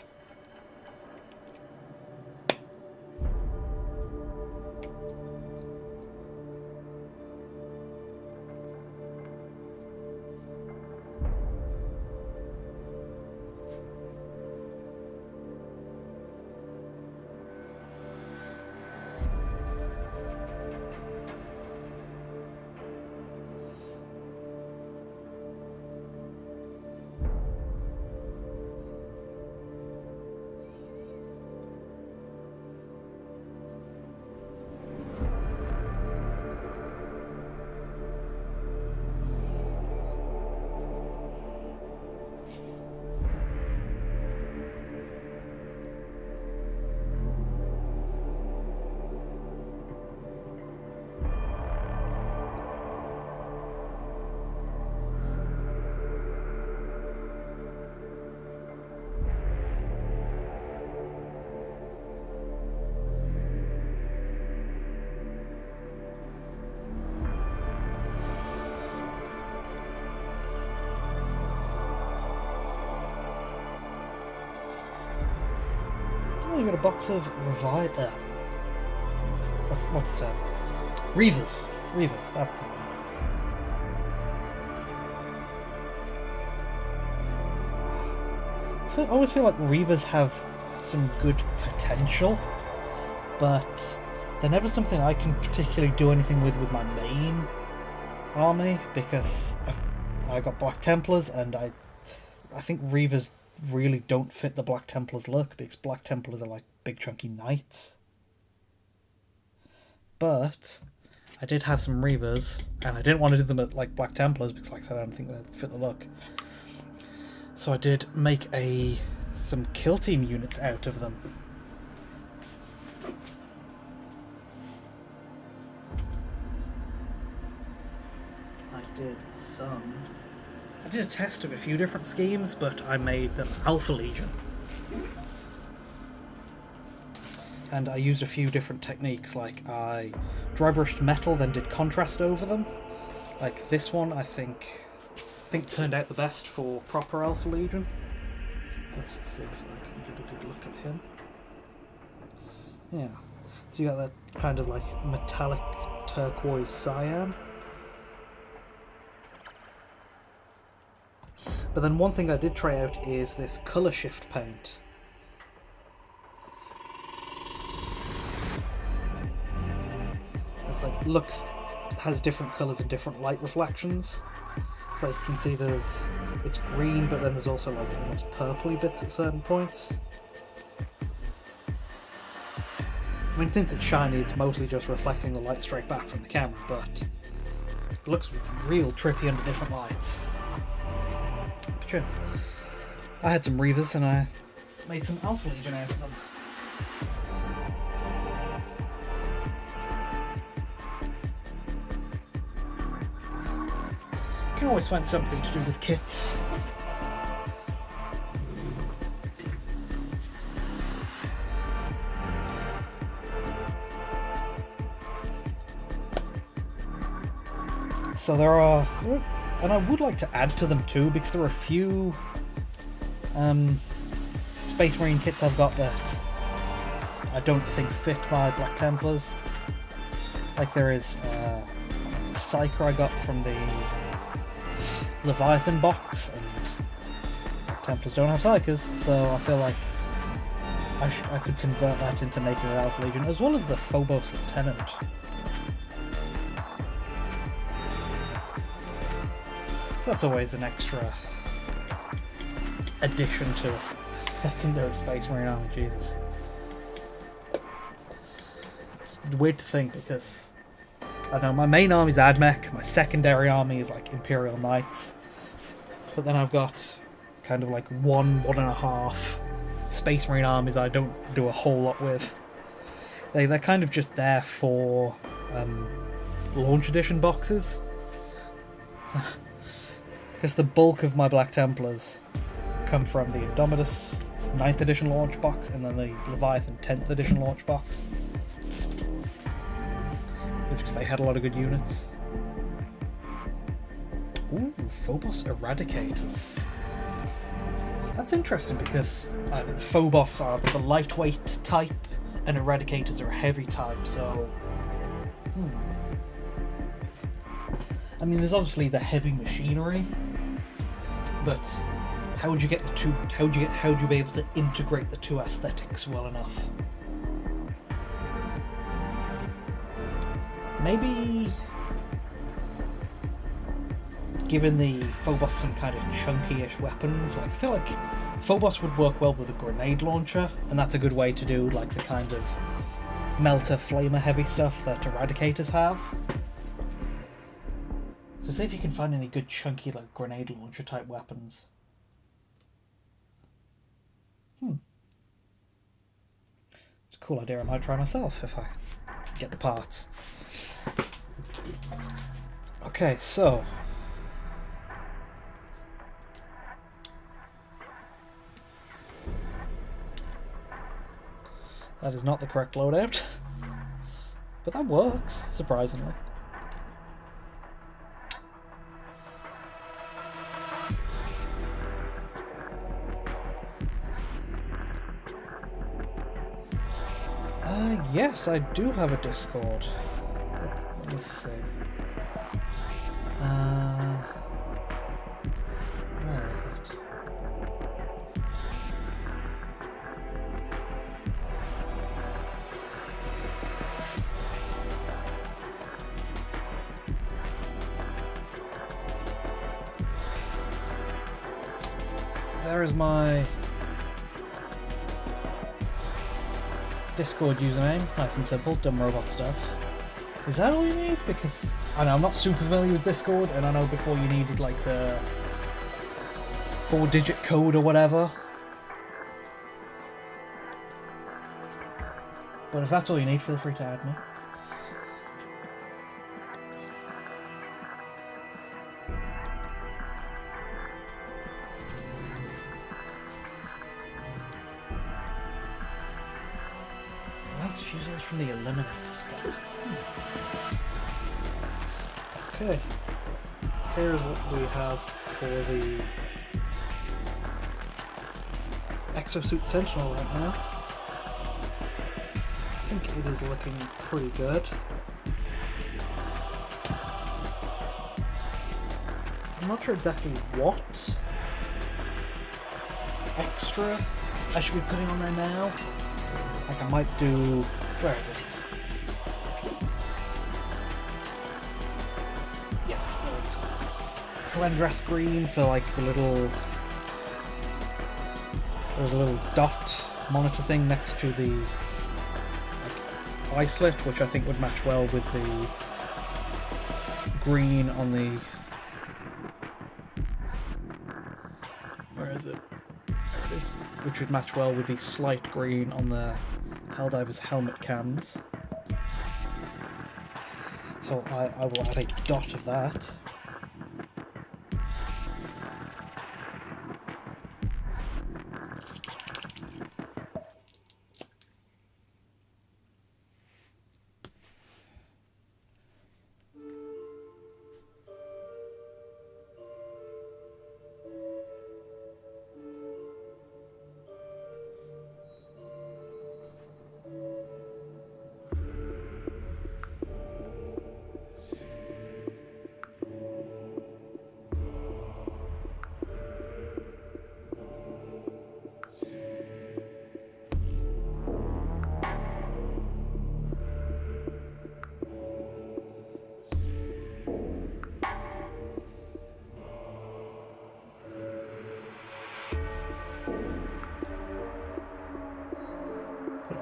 Oh, you got a box of what's the term? Reavers. Reavers, that's the one. I always feel like Reavers have some good potential, but they're never something I can particularly do anything with my main army, because I got Black Templars, and I think Reavers really don't fit the Black Templars look, because Black Templars are like big chunky knights. But I did have some Reavers, and I didn't want to do them like Black Templars, because like I said, I don't think they fit the look. So I did make some kill team units out of them. I did a test of a few different schemes, but I made them Alpha Legion. And I used a few different techniques, like I dry brushed metal, then did contrast over them. Like this one, I think turned out the best for proper Alpha Legion. Let's see if I can get a good look at him. Yeah, so you got that kind of like metallic turquoise cyan. But then one thing I did try out is this colour shift paint. It's like has different colours and different light reflections. So you can see it's green, but then there's also like almost purpley bits at certain points. I mean, since it's shiny, it's mostly just reflecting the light straight back from the camera, but it looks real trippy under different lights. But yeah, I had some Reavers and I made some Alpha Legion out of them. You can always find something to do with kits. So there are, and I would like to add to them too, because there are a few Space Marine kits I've got that I don't think fit my Black Templars. Like there is a Psyker I got from the Leviathan box, and Black Templars don't have Psykers, so I feel like I could convert that into making an Alpha Legion, as well as the Phobos Lieutenant. So that's always an extra addition to a secondary Space Marine army, Jesus. It's weird to think because, I know, my main army is Admech, my secondary army is like Imperial Knights, but then I've got kind of like one and a half Space Marine armies I don't do a whole lot with. They're kind of just there for launch edition boxes. Because the bulk of my Black Templars come from the Indomitus 9th edition launch box and then the Leviathan 10th edition launch box. Because they had a lot of good units. Ooh, Phobos Eradicators. That's interesting because Phobos are the lightweight type and Eradicators are a heavy type, so... I mean, there's obviously the heavy machinery, but how would you get the two? How would you be able to integrate the two aesthetics well enough? Maybe giving the Phobos some kind of chunky-ish weapons. Like, I feel like Phobos would work well with a grenade launcher, and that's a good way to do like the kind of melter, flamer heavy stuff that Eradicators have. So see if you can find any good chunky like grenade launcher type weapons. It's a cool idea I might try myself if I get the parts. Okay, so that is not the correct loadout, but that works, surprisingly. Yes, I do have a Discord. Let me see. Where is it? There is my Discord username, nice and simple, dumb robot stuff. Is that all you need? Because I know I'm not super familiar with Discord, and I know before you needed like the 4-digit code or whatever. But if that's all you need, feel free to add me. That's fuselage from the Eliminator set. Okay, here's what we have for the exosuit sentinel right now. I think it is looking pretty good. I'm not sure exactly what extra I should be putting on there now. Like I might do... Where is it? Yes, there's Calendress green for like the little... There's a little dot monitor thing next to the like, iSlit, which I think would match well with the green on the... Where is it? There it is. Which would match well with the slight green on the Helldiver's helmet cams. So I will add a dot of that.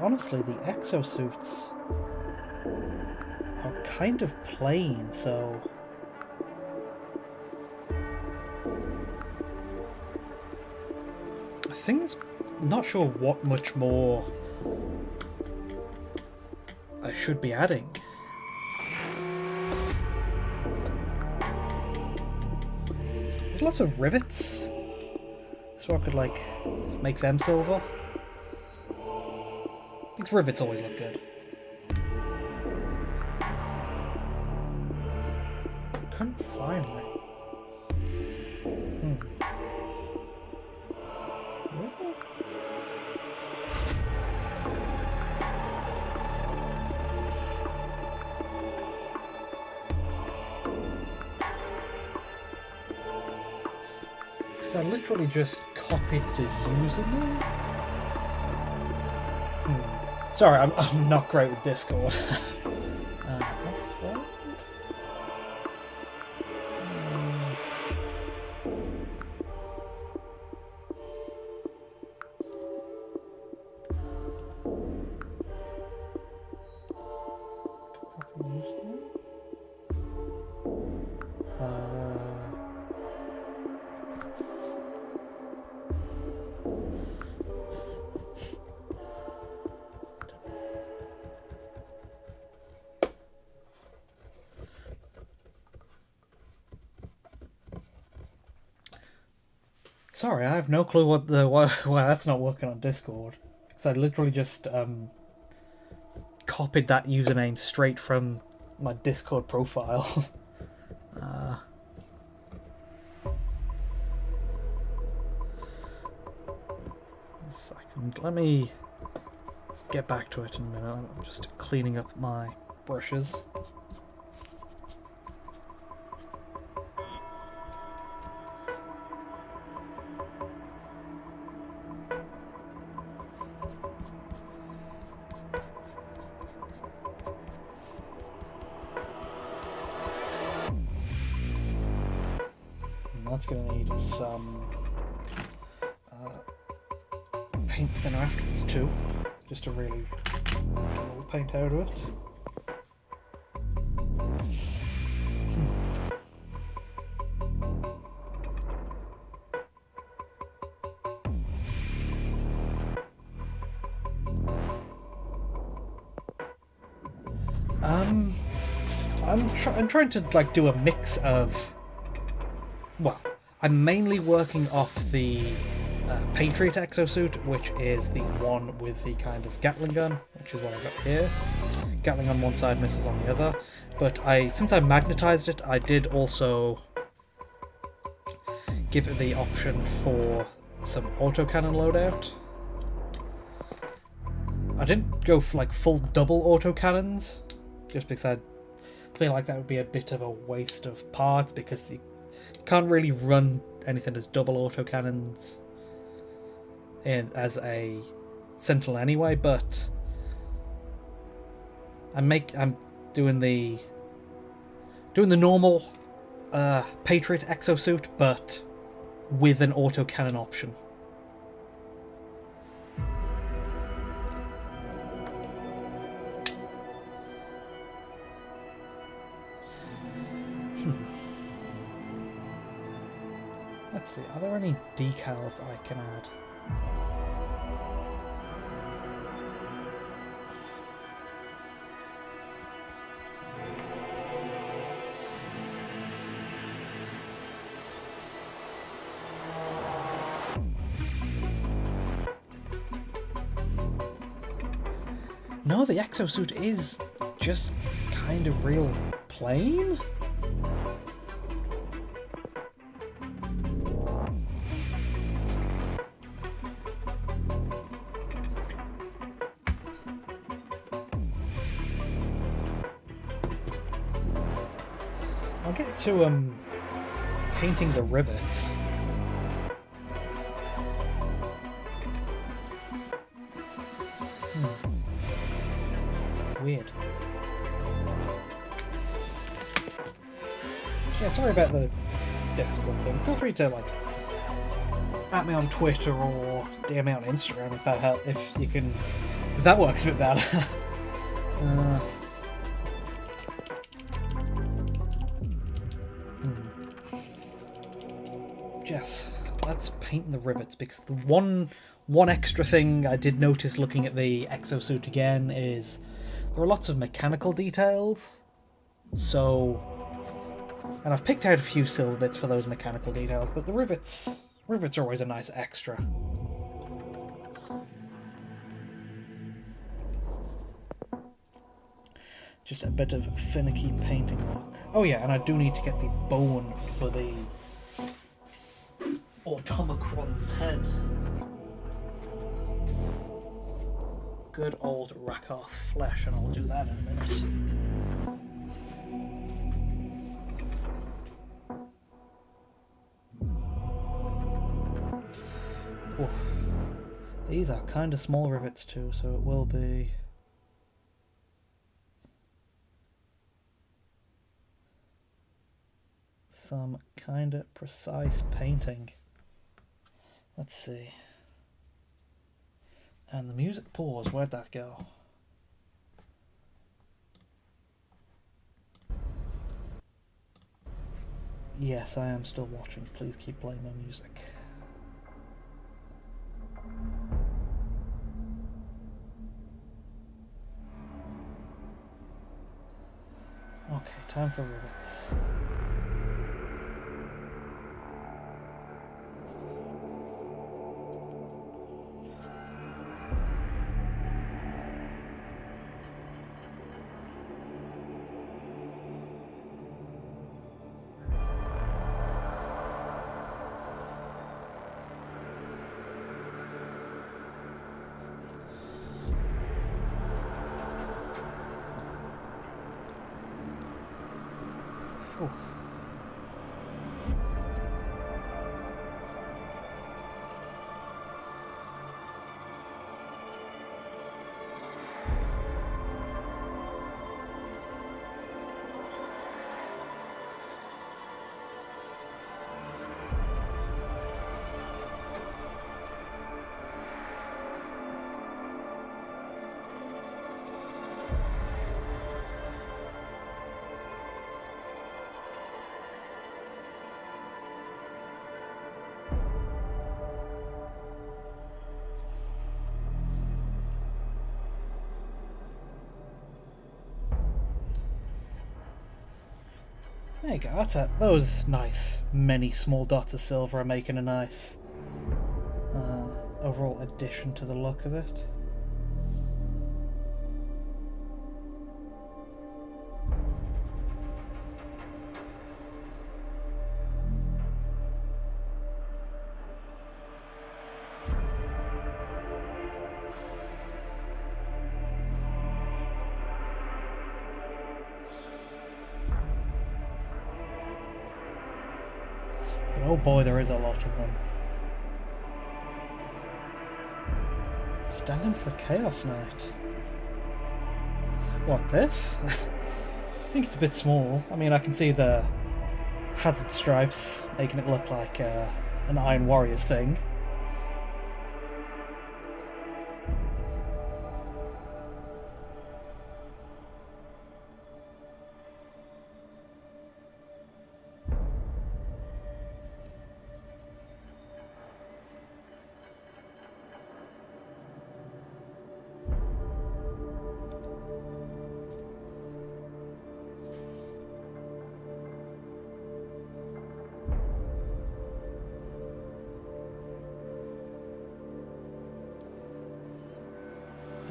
Honestly, the exosuits are kind of plain, so... I think it's... not sure what much more I should be adding. There's lots of rivets, so I could, like, make them silver. These rivets always look good. Couldn't find one. Because I literally just copied the username. Sorry, I'm not great with Discord. Sorry, I have no clue what the why that's not working on Discord. Because I literally just copied that username straight from my Discord profile. A second, let me get back to it in a minute. I'm just cleaning up my brushes. That's going to need some paint thinner afterwards too, just to really get all the paint out of it. I'm trying to like do a mix of. Well, I'm mainly working off the Patriot exosuit, which is the one with the kind of Gatling gun, which is what I've got here. Gatling on one side, missiles on the other. But since I magnetized it, I did also give it the option for some autocannon loadout. I didn't go for like full double autocannons, just because I feel like that would be a bit of a waste of parts, because you can't really run anything as double autocannons as a sentinel anyway, but I'm doing the normal Patriot exosuit, but with an autocannon option. Let's see, are there any decals I can add? No, the exosuit is just kind of real plain. I'll get to painting the rivets. Weird. Yeah, sorry about the Discord thing. Feel free to like at me on Twitter or DM me on Instagram if that if that works a bit better. Yes, let's paint the rivets, because the one extra thing I did notice looking at the exosuit again is there are lots of mechanical details, so, and I've picked out a few silver bits for those mechanical details, but the rivets are always a nice extra. Just a bit of finicky painting work. Oh yeah, and I do need to get the bone for the Automacron's head. Good old Rakarth flesh, and I'll do that in a minute. Oh. These are kind of small rivets too, so it will be some kind of precise painting. Let's see. And the music paused. Where'd that go? Yes, I am still watching. Please keep playing my music. Okay, time for rivets. Oh. There you go, that's it. Those nice, many small dots of silver are making a nice overall addition to the look of it. Oh boy, there is a lot of them. Stand in for a Chaos Knight. What, this? I think it's a bit small. I mean, I can see the hazard stripes making it look like an Iron Warriors thing.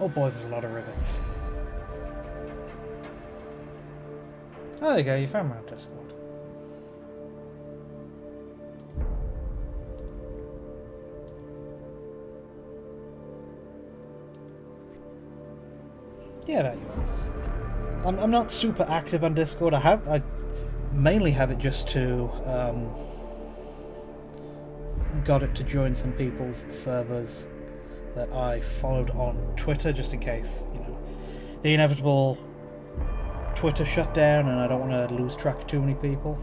Oh boy, there's a lot of rivets. Oh, there you go, you found my Discord. Yeah, there you are. I'm not super active on Discord. I mainly have it just to got it to join some people's servers that I followed on Twitter, just in case, you know, the inevitable Twitter shutdown, and I don't want to lose track of too many people.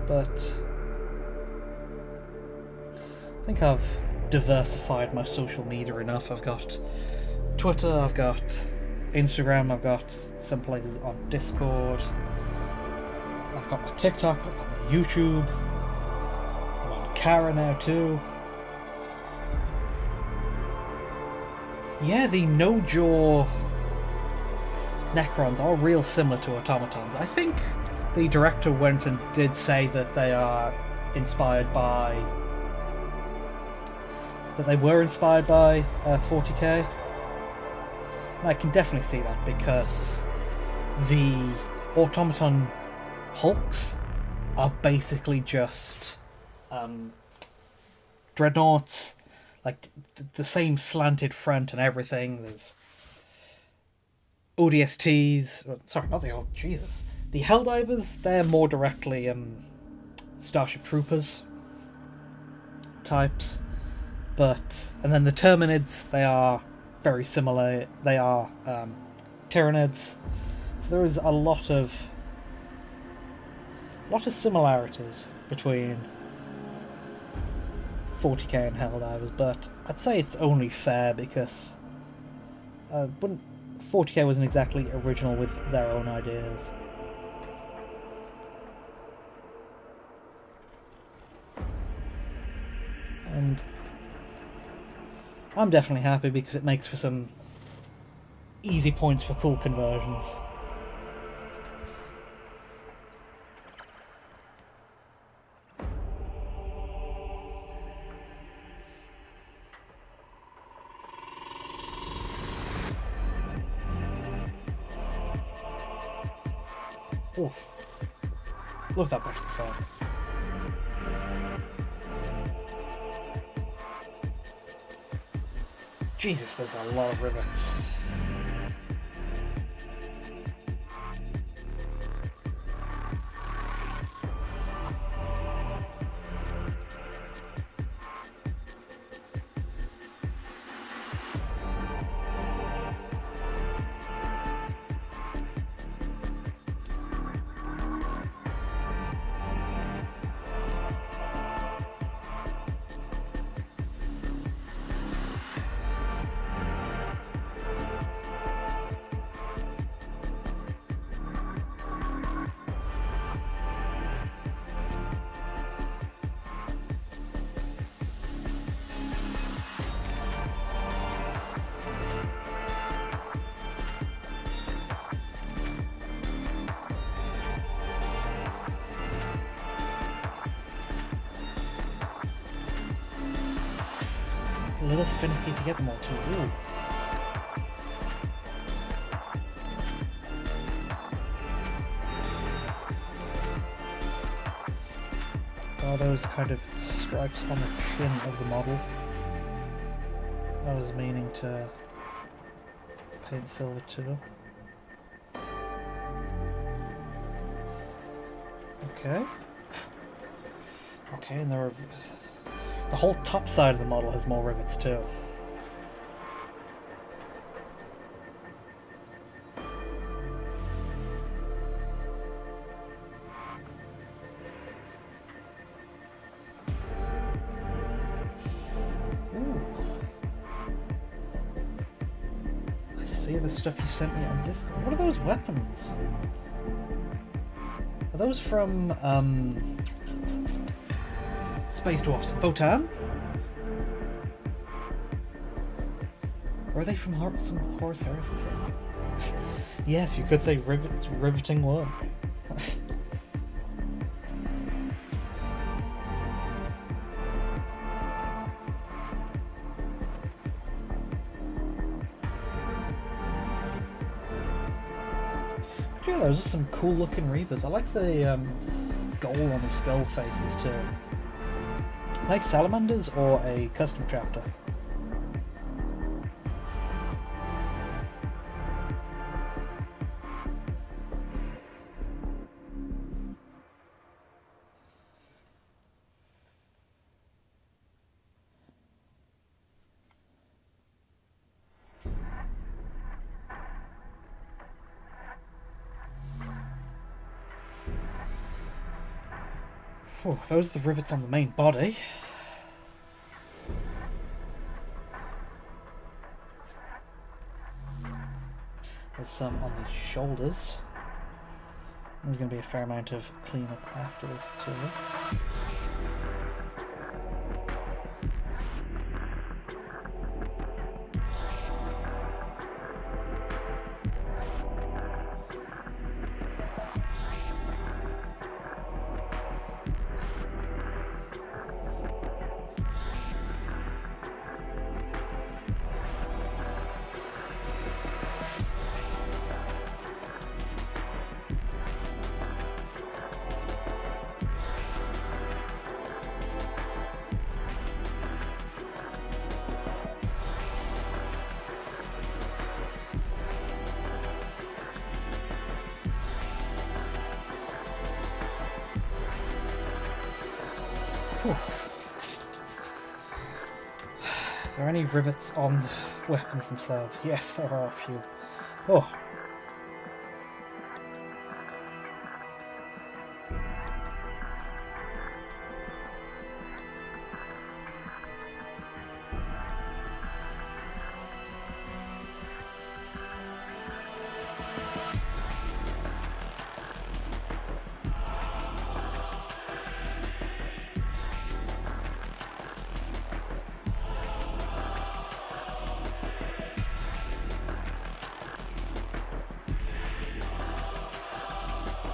But I think I've diversified my social media enough. I've got Twitter, I've got Instagram, I've got some places on Discord, I've got my TikTok, I've got my YouTube, I'm on Kara now too. Yeah, the no-jaw Necrons are real similar to automatons. I think the director went and did say that they are inspired by... that they were inspired by 40k. And I can definitely see that, because the automaton hulks are basically just dreadnoughts, like the same slanted front and everything. There's ODSTs, sorry, not the Jesus. The Helldivers, they're more directly Starship Troopers types, and then the Terminids, they are very similar. They are Tyranids, so there is a lot of similarities between 40k and Helldivers, but I'd say it's only fair because 40k wasn't exactly original with their own ideas. And I'm definitely happy because it makes for some easy points for cool conversions. Oh, love that back to the side. Jesus, there's a lot of rivets. A little finicky to get them all too. Ooh. Are those kind of stripes on the chin of the model? I was meaning to paint silver too. Okay. Okay, and there are... the whole top side of the model has more rivets too. see the stuff you sent me on Discord. What are those weapons? Are those from Space Dwarfs? Votan? Or are they from some Horus Heresy film? Yes, you could say it's riveting work. Yeah, those are some cool looking Reavers. I like the gold on the skull faces too. Nice salamanders or a custom chapter? Oh, those are the rivets on the main body. There's some on the shoulders. There's going to be a fair amount of cleanup after this too. Whew. Are there any rivets on the weapons themselves? Yes, there are a few. Oh.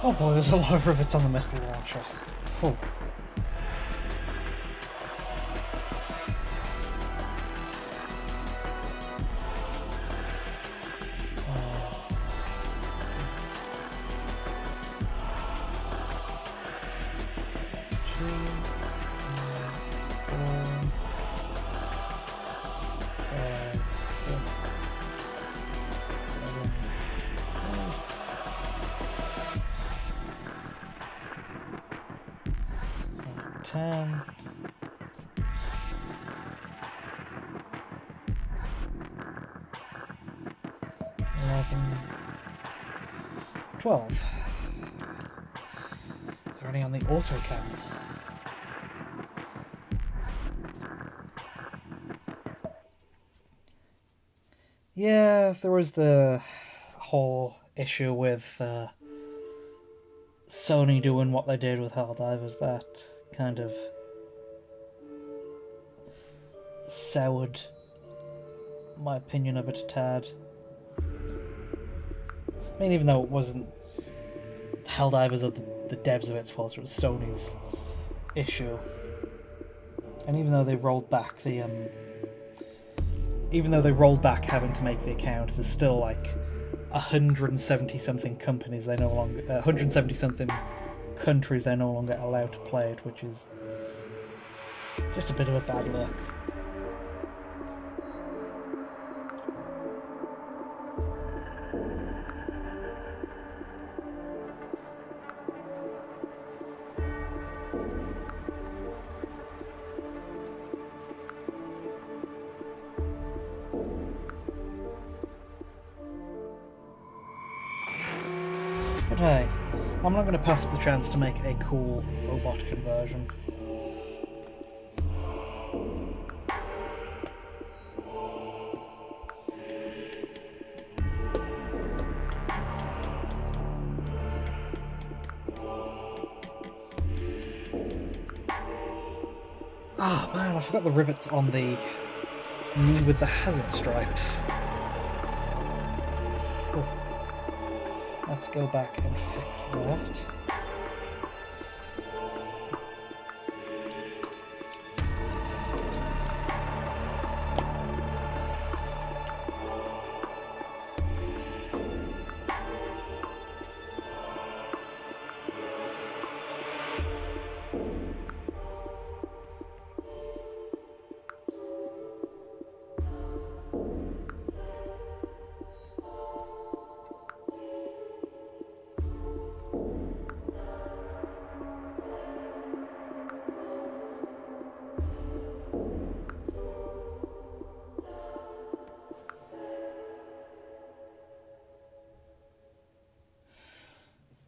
Oh boy, there's a lot of rivets on the missile launcher. Oh. Ten. 11. 12. They're only on the autocannon. Yeah, there was the whole issue with Sony doing what they did with Helldivers. That kind of soured my opinion of it a tad. I mean, even though it wasn't Helldivers or the devs of its fault, it was Sony's issue. And even though they rolled back the having to make the account, there's still like 170 something companies they no longer 170 something countries they're no longer allowed to play it, which is just a bit of a bad luck. But hey, I'm not going to pass up the chance to make a cool robot conversion. Ah, man, I forgot the rivets on the knee with the hazard stripes. Oh. Let's go back and fix that.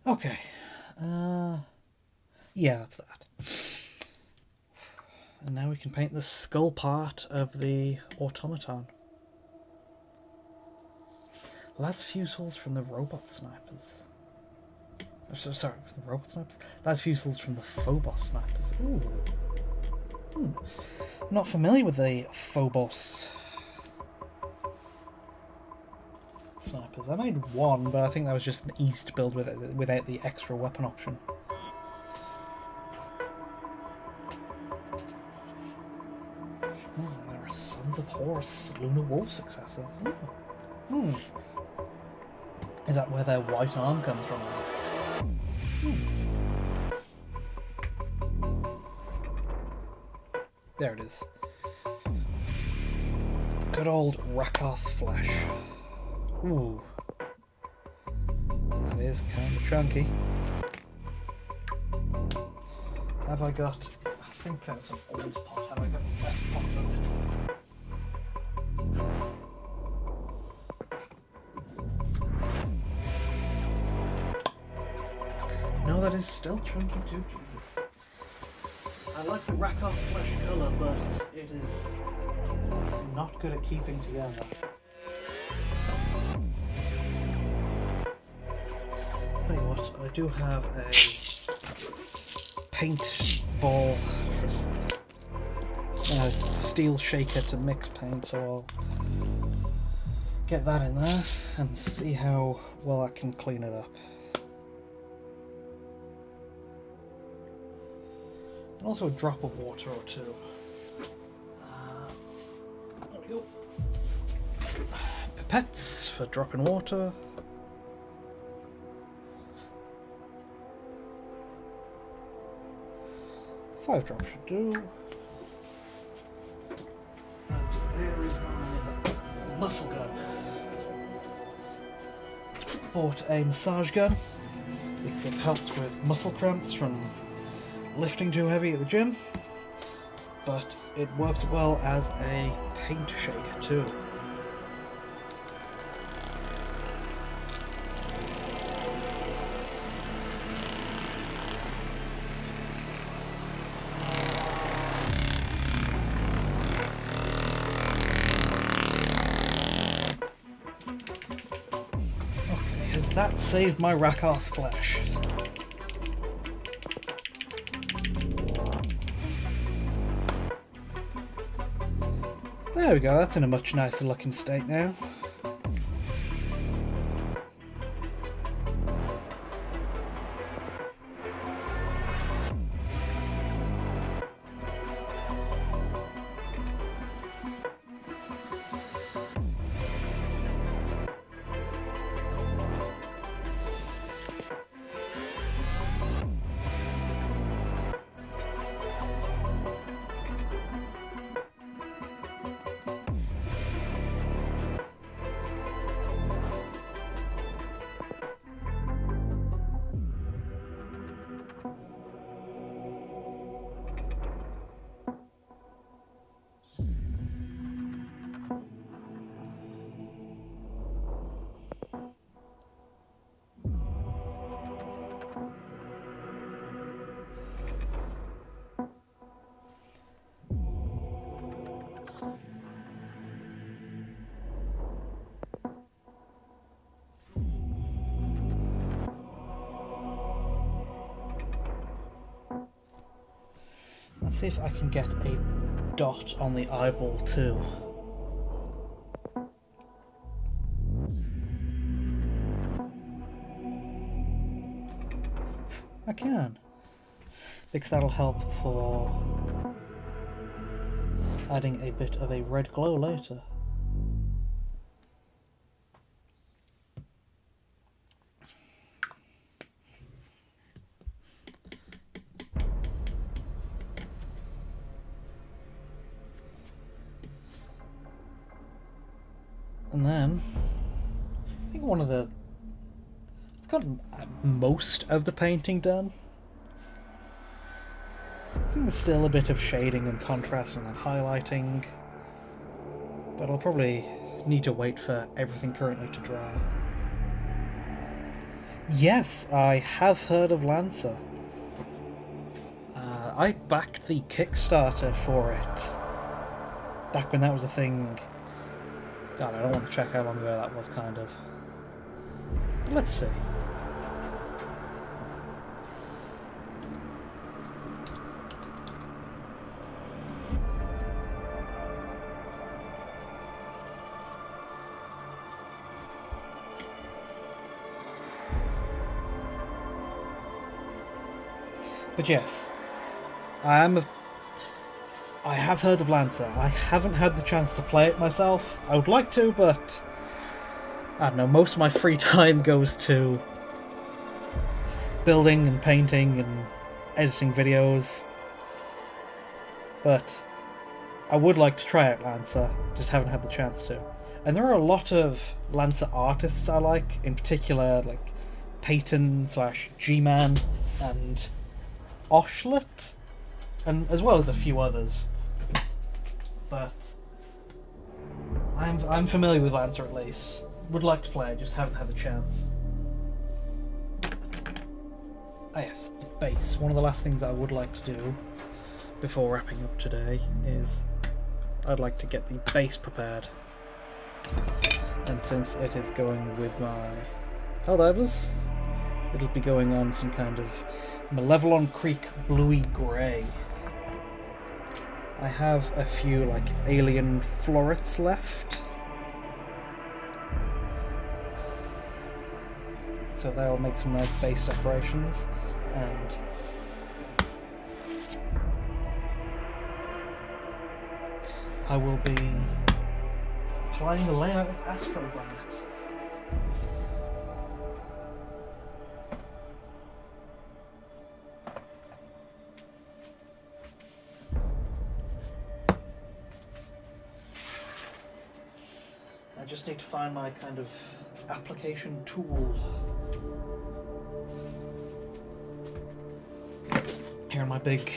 Okay. Yeah, that's that. And now we can paint the skull part of the automaton. Well, that's fusils from the robot snipers. Sorry, from the robot snipers? That's fusils from the Phobos snipers. Ooh. Not familiar with the Phobos snipers. I made one, but I think that was just an easy to build with it, without the extra weapon option. There are Sons of Horus, Lunar Wolf successor. Is that where their white arm comes from? There it is. Good old Rakoth flesh. Ooh. That is kind of chunky. Have I got... I think that's an old pot. Have I got left pots of it? No, that is still chunky too, Jesus. I like the Rakoth flesh colour, but it is not good at keeping together. Tell you what, I do have a paint ball for a steel shaker to mix paint, so I'll get that in there and see how well I can clean it up. And also a drop of water or two. There we go. Pipettes for dropping water. Five drops should do. And there is my muscle gun. Bought a massage gun because it helps with muscle cramps from lifting too heavy at the gym, but it works well as a paint shaker too. Okay, has that saved my Rakoth flesh? There we go, that's in a much nicer looking state now. see if I can get a dot on the eyeball too. I can, because that'll help for adding a bit of a red glow later. And then, I think I've got most of the painting done. I think there's still a bit of shading and contrast and then highlighting, but I'll probably need to wait for everything currently to dry. Yes, I have heard of Lancer. I backed the Kickstarter for it back when that was a thing. God, I don't want to check how long ago that was, kind of. But let's see. But yes, I have heard of Lancer. I haven't had the chance to play it myself. I would like to, but I don't know, most of my free time goes to building and painting and editing videos. But I would like to try out Lancer, just haven't had the chance to. And there are a lot of Lancer artists I like, in particular like Peyton/G-Man and Oshlet, and as well as a few others. But I'm familiar with Lancer at least. Would like to play, just haven't had the chance. Ah yes, the base. One of the last things I would like to do before wrapping up today is I'd like to get the base prepared. And since it is going with my Helldivers, it'll be going on some kind of Malevelon Creek bluey grey. I have a few like alien florets left, so they'll make some nice base decorations, and I will be applying the layout of Astrogranite. I just need to find my kind of application tool. Here are my big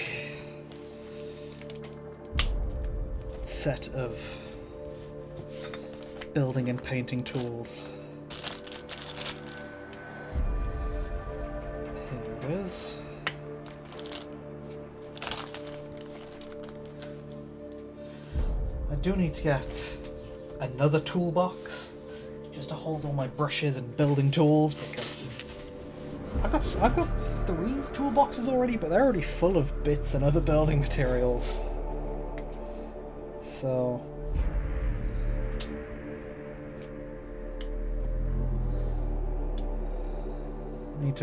set of building and painting tools. Here it is. I do need to get another toolbox just to hold all my brushes and building tools, because I've got 3 toolboxes already, but they're already full of bits and other building materials. So need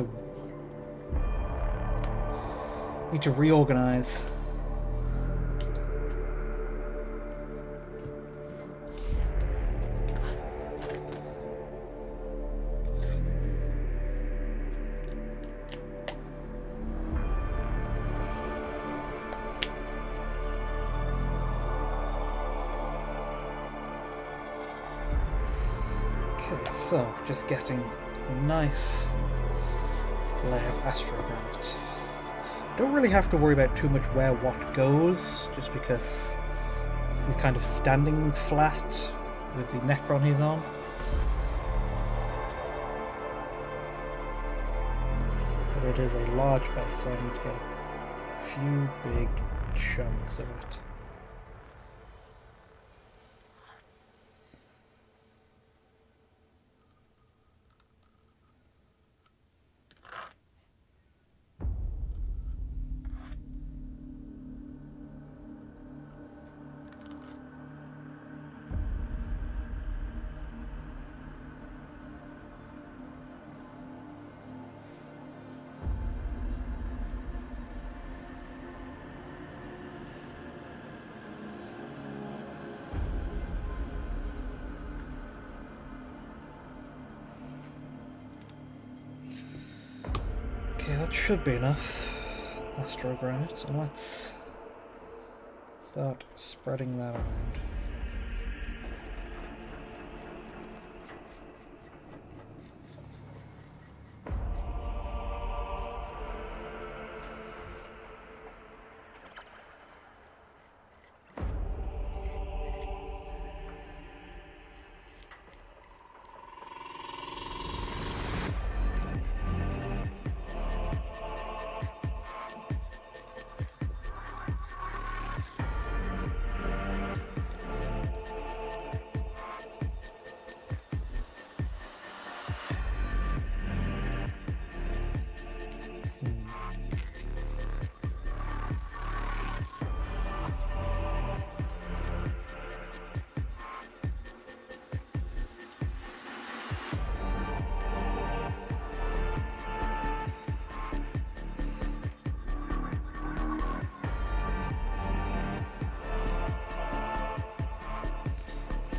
to reorganize. Okay, so just getting a nice layer of Astrogranite. Don't really have to worry about too much where what goes, just because he's kind of standing flat with the Necron he's on. But it is a large base, so I need to get a few big chunks of it. Okay, that should be enough astro granite, and let's start spreading that around.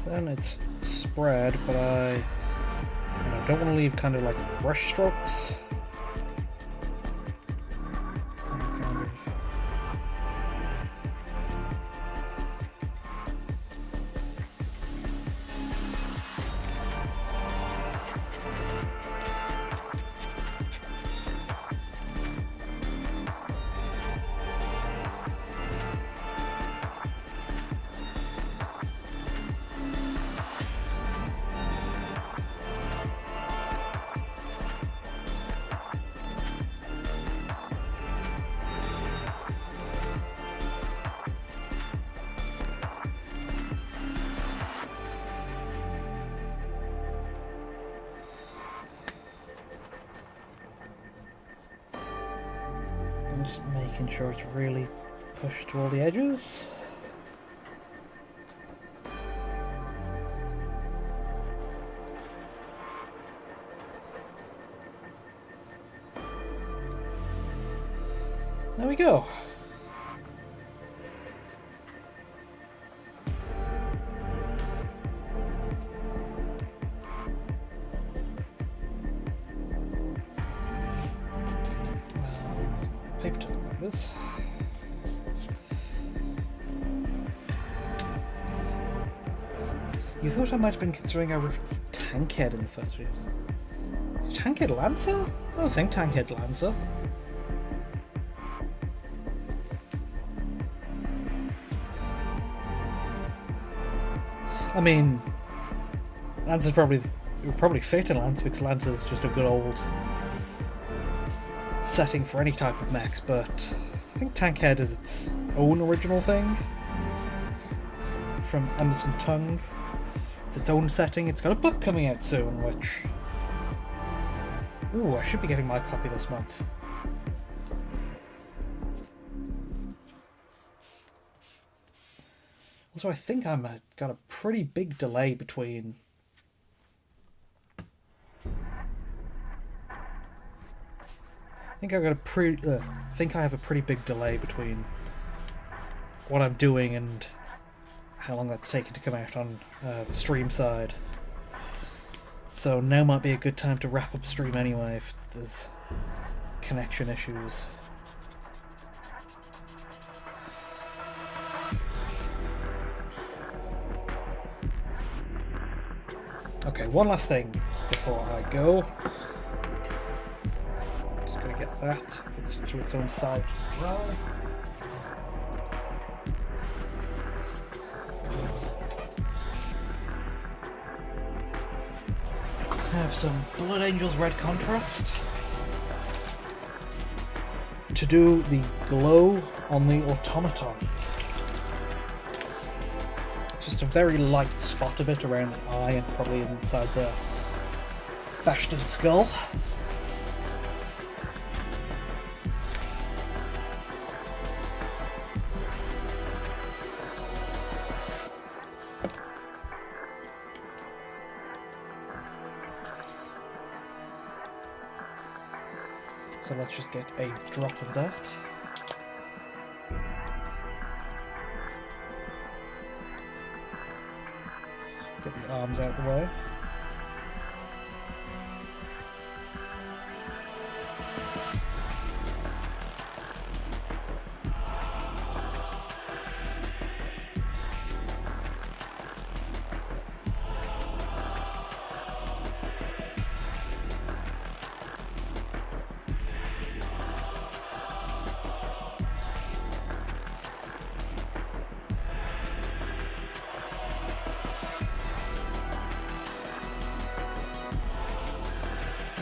Then it's spread, but I don't want to leave kind of like brush strokes. Some kind of... I'm just making sure it's really pushed to all the edges. There we go. Paper towel, there it is. You thought I might have been considering I referenced Tankhead in the first video. Is Tankhead Lancer? I don't think Tankhead's Lancer. I mean, Lancer's probably fit in Lancer because Lancer's just a good old setting for any type of mechs, but I think Tankhead is its own original thing from Emerson Tung. It's its own setting. It's got a book coming out soon, which... Ooh, I should be getting my copy this month. Also, I think I've got a pretty big delay between... I think I have a pretty big delay between what I'm doing and how long that's taken to come out on the stream side. So now might be a good time to wrap up stream anyway if there's connection issues. Okay, one last thing before I go. Just gonna get that if it's to its own side to dry. Have some Blood Angels red contrast to do the glow on the automaton. Just a very light spot of it around the eye and probably inside the bashed of the skull. So let's just get a drop of that. Get the arms out of the way.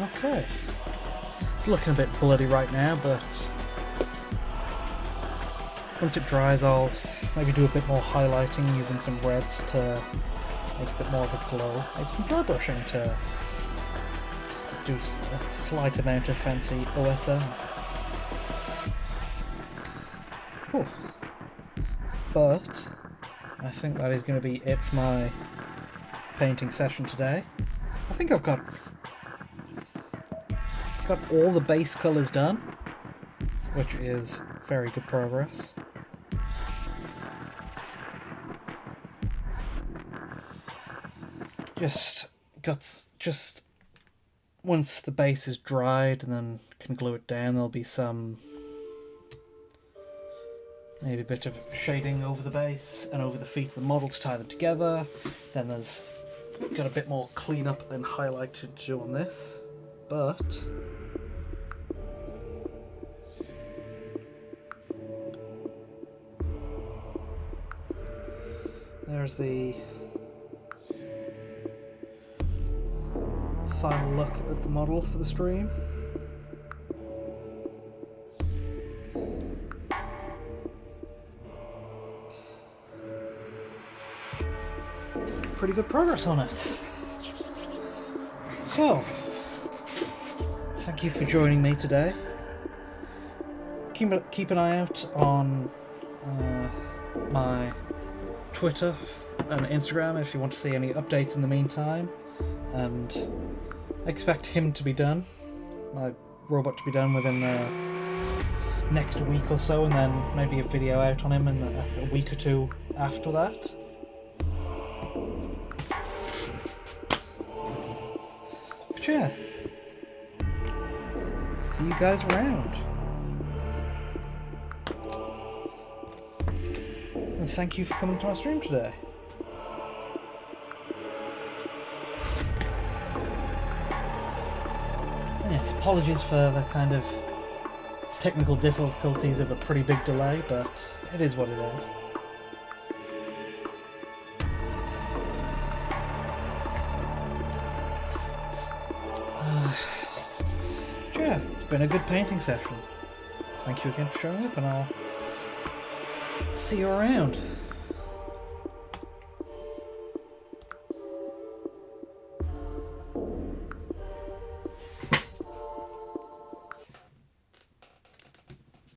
Okay. It's looking a bit bloody right now, but once it dries I'll maybe do a bit more highlighting using some reds to make a bit more of a glow. Maybe some dry brushing to do a slight amount of fancy OSM. Oh. But I think that is going to be it for my painting session today. I think I've got all the base colours done, which is very good progress. Just once the base is dried and then can glue it down, there'll be maybe a bit of shading over the base and over the feet of the model to tie them together. Then there's got a bit more cleanup and highlighting to do on this, but there's the final look at the model for the stream. Pretty good progress on it. So, thank you for joining me today. Keep an eye out on my Twitter and Instagram if you want to see any updates in the meantime, and I expect him to be done, my robot to be done within the next week or so, and then maybe a video out on him in a week or two after that. But yeah, see you guys around. And thank you for coming to my stream today. Yes, apologies for the kind of technical difficulties of a pretty big delay, but it is what it is. Yeah, it's been a good painting session. Thank you again for showing up, and I'll see you around.